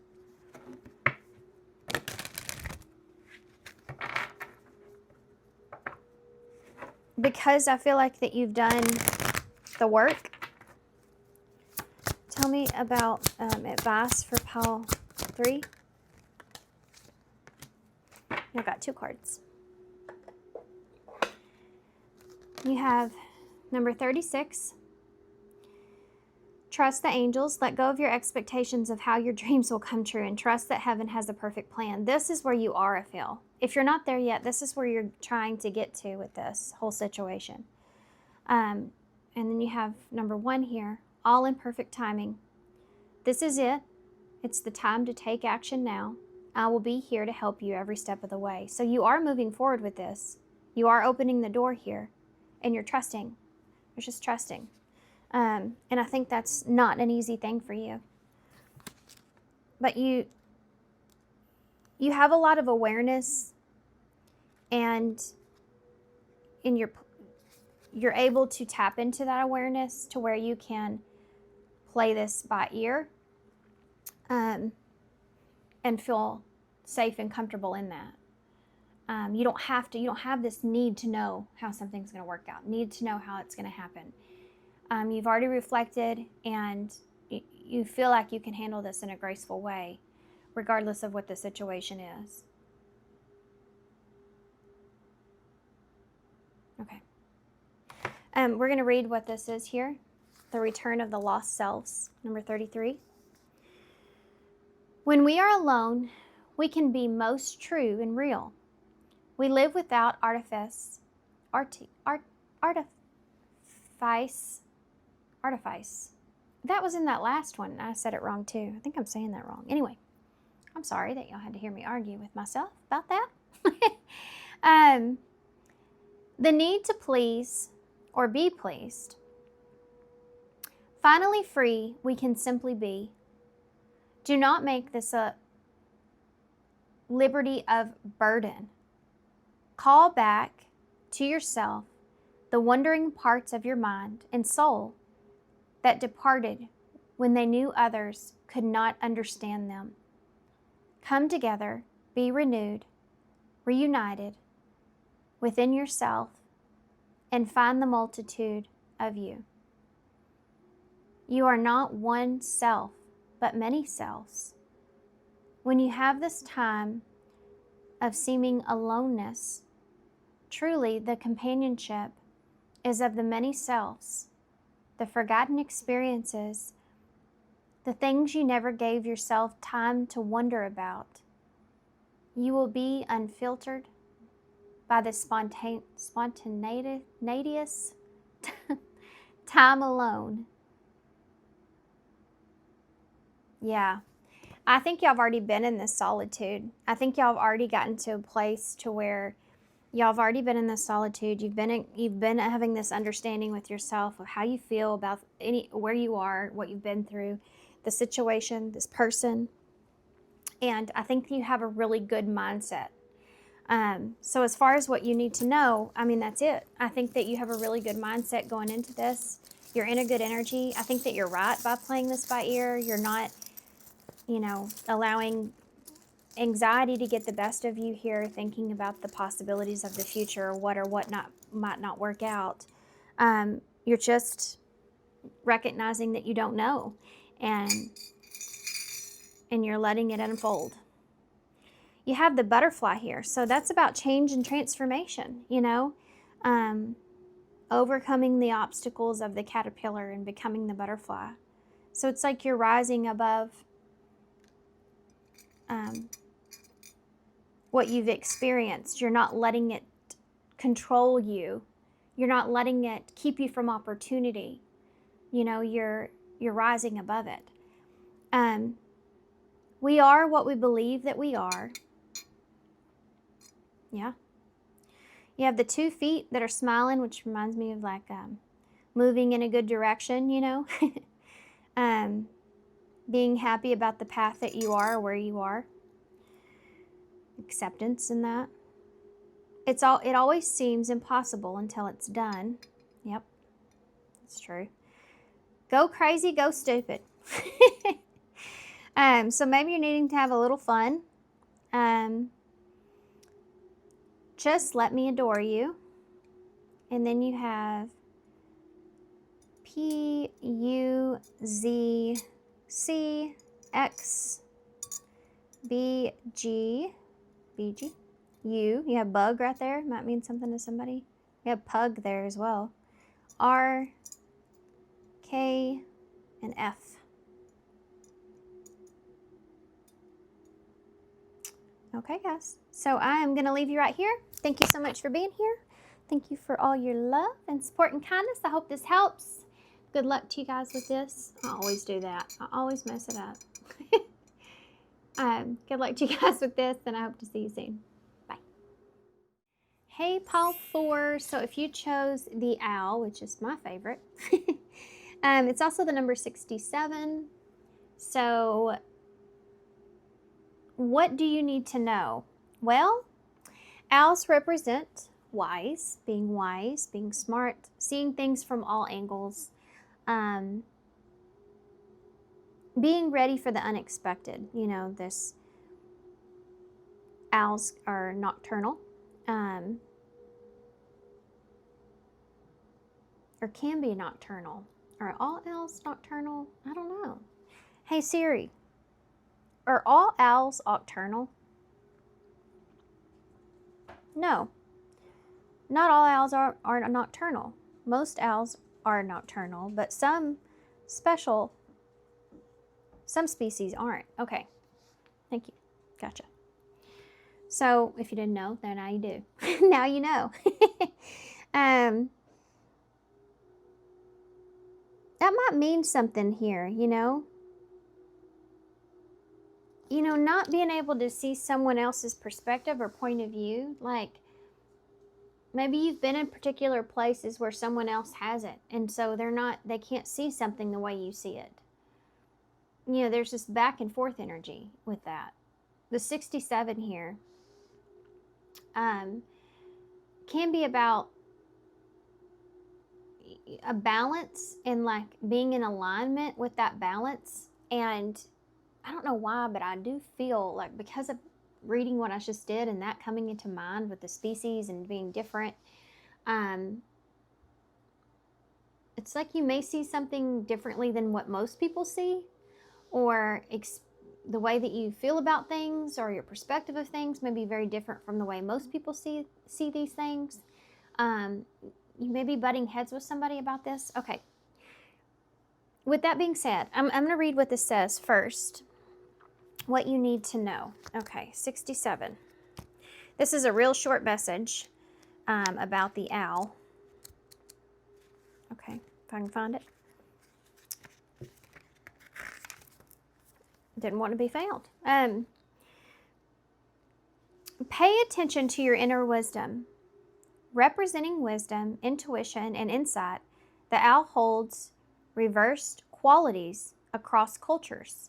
Because I feel like that you've done the work. Tell me about advice for pile 3. I got 2 cards. You have number 36. Trust the angels. Let go of your expectations of how your dreams will come true, and trust that heaven has a perfect plan. This is where you are, I feel. If you're not there yet, this is where you're trying to get to with this whole situation. And then you have number 1 here, all in perfect timing. This is it. It's the time to take action now. I will be here to help you every step of the way. So you are moving forward with this. You are opening the door here, and you're trusting. You're just trusting. And I think that's not an easy thing for you. But you have a lot of awareness, and you're able to tap into that awareness to where you can play this by ear, and feel safe and comfortable in that. You don't have this need to know how something's going to work out, need to know how it's going to happen. You've already reflected, and you feel like you can handle this in a graceful way, regardless of what the situation is. Okay. We're going to read what this is here. The return of the lost selves, number 33. When we are alone, we can be most true and real. We live without artifice. Artifice. That was in that last one. I said it wrong too. I think I'm saying that wrong. Anyway, I'm sorry that y'all had to hear me argue with myself about that. The need to please or be pleased. Finally free, we can simply be. Do not make this a liberty of burden. Call back to yourself the wandering parts of your mind and soul that departed when they knew others could not understand them. Come together, be renewed, reunited within yourself, and find the multitude of you. You are not one self, but many selves. When you have this time of seeming aloneness, truly the companionship is of the many selves, the forgotten experiences, the things you never gave yourself time to wonder about. You will be unfiltered by the spontaneous time alone. Yeah, I think y'all have already been in this solitude. I think y'all have already gotten to a place to where y'all have already been in this solitude. You've been having this understanding with yourself of how you feel about where you are, what you've been through, the situation, this person. And I think you have a really good mindset. So as far as what you need to know, I mean, that's it. I think that you have a really good mindset going into this. You're in a good energy. I think that you're right by playing this by ear. You're not, allowing anxiety to get the best of you here, thinking about the possibilities of the future, what might not work out. You're just recognizing that you don't know, and you're letting it unfold. You have the butterfly here, so that's about change and transformation, overcoming the obstacles of the caterpillar and becoming the butterfly. So it's like you're rising above what you've experienced. You're not letting it control you. You're not letting it keep you from opportunity. You're rising above it. We are what we believe that we are. Yeah. You have the 2 feet that are smiling, which reminds me of moving in a good direction, being happy about the path that you are, where you are. Acceptance in that. It always seems impossible until it's done. Yep, it's true. Go crazy, go stupid. So maybe you're needing to have a little fun. Just let me adore you. And then you have PUZCXBG. You have bug right there. Might mean something to somebody. You have pug there as well. R, K, and F. Okay, guys. So I am going to leave you right here. Thank you so much for being here. Thank you for all your love and support and kindness. I hope this helps. Good luck to you guys with this. I always do that. I always mess it up. Good luck to you guys with this, and I hope to see you soon. Bye. Hey, Pile 4. So if you chose the owl, which is my favorite, it's also the number 67. So what do you need to know? Well, owls represent wise, being smart, seeing things from all angles, being ready for the unexpected. This owls are nocturnal, or can be nocturnal. Are all owls nocturnal? I don't know. Hey Siri, are all owls nocturnal? No. Not all owls are nocturnal. Most owls are nocturnal, but some species aren't. Okay. Thank you. Gotcha. So if you didn't know, then now you do. Now you know. That might mean something here, you know? You know, not being able to see someone else's perspective or point of view, like maybe you've been in particular places where someone else hasn't, and so they can't see something the way you see it. You know, there's this back and forth energy with that. The 67 here can be about a balance and like being in alignment with that balance. And I don't know why, but I do feel like because of reading what I just did and that coming into mind with the species and being different, it's like you may see something differently than what most people see, or the way that you feel about things or your perspective of things may be very different from the way most people see these things. You may be butting heads with somebody about this. Okay. With that being said, I'm going to read what this says first. What you need to know. Okay, 67. This is a real short message about the owl. Okay, if I can find it. Didn't want to be found. Pay attention to your inner wisdom. Representing wisdom, intuition, and insight, the owl holds reversed qualities across cultures.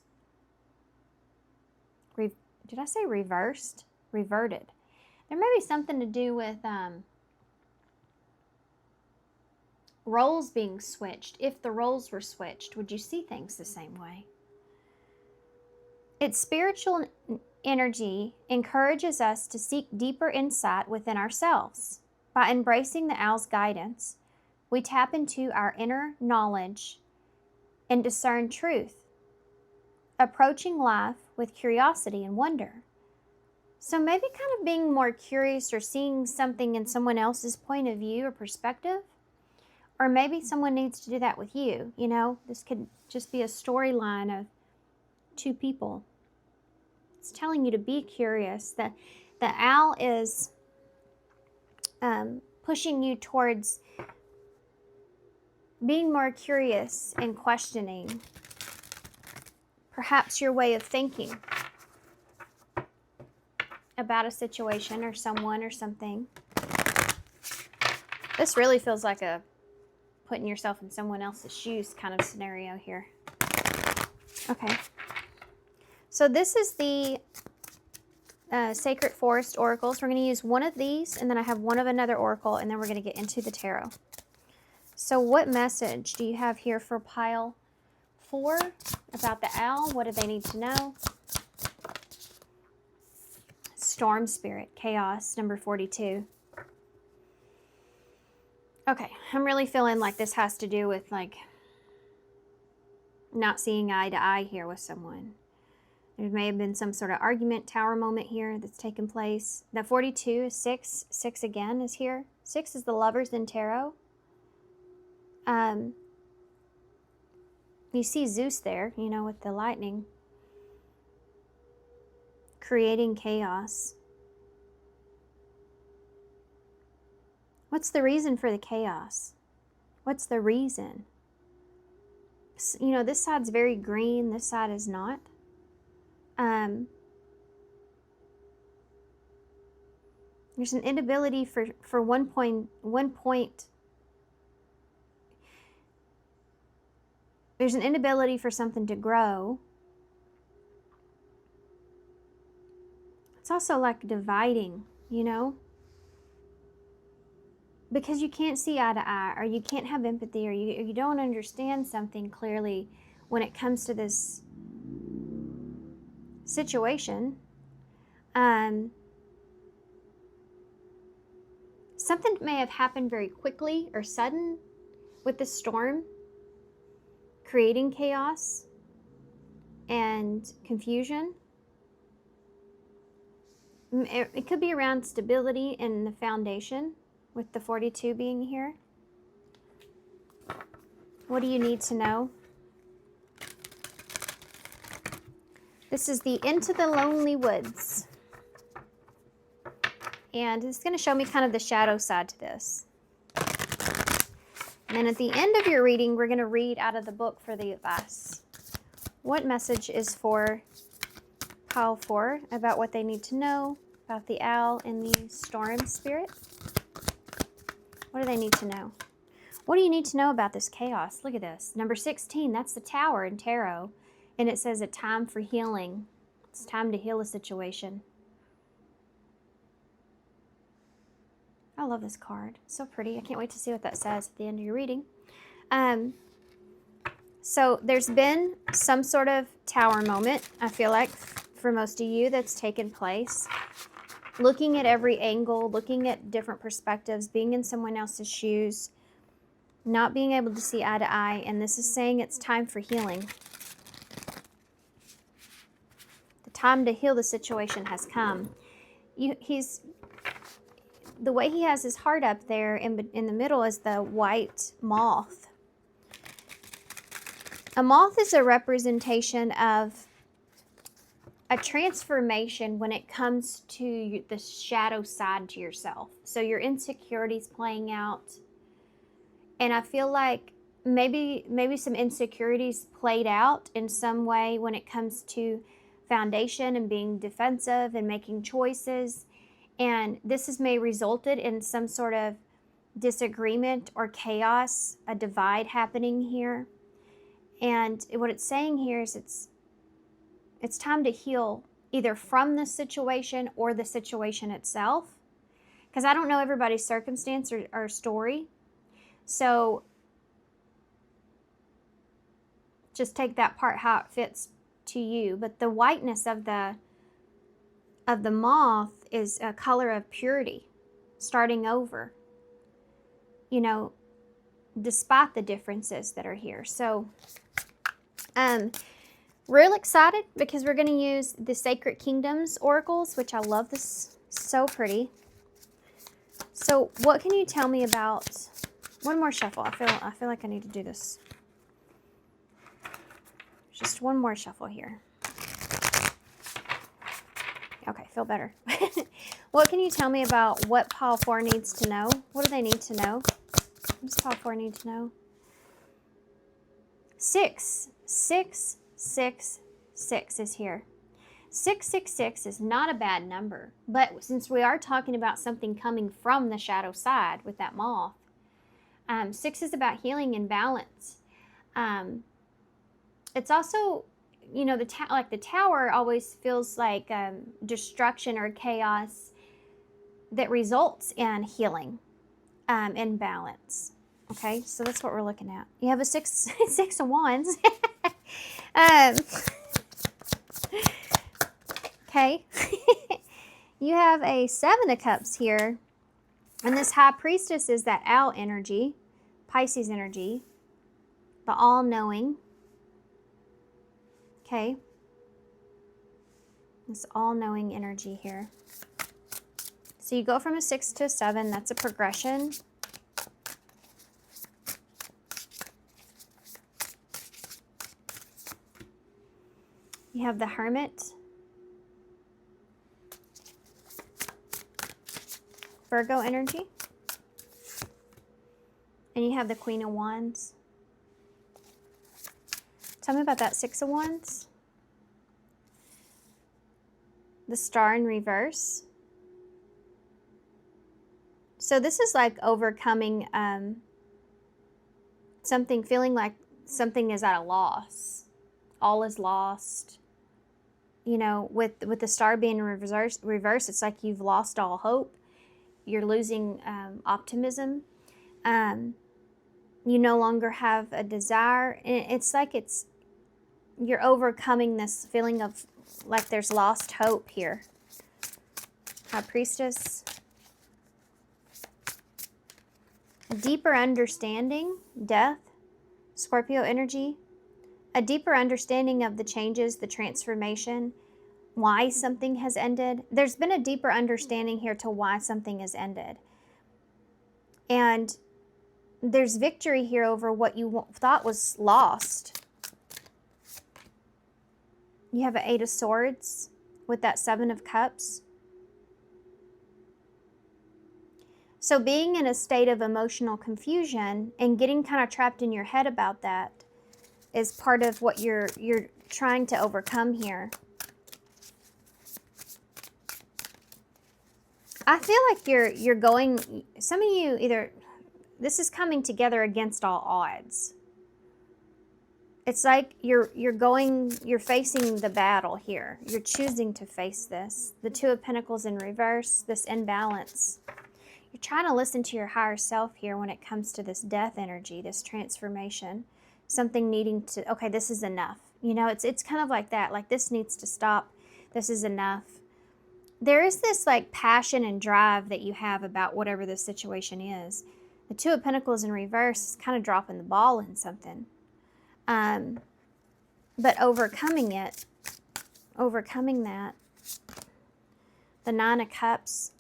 Did I say reversed? Reverted. There may be something to do with roles being switched. If the roles were switched, would you see things the same way? Its spiritual energy encourages us to seek deeper insight within ourselves. By embracing the owl's guidance, we tap into our inner knowledge and discern truth, approaching life with curiosity and wonder. So maybe kind of being more curious or seeing something in someone else's point of view or perspective, or maybe someone needs to do that with you. You know, this could just be a storyline of two people. It's telling you to be curious. The owl is pushing you towards being more curious and questioning perhaps your way of thinking about a situation or someone or something. This really feels like a putting yourself in someone else's shoes kind of scenario here. Okay. So this is the Sacred Forest Oracles. We're going to use one of these, and then I have one of another oracle, and then we're going to get into the tarot. So what message do you have here for pile 4 about the owl? What do they need to know? Storm Spirit, Chaos, number 42. Okay, I'm really feeling like this has to do with like not seeing eye to eye here with someone. There may have been some sort of argument, tower moment here that's taken place. That 42 is 6. 6 again is here. 6 is the Lovers in tarot. You see Zeus there, you know, with the lightning. Creating chaos. What's the reason for the chaos? What's the reason? You know, this side's very green, this side is not. There's an inability for one point, there's an inability for something to grow. It's also like dividing, you know? Because you can't see eye to eye, or you can't have empathy, or you don't understand something clearly when it comes to this situation. Something may have happened very quickly or sudden with the storm, creating chaos and confusion. It could be around stability in the foundation, with the 42 being here. What do you need to know? This is the Into the Lonely Woods. And it's going to show me kind of the shadow side to this. And then at the end of your reading, we're going to read out of the book for the advice. What message is for pile 4 about what they need to know about the owl and the storm spirit? What do they need to know? What do you need to know about this chaos? Look at this. Number 16, that's the tower in tarot. And it says a time for healing. It's time to heal a situation. I love this card. It's so pretty. I can't wait to see what that says at the end of your reading. So there's been some sort of tower moment, I feel like, for most of you that's taken place. Looking at every angle, looking at different perspectives, being in someone else's shoes, not being able to see eye to eye, and this is saying it's time for healing. The time to heal the situation has come. The way he has his heart up there in the middle is the white moth. A moth is a representation of a transformation when it comes to the shadow side to yourself. So your insecurities playing out. And I feel like maybe some insecurities played out in some way when it comes to foundation and being defensive and making choices. And this has may resulted in some sort of disagreement or chaos, a divide happening here. And what it's saying here is it's time to heal either from the situation or the situation itself. Because I don't know everybody's circumstance or story. So just take that part how it fits to you. But the whiteness of the moth is a color of purity, starting over, you know, despite the differences that are here. So real excited because we're going to use the Sacred Kingdoms oracles, which I love. This so pretty. So what can you tell me about one more shuffle? I feel like I need to do this. Just one more shuffle here. Okay, feel better. What can you tell me about what pile 4 needs to know? What do they need to know? What does pile 4 need to know? 6, 6, 6, 6 is here. 666 is not a bad number, but since we are talking about something coming from the shadow side with that moth, 6 is about healing and balance. It's also, you know, the tower always feels like destruction or chaos that results in healing and balance. Okay, so that's what we're looking at. You have a 6 of wands. Okay. You have a 7 of cups here. And this high priestess is that owl energy, Pisces energy, the all-knowing. Okay. This all-knowing energy here. So you go from a 6 to a 7. That's a progression. You have the Hermit, Virgo energy, and you have the Queen of Wands. Tell me about that 6 of Wands. The Star in reverse. So this is like overcoming something, feeling like something is at a loss. All is lost. You know, with the Star being in reverse, it's like you've lost all hope. You're losing optimism. You no longer have a desire. And it's like you're overcoming this feeling of like there's lost hope here. High Priestess. A deeper understanding, Death, Scorpio energy. A deeper understanding of the changes, the transformation, why something has ended. There's been a deeper understanding here to why something has ended. And there's victory here over what you thought was lost. You have an 8 of Swords with that 7 of Cups. So being in a state of emotional confusion and getting kind of trapped in your head about that is part of what you're trying to overcome here. I feel like you're going, some of you either, this is coming together against all odds. It's like you're facing the battle here. You're choosing to face this. The Two of Pentacles in reverse, this imbalance. You're trying to listen to your higher self here when it comes to this death energy, this transformation. Something needing to, okay, this is enough. You know, it's kind of like that. Like, this needs to stop. This is enough. There is this like passion and drive that you have about whatever the situation is. The Two of Pentacles in reverse is kind of dropping the ball in something. But overcoming it, overcoming that, the Nine of Cups,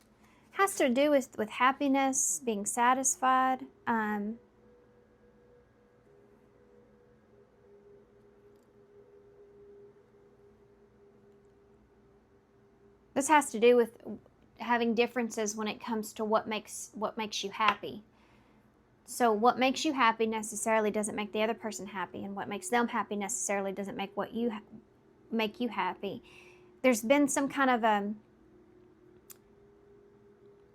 has to do with happiness, being satisfied. This has to do with having differences when it comes to what makes you happy. So what makes you happy necessarily doesn't make the other person happy, and what makes them happy necessarily doesn't make make you happy. There's been some kind of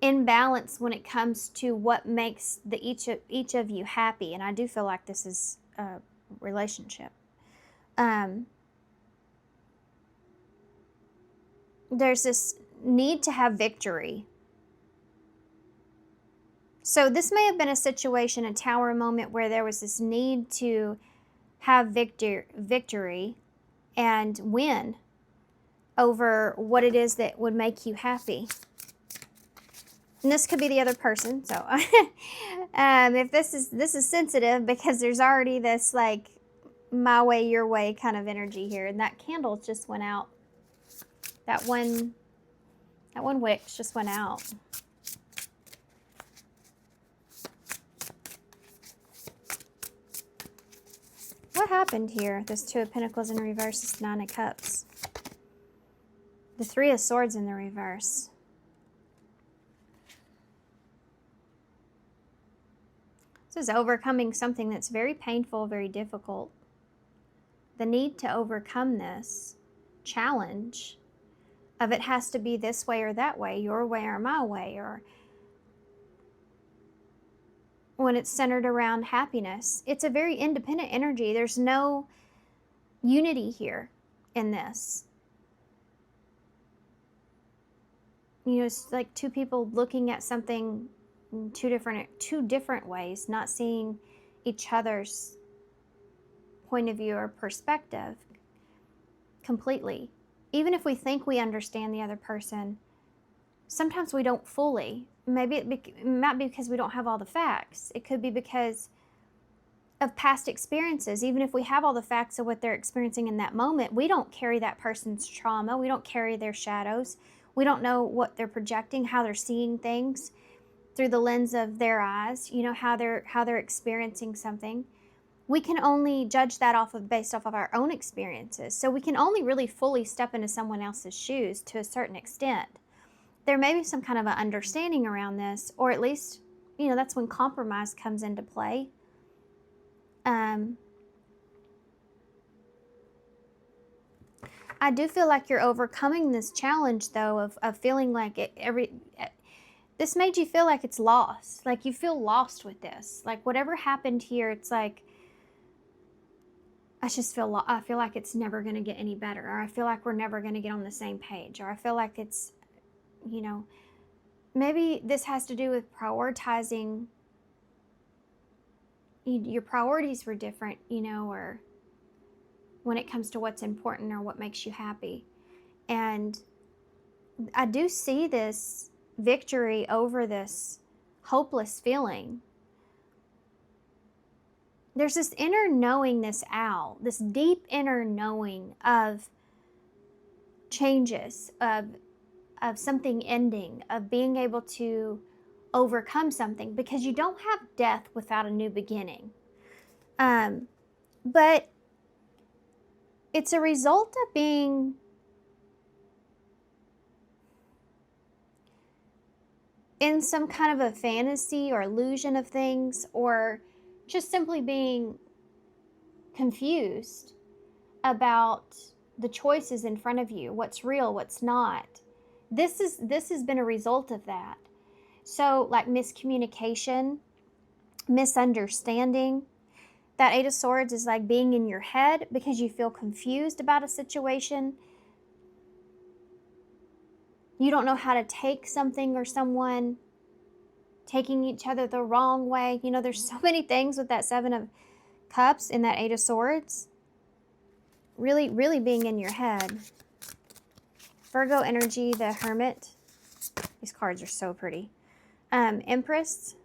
imbalance when it comes to what makes each of you happy, and I do feel like this is a relationship. There's this need to have victory. So this may have been a situation, a tower moment, where there was this need to have victory and win over what it is that would make you happy. And this could be the other person. So if this is sensitive, because there's already this like my way, your way kind of energy here. And that candle just went out. That one wick just went out. What happened here? This Two of Pentacles in reverse, this Nine of Cups. The Three of Swords in the reverse. This is overcoming something that's very painful, very difficult. The need to overcome this challenge of it has to be this way or that way, your way or my way, or when it's centered around happiness. It's a very independent energy. There's no unity here in this. You know, it's like two people looking at something in two different ways, not seeing each other's point of view or perspective completely. Even if we think we understand the other person, sometimes we don't fully. Maybe it might be because we don't have all the facts. It could be because of past experiences. Even if we have all the facts of what they're experiencing in that moment, we don't carry that person's trauma. We don't carry their shadows. We don't know what they're projecting, how they're seeing things through the lens of their eyes, you know, how they're experiencing something. We can only judge that based off of our own experiences. So we can only really fully step into someone else's shoes to a certain extent. There may be some kind of an understanding around this, or at least, you know, that's when compromise comes into play. I do feel like you're overcoming this challenge, though, of feeling like this made you feel like it's lost. Like you feel lost with this. Like whatever happened here, it's like, I feel like it's never going to get any better, or I feel like we're never going to get on the same page, or I feel like it's, you know, maybe this has to do with prioritizing. Your priorities were different, you know, or when it comes to what's important or what makes you happy. And I do see this victory over this hopeless feeling. There's this inner knowing, this deep inner knowing of changes, of something ending, of being able to overcome something, because you don't have death without a new beginning. But it's a result of in some kind of a fantasy or illusion of things, or just simply being confused about the choices in front of you, what's real, what's not. This has been a result of that. So like miscommunication, misunderstanding. That Eight of Swords is like being in your head because you feel confused about a situation. You don't know how to take something or someone, taking each other the wrong way. You know, there's so many things with that Seven of Cups and that Eight of Swords. Really, really being in your head. Virgo energy, the Hermit. These cards are so pretty. Empress,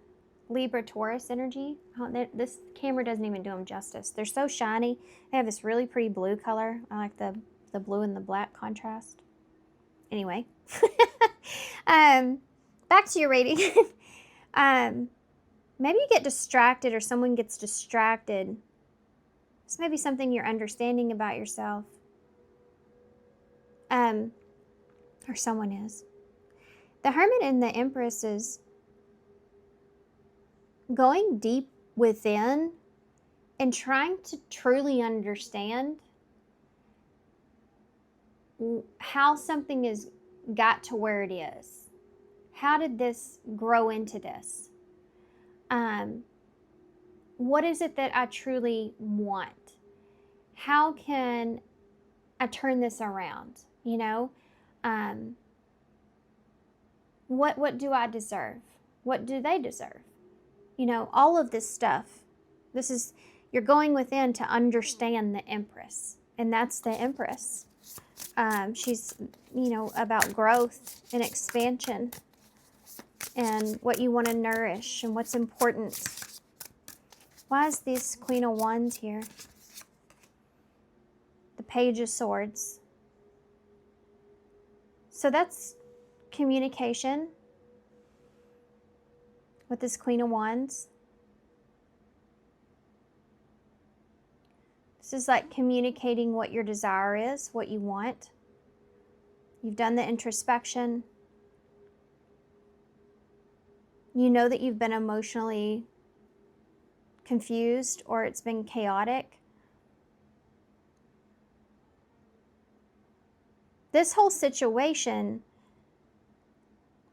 Libra, Taurus energy. Oh, this camera doesn't even do them justice. They're so shiny. They have this really pretty blue color. I like the blue and the black contrast. Anyway. Back to your reading. Maybe you get distracted or someone gets distracted. This may be something you're understanding about yourself. Or someone is. The Hermit and the Empress is going deep within and trying to truly understand how something is got to where it is. How did this grow into this? What is it that I truly want? How can I turn this around? You know, what do I deserve? What do they deserve? You know, all of this stuff. This is, you're going within to understand the Empress, and that's the Empress. She's, you know, about growth and expansion and what you want to nourish and what's important. Why is this Queen of Wands here? The Page of Swords. So that's communication with this Queen of Wands. This is like communicating what your desire is, what you want. You've done the introspection. You know that you've been emotionally confused or it's been chaotic. This whole situation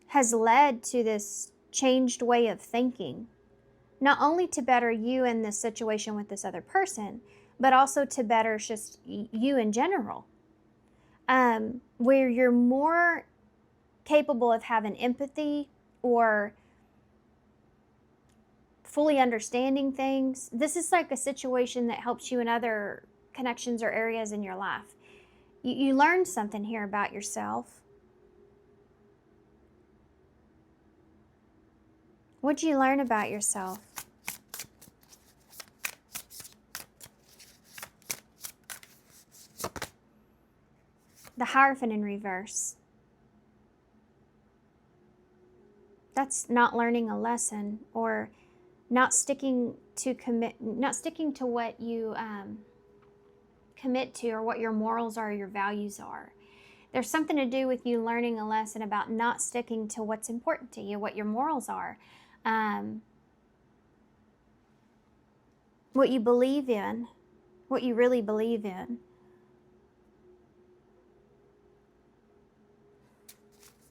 has led to this changed way of thinking, not only to better you in this situation with this other person, but also to better just you in general, where you're more capable of having empathy or fully understanding things. This is like a situation that helps you in other connections or areas in your life. You learned something here about yourself. What'd you learn about yourself? The Hierophant in reverse. That's not learning a lesson or not sticking to what you commit to or what your morals are, your values are. There's something to do with you learning a lesson about not sticking to what's important to you, what your morals are, what you believe in, what you really believe in.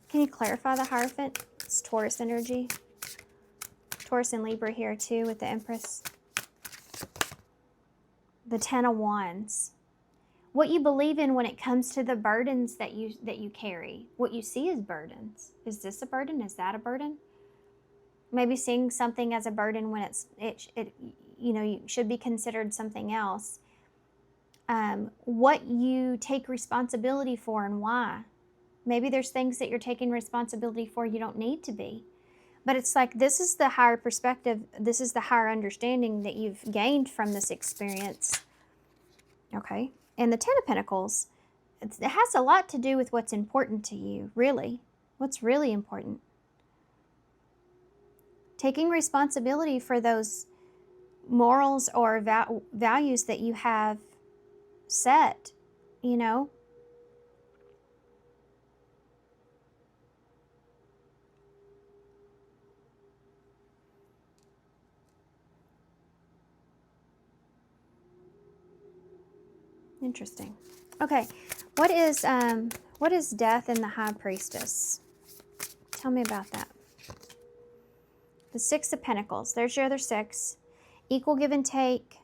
Can you clarify the Hierophant? It's Taurus energy. Taurus and Libra here too with the Empress. The Ten of Wands. What you believe in when it comes to the burdens that you carry. What you see as burdens. Is this a burden? Is that a burden? Maybe seeing something as a burden when it you know, you should be considered something else. What you take responsibility for and why. Maybe there's things that you're taking responsibility for you don't need to be. But it's like this is the higher perspective. This is the higher understanding that you've gained from this experience. Okay? And the Ten of Pentacles, it has a lot to do with what's important to you, really. What's really important. Taking responsibility for those morals or values that you have set, you know. Interesting. Okay, what is death in the High Priestess? Tell me about that. The Six of Pentacles. There's your other six. Equal give and take.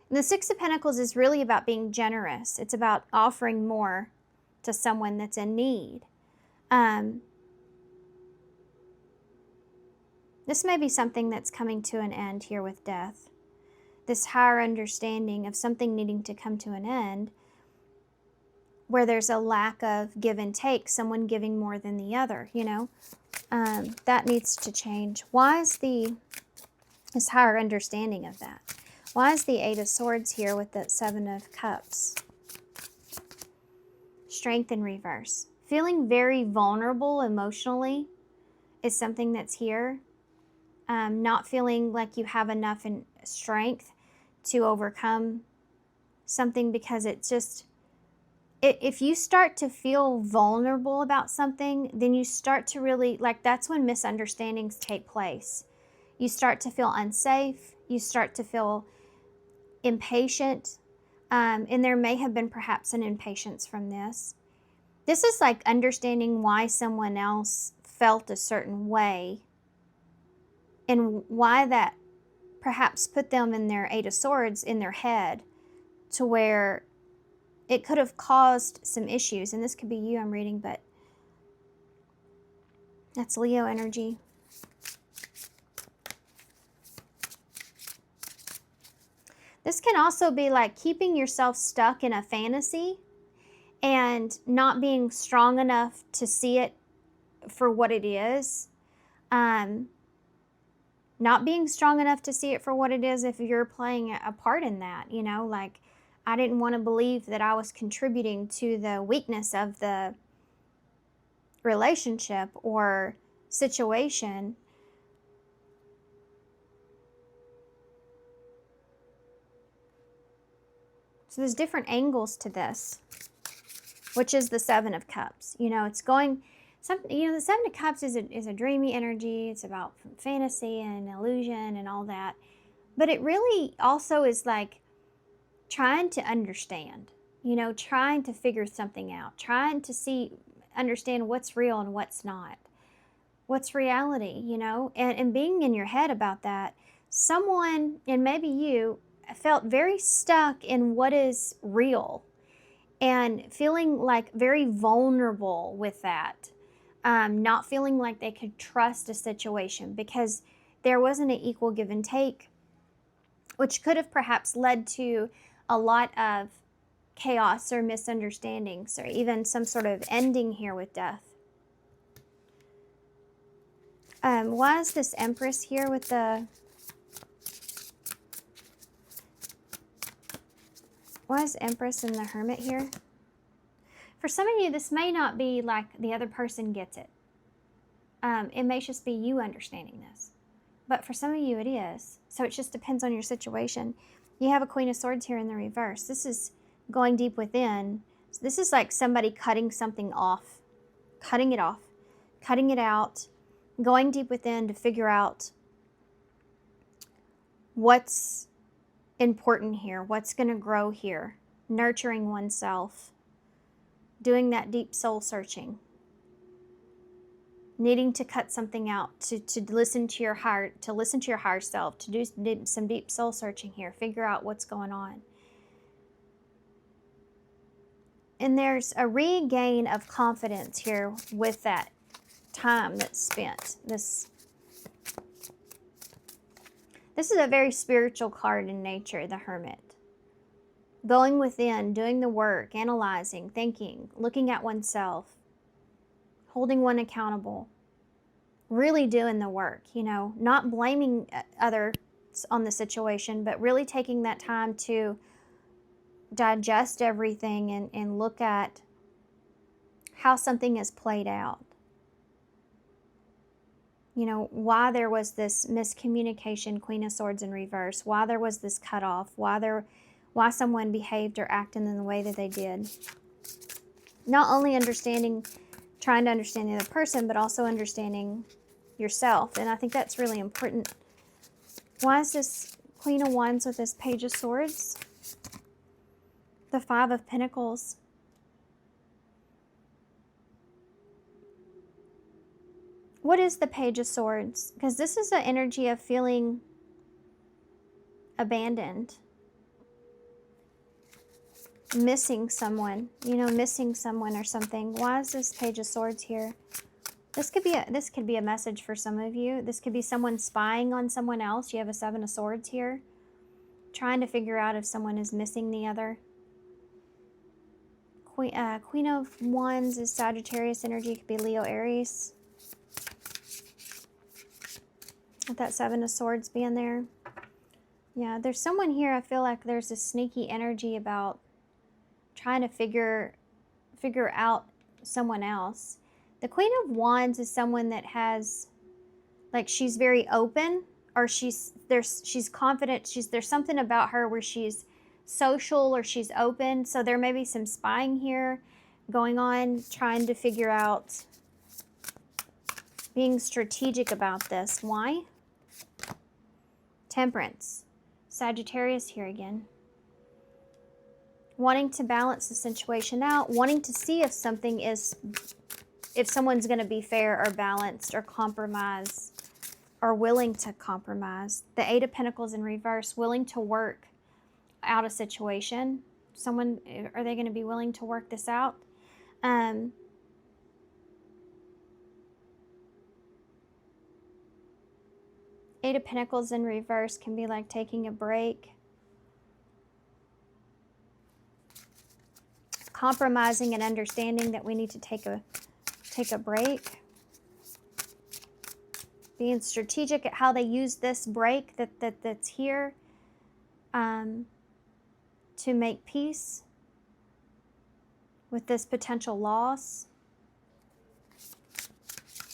And the Six of Pentacles is really about being generous. It's about offering more to someone that's in need. This may be something that's coming to an end here with death. This higher understanding of something needing to come to an end, where there's a lack of give and take, someone giving more than the other, you know. That needs to change. Why is this higher understanding of that? Why is the Eight of Swords here with the Seven of Cups? Strength in reverse. Feeling very vulnerable emotionally is something that's here. Not feeling like you have enough in strength to overcome something, because it's just, if you start to feel vulnerable about something, then you start to really, like, that's when misunderstandings take place. You start to feel unsafe. You start to feel impatient. And there may have been perhaps an impatience from this. This is like understanding why someone else felt a certain way and why that perhaps put them in their Eight of Swords in their head, to where it could have caused some issues. And this could be you I'm reading, but that's Leo energy. This can also be like keeping yourself stuck in a fantasy and not being strong enough to see it for what it is. Not being strong enough to see it for what it is if you're playing a part in that, you know, like, I didn't want to believe that I was contributing to the weakness of the relationship or situation. So there's different angles to this, which is the Seven of Cups. You know, it's going, the Seven of Cups is a dreamy energy. It's about fantasy and illusion and all that. But it really also is like trying to understand, you know, trying to figure something out, trying to understand what's real and what's not, what's reality, you know, and being in your head about that. Someone, and maybe you, felt very stuck in what is real and feeling like very vulnerable with that. Not feeling like they could trust a situation because there wasn't an equal give and take, which could have perhaps led to a lot of chaos or misunderstandings, or even some sort of ending here with death. Why is this Empress here with the... Why is Empress and the Hermit here? For some of you, this may not be like the other person gets it. It may just be you understanding this. But for some of you, it is. So it just depends on your situation. You have a Queen of Swords here in the reverse. This is going deep within. So this is like somebody cutting something off. Cutting it off. Cutting it out. Going deep within to figure out what's important here. What's going to grow here. Nurturing oneself. Doing that deep soul searching. Needing to cut something out, to listen to your heart, to listen to your higher self, to do some deep soul searching here, figure out what's going on. And there's a regain of confidence here with that time that's spent. This is a very spiritual card in nature, the Hermit. Going within, doing the work, analyzing, thinking, looking at oneself, holding one accountable, really doing the work, you know, not blaming others on the situation, but really taking that time to digest everything and look at how something is played out. You know, why there was this miscommunication, Queen of Swords in reverse, why there was this cutoff, why someone behaved or acted in the way that they did. Not only trying to understand the other person, but also understanding yourself. And I think that's really important. Why is this Queen of Wands with this Page of Swords? The Five of Pentacles. What is the Page of Swords? Because this is an energy of feeling abandoned. Missing someone. You know, missing someone or something. Why is this Page of Swords here? This could be a message for some of you. This could be someone spying on someone else. You have a Seven of Swords here. Trying to figure out if someone is missing the other. Queen of Wands is Sagittarius energy. Could be Leo, Aries. With that Seven of Swords being there. Yeah, there's someone here, I feel like there's a sneaky energy about trying to figure out someone else. The Queen of Wands is someone that has, like, she's very open, or she's confident. There's something about her where she's social or she's open. So there may be some spying here going on, trying to figure out, being strategic about this. Why? Temperance. Sagittarius here again. Wanting to balance the situation out, wanting to see if something is, if someone's going to be fair or balanced or compromise, or willing to compromise. The Eight of Pentacles in reverse, willing to work out a situation. Someone, are they going to be willing to work this out? Eight of Pentacles in reverse can be like taking a break. Compromising and understanding that we need to take a break. Being strategic at how they use this break that's here to make peace with this potential loss.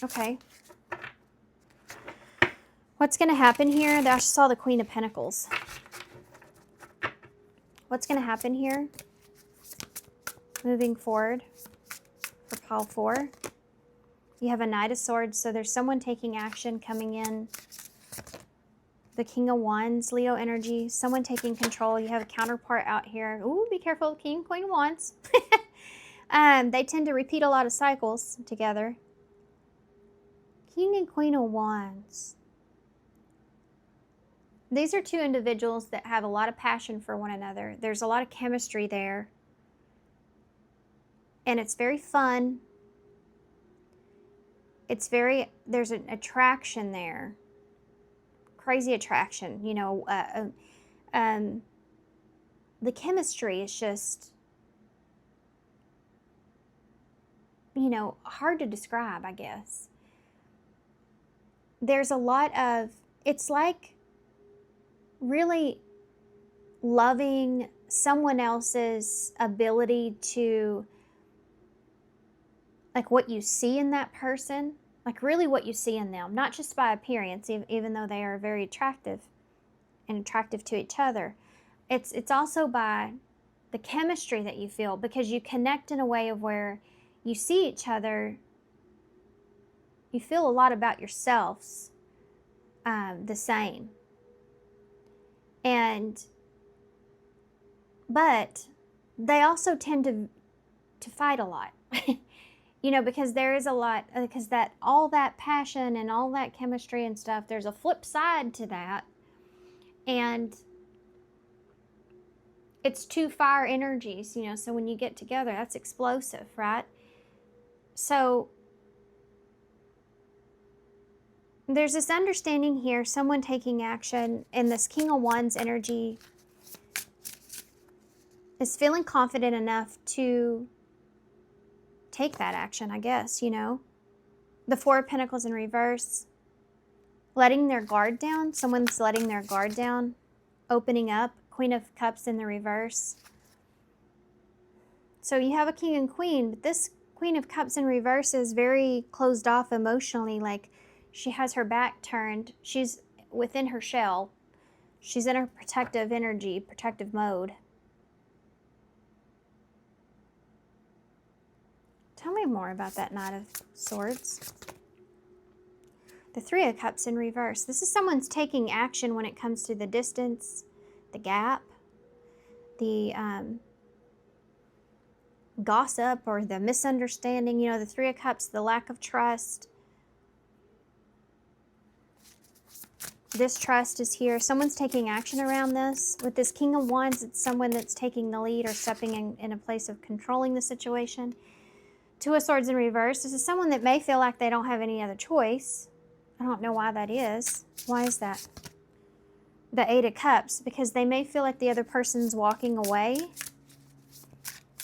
Okay. What's going to happen here? I just saw the Queen of Pentacles. What's going to happen here? Moving forward for pile 4. You have a Knight of Swords, so there's someone taking action coming in. The King of Wands, Leo energy, someone taking control. You have a counterpart out here. Ooh, be careful, King, Queen of Wands. They tend to repeat a lot of cycles together. King and Queen of Wands. These are two individuals that have a lot of passion for one another. There's a lot of chemistry there. And it's very fun. There's an attraction there. Crazy attraction, you know. The chemistry is just, you know, hard to describe, I guess. There's a lot of, it's like really loving someone else's ability to, like, what you see in that person, like really what you see in them, not just by appearance, even though they are very attractive and attractive to each other. It's also by the chemistry that you feel, because you connect in a way of where you see each other, you feel a lot about yourselves the same. But they also tend to fight a lot. You know, because there is a lot, because all that passion and all that chemistry and stuff, there's a flip side to that. And it's two fire energies, you know, so when you get together, that's explosive, right? So there's this understanding here, someone taking action, and this King of Wands energy is feeling confident enough to take that action, I guess, you know. The Four of Pentacles in reverse, letting their guard down. Someone's letting their guard down, opening up. Queen of Cups in the reverse. So you have a king and queen, but this Queen of Cups in reverse is very closed off emotionally, like she has her back turned. She's within her shell. She's in her protective energy, protective mode. Tell me more about that Knight of Swords. The Three of Cups in reverse. This is someone's taking action when it comes to the distance, the gap, the gossip or the misunderstanding. You know, the Three of Cups, the lack of trust. This trust is here. Someone's taking action around this. With this King of Wands, it's someone that's taking the lead or stepping in a place of controlling the situation. Two of Swords in reverse. This is someone that may feel like they don't have any other choice. I don't know why that is. Why is that? The Eight of Cups, because they may feel like the other person's walking away.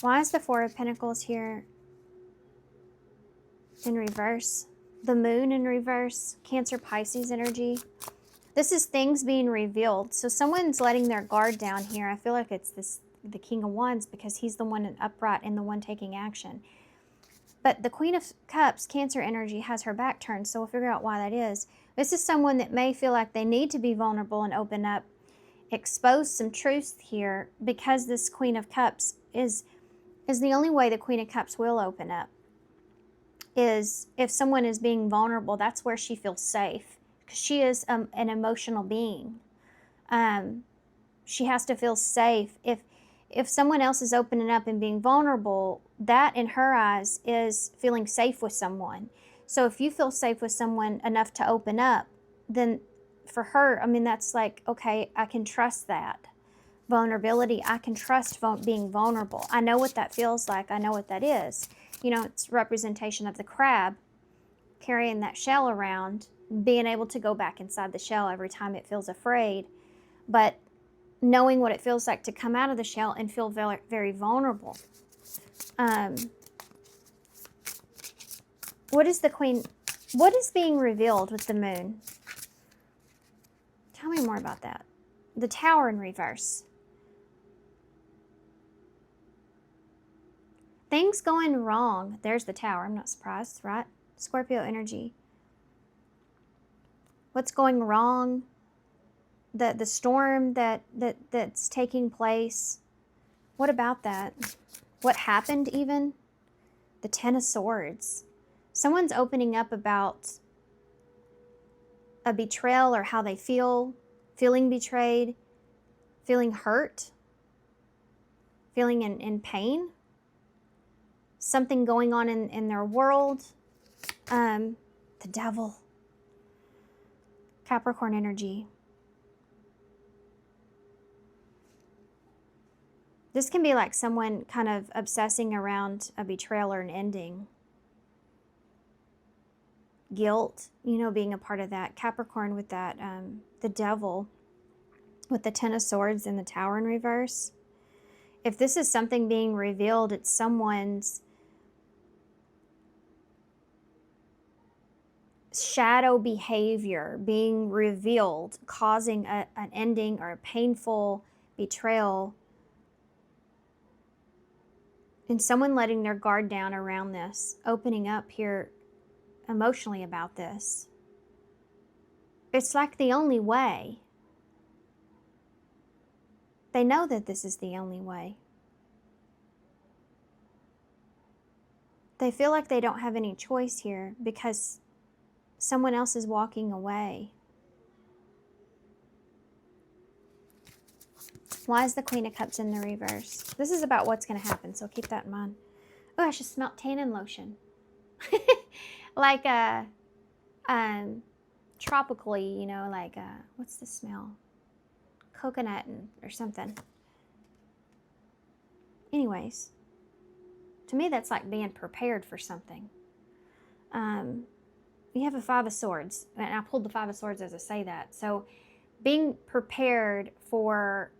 Why is the Four of Pentacles here in reverse? The Moon in reverse. Cancer, Pisces energy. This is things being revealed. So someone's letting their guard down here. I feel like it's the King of Wands, because he's the one in upright and the one taking action. But the Queen of Cups, Cancer energy, has her back turned, so we'll figure out why that is. This is someone that may feel like they need to be vulnerable and open up, expose some truth here, because this Queen of Cups is the only way the Queen of Cups will open up. Is if someone is being vulnerable, that's where she feels safe. She is an emotional being. She has to feel safe. If someone else is opening up and being vulnerable, that in her eyes is feeling safe with someone. So if you feel safe with someone enough to open up, then for her, I mean, that's like, okay, I can trust that. Vulnerability, I can trust being vulnerable. I know what that feels like. I know what that is. You know, it's representation of the crab carrying that shell around, being able to go back inside the shell every time it feels afraid, but knowing what it feels like to come out of the shell and feel very, very vulnerable. What is the Queen? What is being revealed with the Moon? Tell me more about that. The Tower in reverse. Things going wrong. There's the Tower. I'm not surprised, right? Scorpio energy. What's going wrong? The storm that's taking place. What about that? What happened even? The Ten of Swords. Someone's opening up about a betrayal or how they feel, feeling betrayed, feeling hurt, feeling in pain. Something going on in their world. The Devil. Capricorn energy. This can be like someone kind of obsessing around a betrayal or an ending. Guilt, you know, being a part of that. Capricorn with that, the Devil, with the Ten of Swords and the Tower in reverse. If this is something being revealed, it's someone's shadow behavior being revealed, causing an ending or a painful betrayal. And someone letting their guard down around this, opening up here emotionally about this. It's like the only way. They know that this is the only way. They feel like they don't have any choice here because someone else is walking away. Why is the Queen of Cups in the reverse? This is about what's going to happen, so keep that in mind. Oh, I should smell tannin lotion. Like tropically, you know, like what's the smell? Coconut or something. Anyways, to me that's like being prepared for something. You have a Five of Swords, and I pulled the Five of Swords as I say that. So being prepared for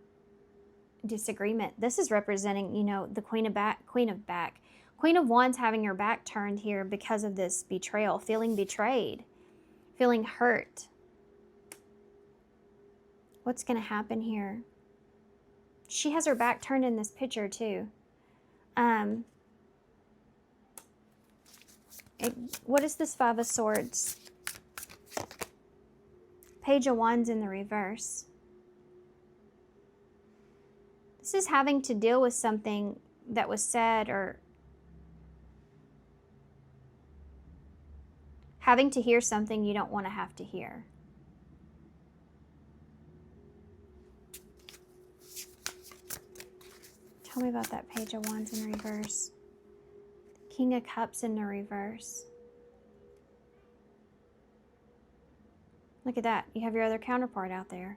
disagreement. This is representing, you know, the Queen of Wands having her back turned here because of this betrayal, feeling betrayed, feeling hurt. What's going to happen here? She has her back turned in this picture too. What is this Five of Swords? Page of Wands in the reverse. This is having to deal with something that was said or having to hear something you don't want to have to hear. Tell me about that Page of Wands in reverse. King of Cups in the reverse. Look at that. You have your other counterpart out there.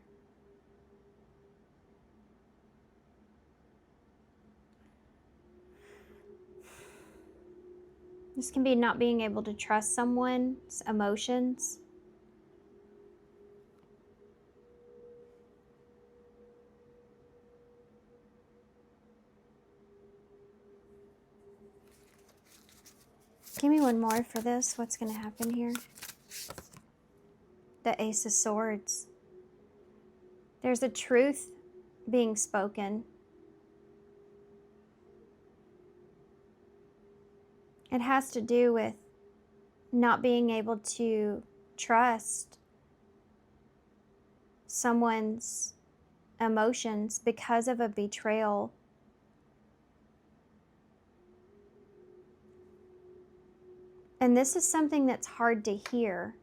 This can be not being able to trust someone's emotions. Give me one more for this. What's going to happen here? The Ace of Swords. There's a truth being spoken. It has to do with not being able to trust someone's emotions because of a betrayal. And this is something that's hard to hear,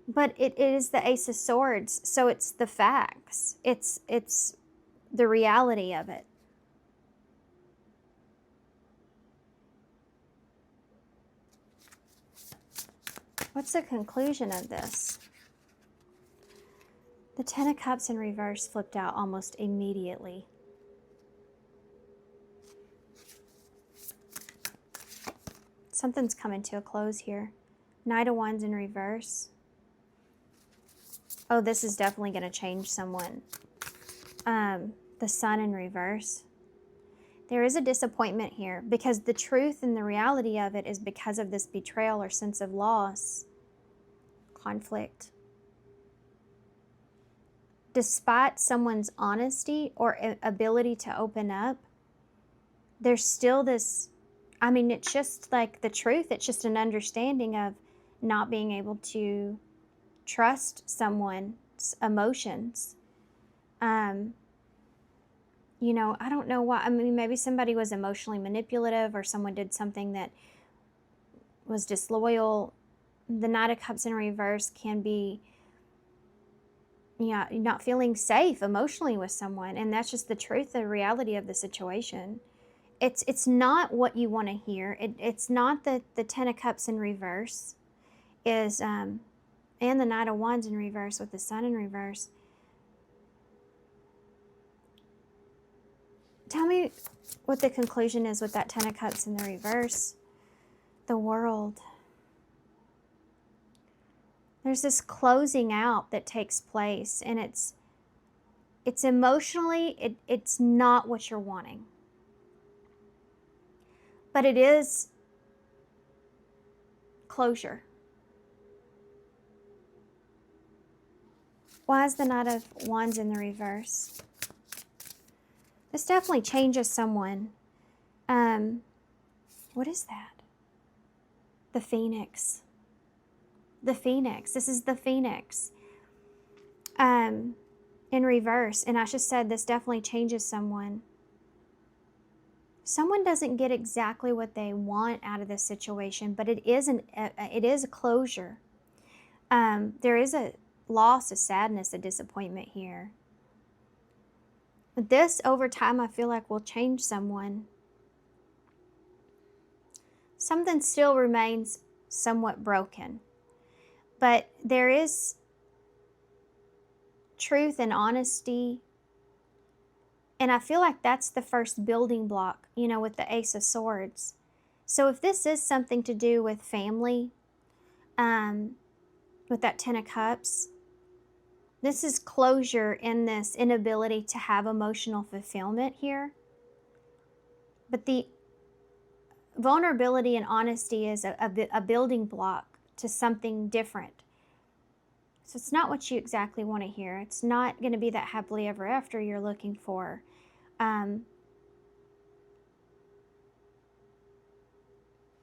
but it is the Ace of Swords, so it's the facts. It's the reality of it. What's the conclusion of this? The Ten of Cups in reverse flipped out almost immediately. Something's coming to a close here. Knight of Wands in reverse. Oh, this is definitely going to change someone. The Sun in reverse. There is a disappointment here because the truth and the reality of it is because of this betrayal or sense of loss, conflict. Despite someone's honesty or ability to open up, there's still this, I mean, it's just like the truth. It's just an understanding of not being able to trust someone's emotions. You know, I don't know why. I mean, maybe somebody was emotionally manipulative or someone did something that was disloyal. The Knight of Cups in reverse can be, yeah, not feeling safe emotionally with someone. And that's just the truth, the reality of the situation. It's not what you want to hear. It's not that the Ten of Cups in reverse is, and the Knight of Wands in reverse with the Sun in reverse. Tell me what the conclusion is with that Ten of Cups in the reverse. The World. There's this closing out that takes place, and it's emotionally, it's not what you're wanting. But it is closure. Why is the Knight of Wands in the reverse? This definitely changes someone. What is that? The Phoenix. The Phoenix. This is the Phoenix. In reverse. And I just said this definitely changes someone. Someone doesn't get exactly what they want out of this situation, but it is a closure. There is a loss, a sadness, a disappointment here. But this, over time, I feel like will change someone. Something still remains somewhat broken. But there is truth and honesty. And I feel like that's the first building block, you know, with the Ace of Swords. So if this is something to do with family, with that Ten of Cups, this is closure in this inability to have emotional fulfillment here. But the vulnerability and honesty is a building block to something different. So it's not what you exactly want to hear. It's not going to be that happily ever after you're looking for.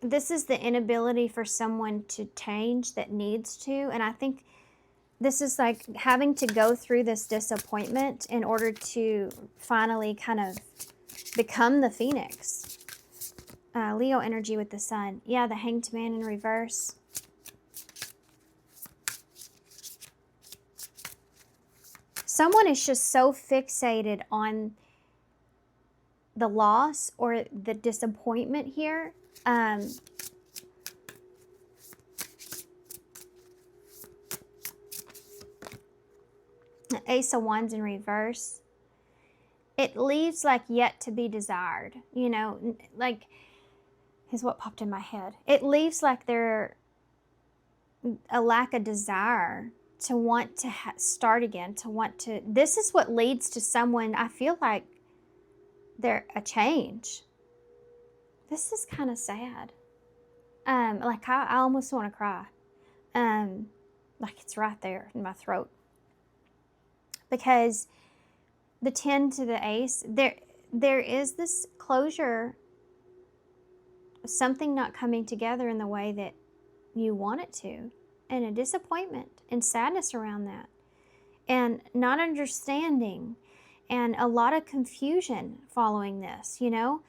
This is the inability for someone to change that needs to. And I think this is like having to go through this disappointment in order to finally kind of become the Phoenix. Leo energy with the Sun. Yeah, the Hanged Man in reverse. Someone is just so fixated on the loss or the disappointment here The Ace of Wands in reverse. It leaves like yet to be desired, you know, like is what popped in my head. It leaves like there a lack of desire to want to start again, to want to, this is what leads to someone, I feel like they're a change. This is kind of sad. Like I almost want to cry. Like it's right there in my throat. Because the 10 to the Ace, there is this closure, something not coming together in the way that you want it to, and a disappointment and sadness around that, and not understanding, and a lot of confusion following this, you know.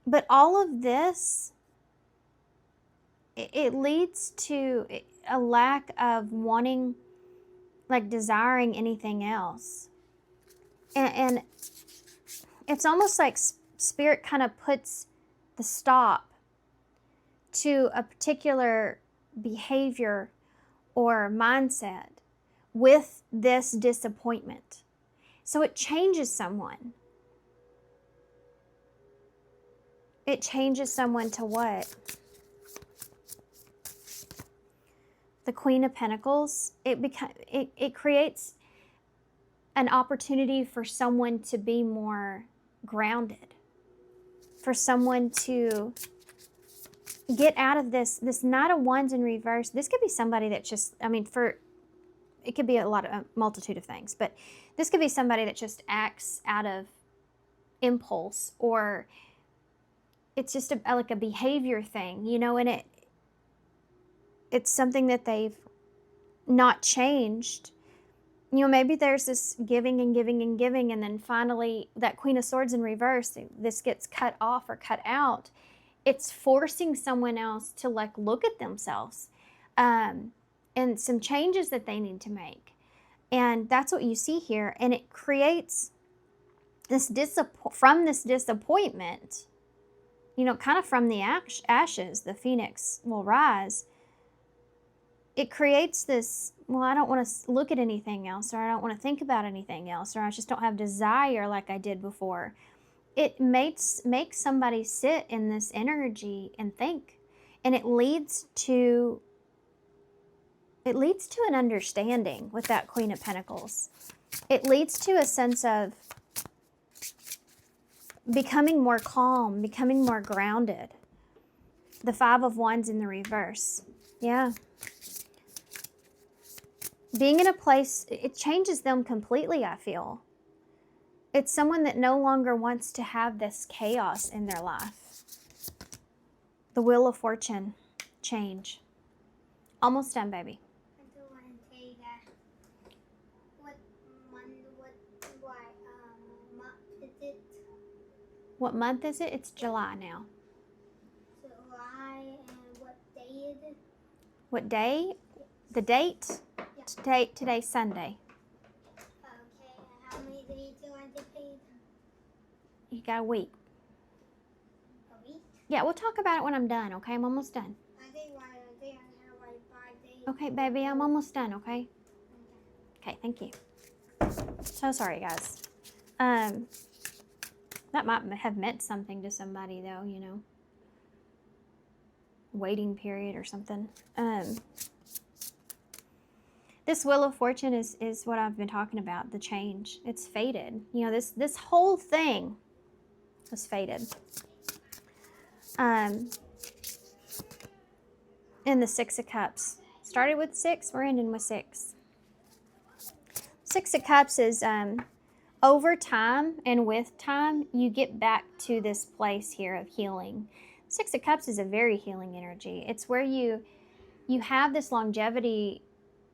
But all of this, it leads to a lack of wanting, like desiring anything else. And it's almost like Spirit kind of puts the stop to a particular behavior or mindset with this disappointment. So it changes someone. It changes someone to what? The Queen of Pentacles. It creates an opportunity for someone to be more grounded, for someone to get out of this Knight of Wands in reverse. This could be somebody that just, I mean, it could be a multitude of things, but this could be somebody that just acts out of impulse, or it's just like a behavior thing, you know, and it's something that they've not changed. You know, maybe there's this giving and giving and giving, and then finally that Queen of Swords in reverse, this gets cut off or cut out. It's forcing someone else to like look at themselves, and some changes that they need to make. And that's what you see here. And it creates this from this disappointment, you know, kind of from the ashes, the phoenix will rise. It creates this, well, I don't want to look at anything else, or I don't want to think about anything else, or I just don't have desire like I did before. It makes somebody sit in this energy and think, and it leads to an understanding with that Queen of Pentacles. It leads to a sense of becoming more calm, becoming more grounded. The Five of Wands in the reverse. Yeah. Being in a place, it changes them completely, I feel. It's someone that no longer wants to have this chaos in their life. The Wheel of Fortune. Change. Almost done, baby. I do want to tell you that. What month is it? What month is it? It's July now. July, and what day is it? What day? The date? Yeah. Today's Sunday. Okay, and how many days do I get paid? You got a week. A week? Yeah, we'll talk about it when I'm done, okay? I'm almost done. I think I have like 5 days. Okay, baby, I'm almost done, okay? Okay, thank you. So sorry, guys. That might have meant something to somebody, though, you know. Waiting period or something. This Wheel of Fortune is what I've been talking about, the change. It's faded. You know, this whole thing was faded. And the Six of Cups. Started with 6, we're ending with 6. Six of Cups is over time and with time, you get back to this place here of healing. Six of Cups is a very healing energy. It's where you have this longevity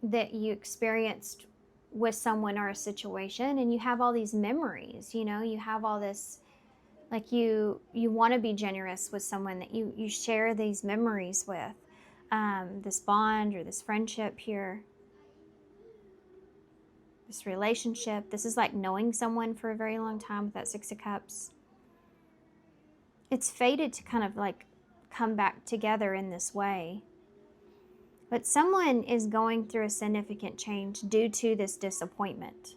that you experienced with someone or a situation, and you have all these memories, you know, you have all this, like you want to be generous with someone that you share these memories with, this bond or this friendship here, this relationship. This is like knowing someone for a very long time with that Six of Cups. it's fated to kind of like come back together in this way. But someone is going through a significant change due to this disappointment.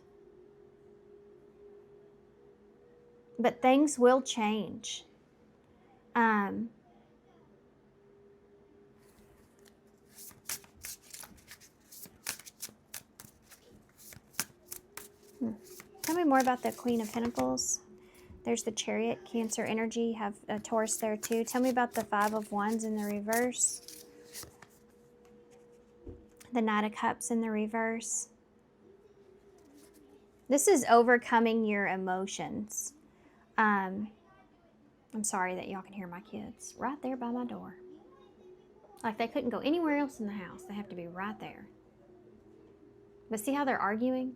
But things will change. Tell me more about the Queen of Pentacles. There's the Chariot, Cancer energy. Have a Taurus there too. Tell me about the Five of Wands in the reverse. The Knight of Cups in the reverse. This is overcoming your emotions. I'm sorry that y'all can hear my kids right there by my door. Like they couldn't go anywhere else in the house. They have to be right there. But see how they're arguing?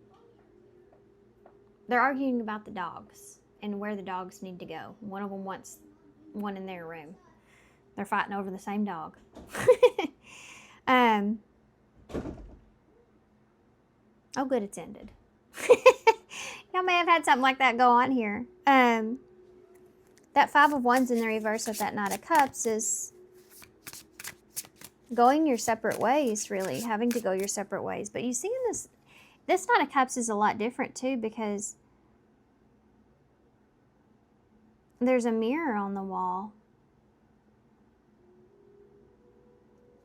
They're arguing about the dogs and where the dogs need to go. One of them wants one in their room. They're fighting over the same dog. Oh, good, it's ended. Y'all may have had something like that go on here. That Five of Wands in the reverse with that Knight of Cups is going your separate ways, really. Having to go your separate ways. But you see in this Knight of Cups is a lot different too, because there's a mirror on the wall.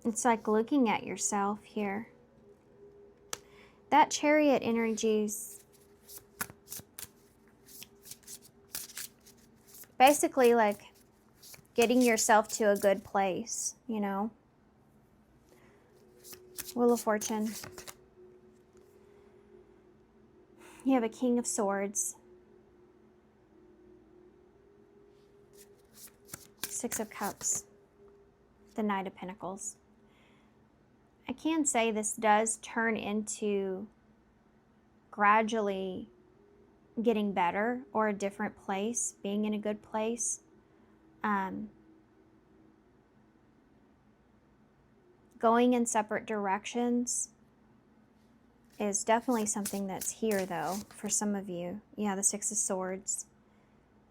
It's like looking at yourself here. That Chariot energy's basically like getting yourself to a good place, you know. Wheel of Fortune. You have a King of Swords. Six of Cups. The Knight of Pentacles. I can say this does turn into gradually getting better or a different place, being in a good place. Going in separate directions is definitely something that's here, though, for some of you. Yeah, the Six of Swords.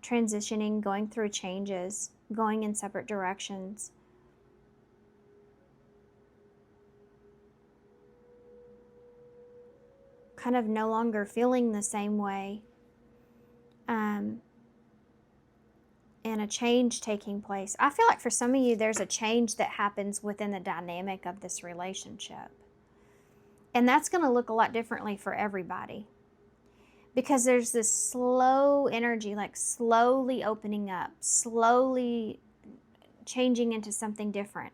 Transitioning, going through changes, going in separate directions. Kind of no longer feeling the same way. And a change taking place. I feel like for some of you, there's a change that happens within the dynamic of this relationship. And that's going to look a lot differently for everybody. Because there's this slow energy, like slowly opening up, slowly changing into something different.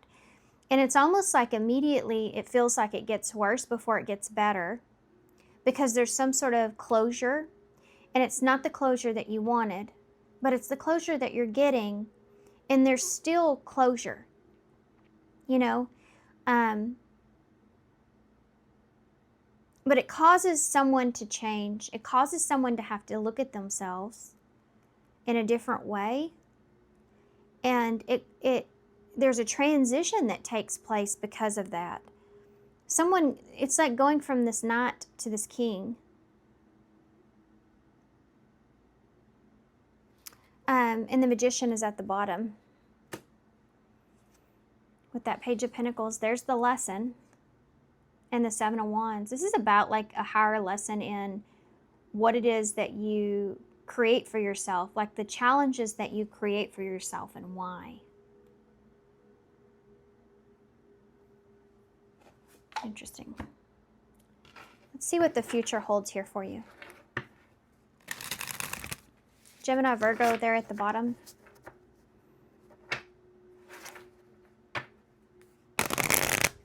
And it's almost like immediately it feels like it gets worse before it gets better. Because there's some sort of closure. And it's not the closure that you wanted, but it's the closure that you're getting. And there's still closure. You know? But it causes someone to change. It causes someone to have to look at themselves in a different way. And there's a transition that takes place because of that. It's like going from this knight to this king. And the Magician is at the bottom. With that Page of Pentacles, there's the lesson. And the Seven of Wands. This is about like a higher lesson in what it is that you create for yourself. Like the challenges that you create for yourself and why. Interesting. Let's see what the future holds here for you. Gemini, Virgo there at the bottom.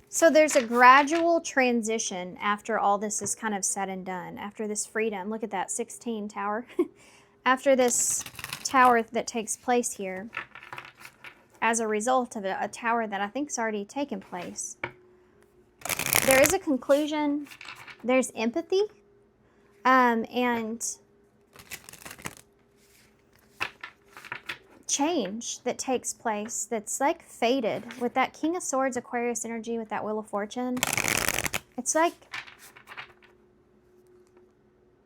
So there's a gradual transition after all this is kind of said and done. After this freedom. Look at that, 16 tower. After this tower that takes place here. As a result of a tower that I think has already taken place. There is a conclusion. There's empathy. And change that takes place that's like fated with that King of Swords, Aquarius energy, with that Wheel of Fortune. It's like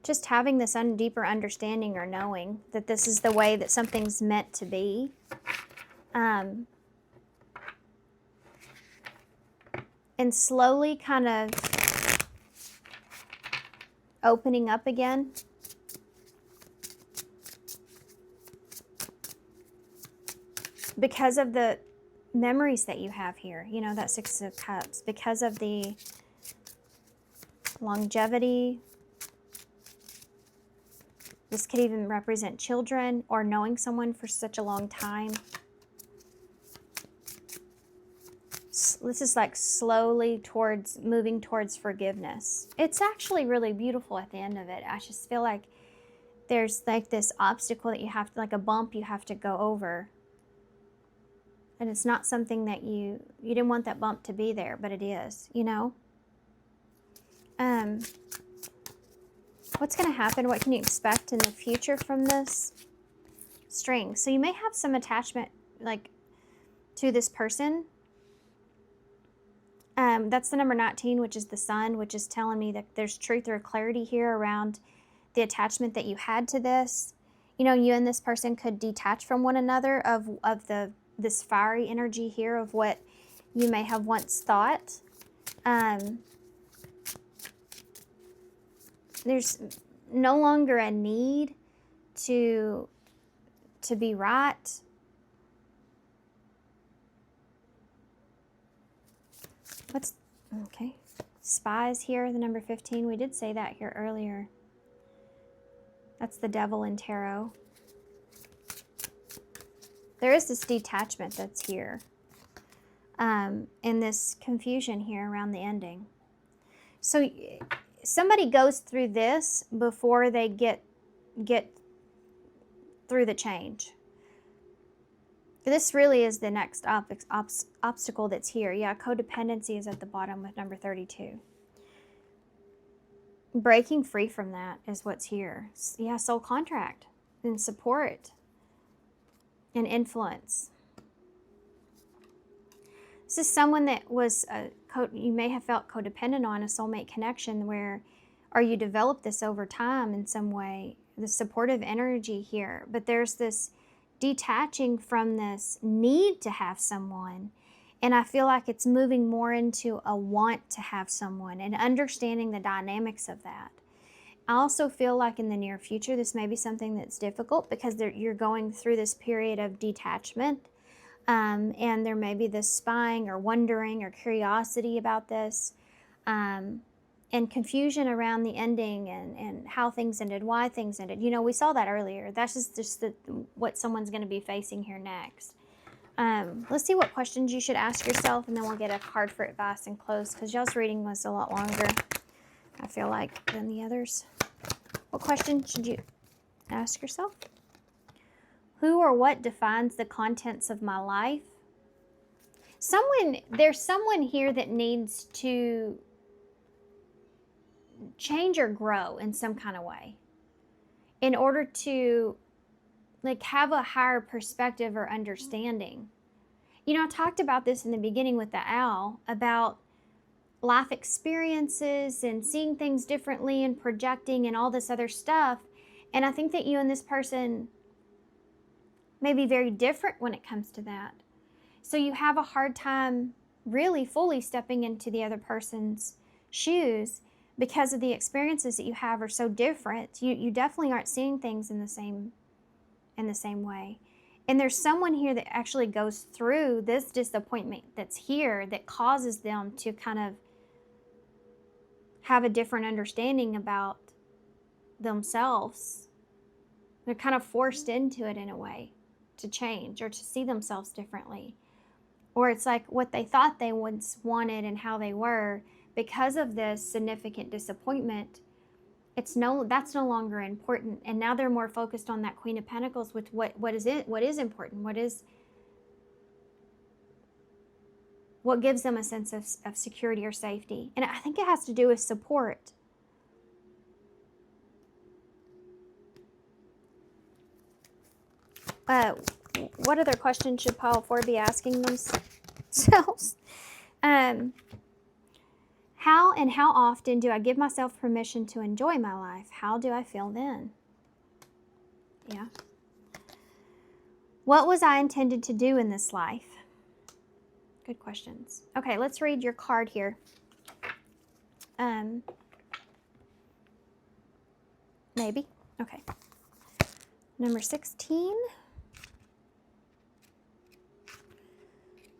just having this deeper understanding or knowing that this is the way that something's meant to be. And slowly kind of opening up again. Because of the memories that you have here, you know, that Six of Cups, because of the longevity. This could even represent children or knowing someone for such a long time. This is like slowly moving towards forgiveness. It's actually really beautiful at the end of it. I just feel like there's like this obstacle that you have to, like a bump you have to go over. And it's not something that you didn't want that bump to be there, but it is, you know? What's going to happen? What can you expect in the future from this? String. So you may have some attachment, like, to this person. That's the number 19, which is the sun, which is telling me that there's truth or clarity here around the attachment that you had to this. You know, you and this person could detach from one another of this fiery energy here of what you may have once thought. There's no longer a need to be right. Okay. Spies here, the number 15. We did say that here earlier. That's the devil in tarot. There is this detachment that's here. And this confusion here around the ending. So somebody goes through this before they get through the change. This really is the next obstacle that's here. Yeah, codependency is at the bottom with number 32. Breaking free from that is what's here. Yeah, soul contract and support and influence. This is someone that was, you may have felt codependent on, a soulmate connection or you developed this over time in some way, the supportive energy here. But there's this detaching from this need to have someone. And I feel like it's moving more into a want to have someone and understanding the dynamics of that. I also feel like in the near future, this may be something that's difficult because you're going through this period of detachment. And there may be this spying or wondering or curiosity about this. And confusion around the ending and how things ended, why things ended. You know, we saw that earlier. That's just what someone's going to be facing here next. Let's see what questions you should ask yourself, and then we'll get a card for advice and close, because y'all's reading was a lot longer, I feel like, than the others. What question should you ask yourself? Who or what defines the contents of my life? There's someone here that needs to change or grow in some kind of way in order to like have a higher perspective or understanding. You know, I talked about this in the beginning with the owl about life experiences and seeing things differently and projecting and all this other stuff. And I think that you and this person may be very different when it comes to that. So you have a hard time really fully stepping into the other person's shoes because of the experiences that you have are so different. You definitely aren't seeing things in the same way. And there's someone here that actually goes through this disappointment that's here that causes them to kind of have a different understanding about themselves. They're kind of forced into it in a way to change or to see themselves differently. Or it's like what they thought they once wanted and how they were, because of this significant disappointment, that's no longer important. And now they're more focused on that Queen of Pentacles with what is important, what gives them a sense of security or safety. And I think it has to do with support. What other questions should pile 4 be asking themselves? How and how often do I give myself permission to enjoy my life? How do I feel then? Yeah. What was I intended to do in this life? Good questions. Okay, let's read your card here. Maybe. Okay. Number 16.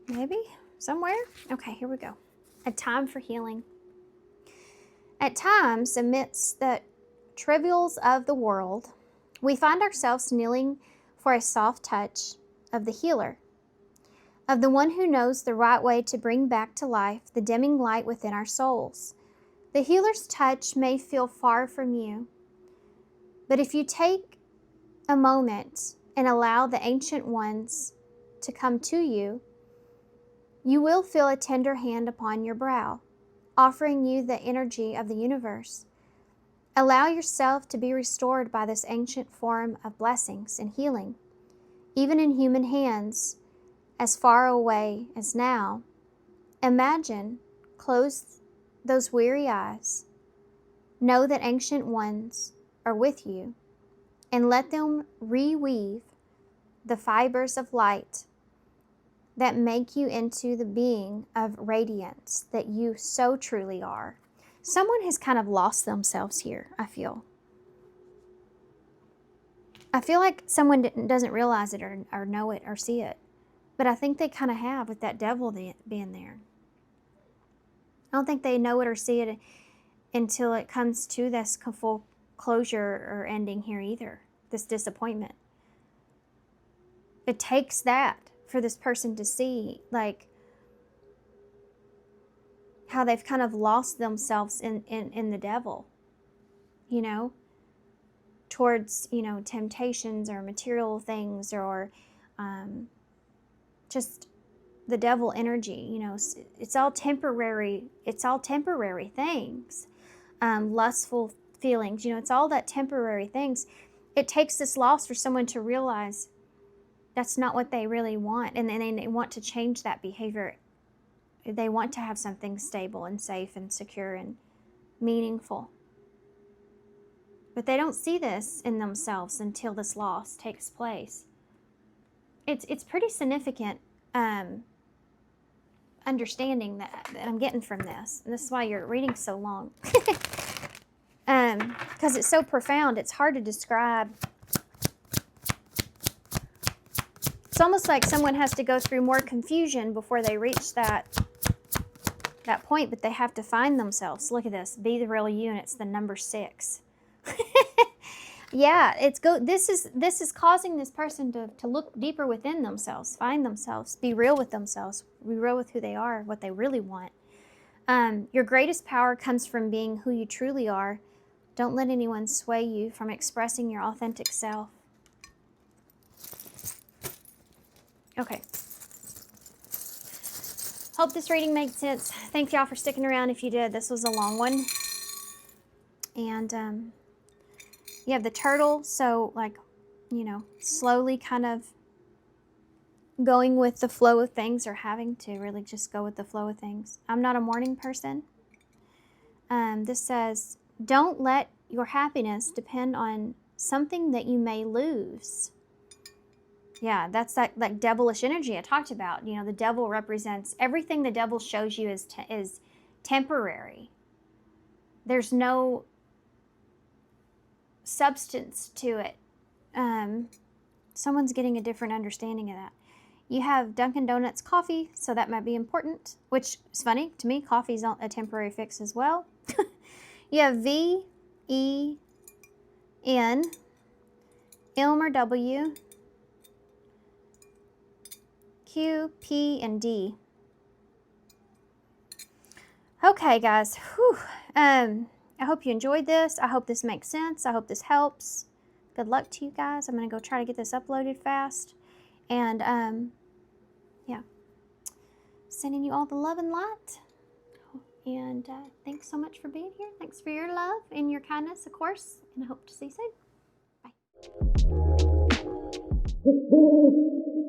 Maybe. Somewhere. Okay, here we go. A time for healing. At times, amidst the trivials of the world, we find ourselves kneeling for a soft touch of the healer, of the one who knows the right way to bring back to life the dimming light within our souls. The healer's touch may feel far from you, but if you take a moment and allow the ancient ones to come to you, you will feel a tender hand upon your brow, offering you the energy of the universe. Allow yourself to be restored by this ancient form of blessings and healing, even in human hands, as far away as now. Imagine, close those weary eyes, know that ancient ones are with you, and let them reweave the fibers of light that make you into the being of radiance that you so truly are. Someone has kind of lost themselves here, I feel. I feel like someone doesn't realize it or know it or see it. But I think they kind of have with that devil being there. I don't think they know it or see it until it comes to this full closure or ending here either, this disappointment. It takes that for this person to see, like, how they've kind of lost themselves in the devil, you know, towards, you know, temptations or material things or just the devil energy, you know. It's all temporary things, lustful feelings, you know, it's all that temporary things. It takes this loss for someone to realize that's not what they really want, and then they want to change that behavior. They want to have something stable and safe and secure and meaningful. But they don't see this in themselves until this loss takes place. It's pretty significant understanding that I'm getting from this. And this is why your reading's so long. Because it's so profound, it's hard to describe. It's almost like someone has to go through more confusion before they reach that point, but they have to find themselves. Look at this. Be the real you, and it's the number 6. Yeah, this is causing this person to look deeper within themselves, find themselves, be real with themselves, be real with who they are, what they really want. Your greatest power comes from being who you truly are. Don't let anyone sway you from expressing your authentic self. Okay. Hope this reading made sense. Thank y'all for sticking around if you did. This was a long one. And you have the turtle, so like, you know, slowly kind of going with the flow of things, or having to really just go with the flow of things. I'm not a morning person. This says, don't let your happiness depend on something that you may lose. Yeah, that's that like devilish energy I talked about. You know, the devil represents everything. The devil shows you is temporary. There's no substance to it. Someone's getting a different understanding of that. You have Dunkin' Donuts coffee, so that might be important, which is funny to me. Coffee's a temporary fix as well. You have V, E, N, M or W, Q, P, and D. Okay, guys. Whew. I hope you enjoyed this. I hope this makes sense. I hope this helps. Good luck to you guys. I'm going to go try to get this uploaded fast. And, yeah. Sending you all the love and light. And thanks so much for being here. Thanks for your love and your kindness, of course. And I hope to see you soon. Bye.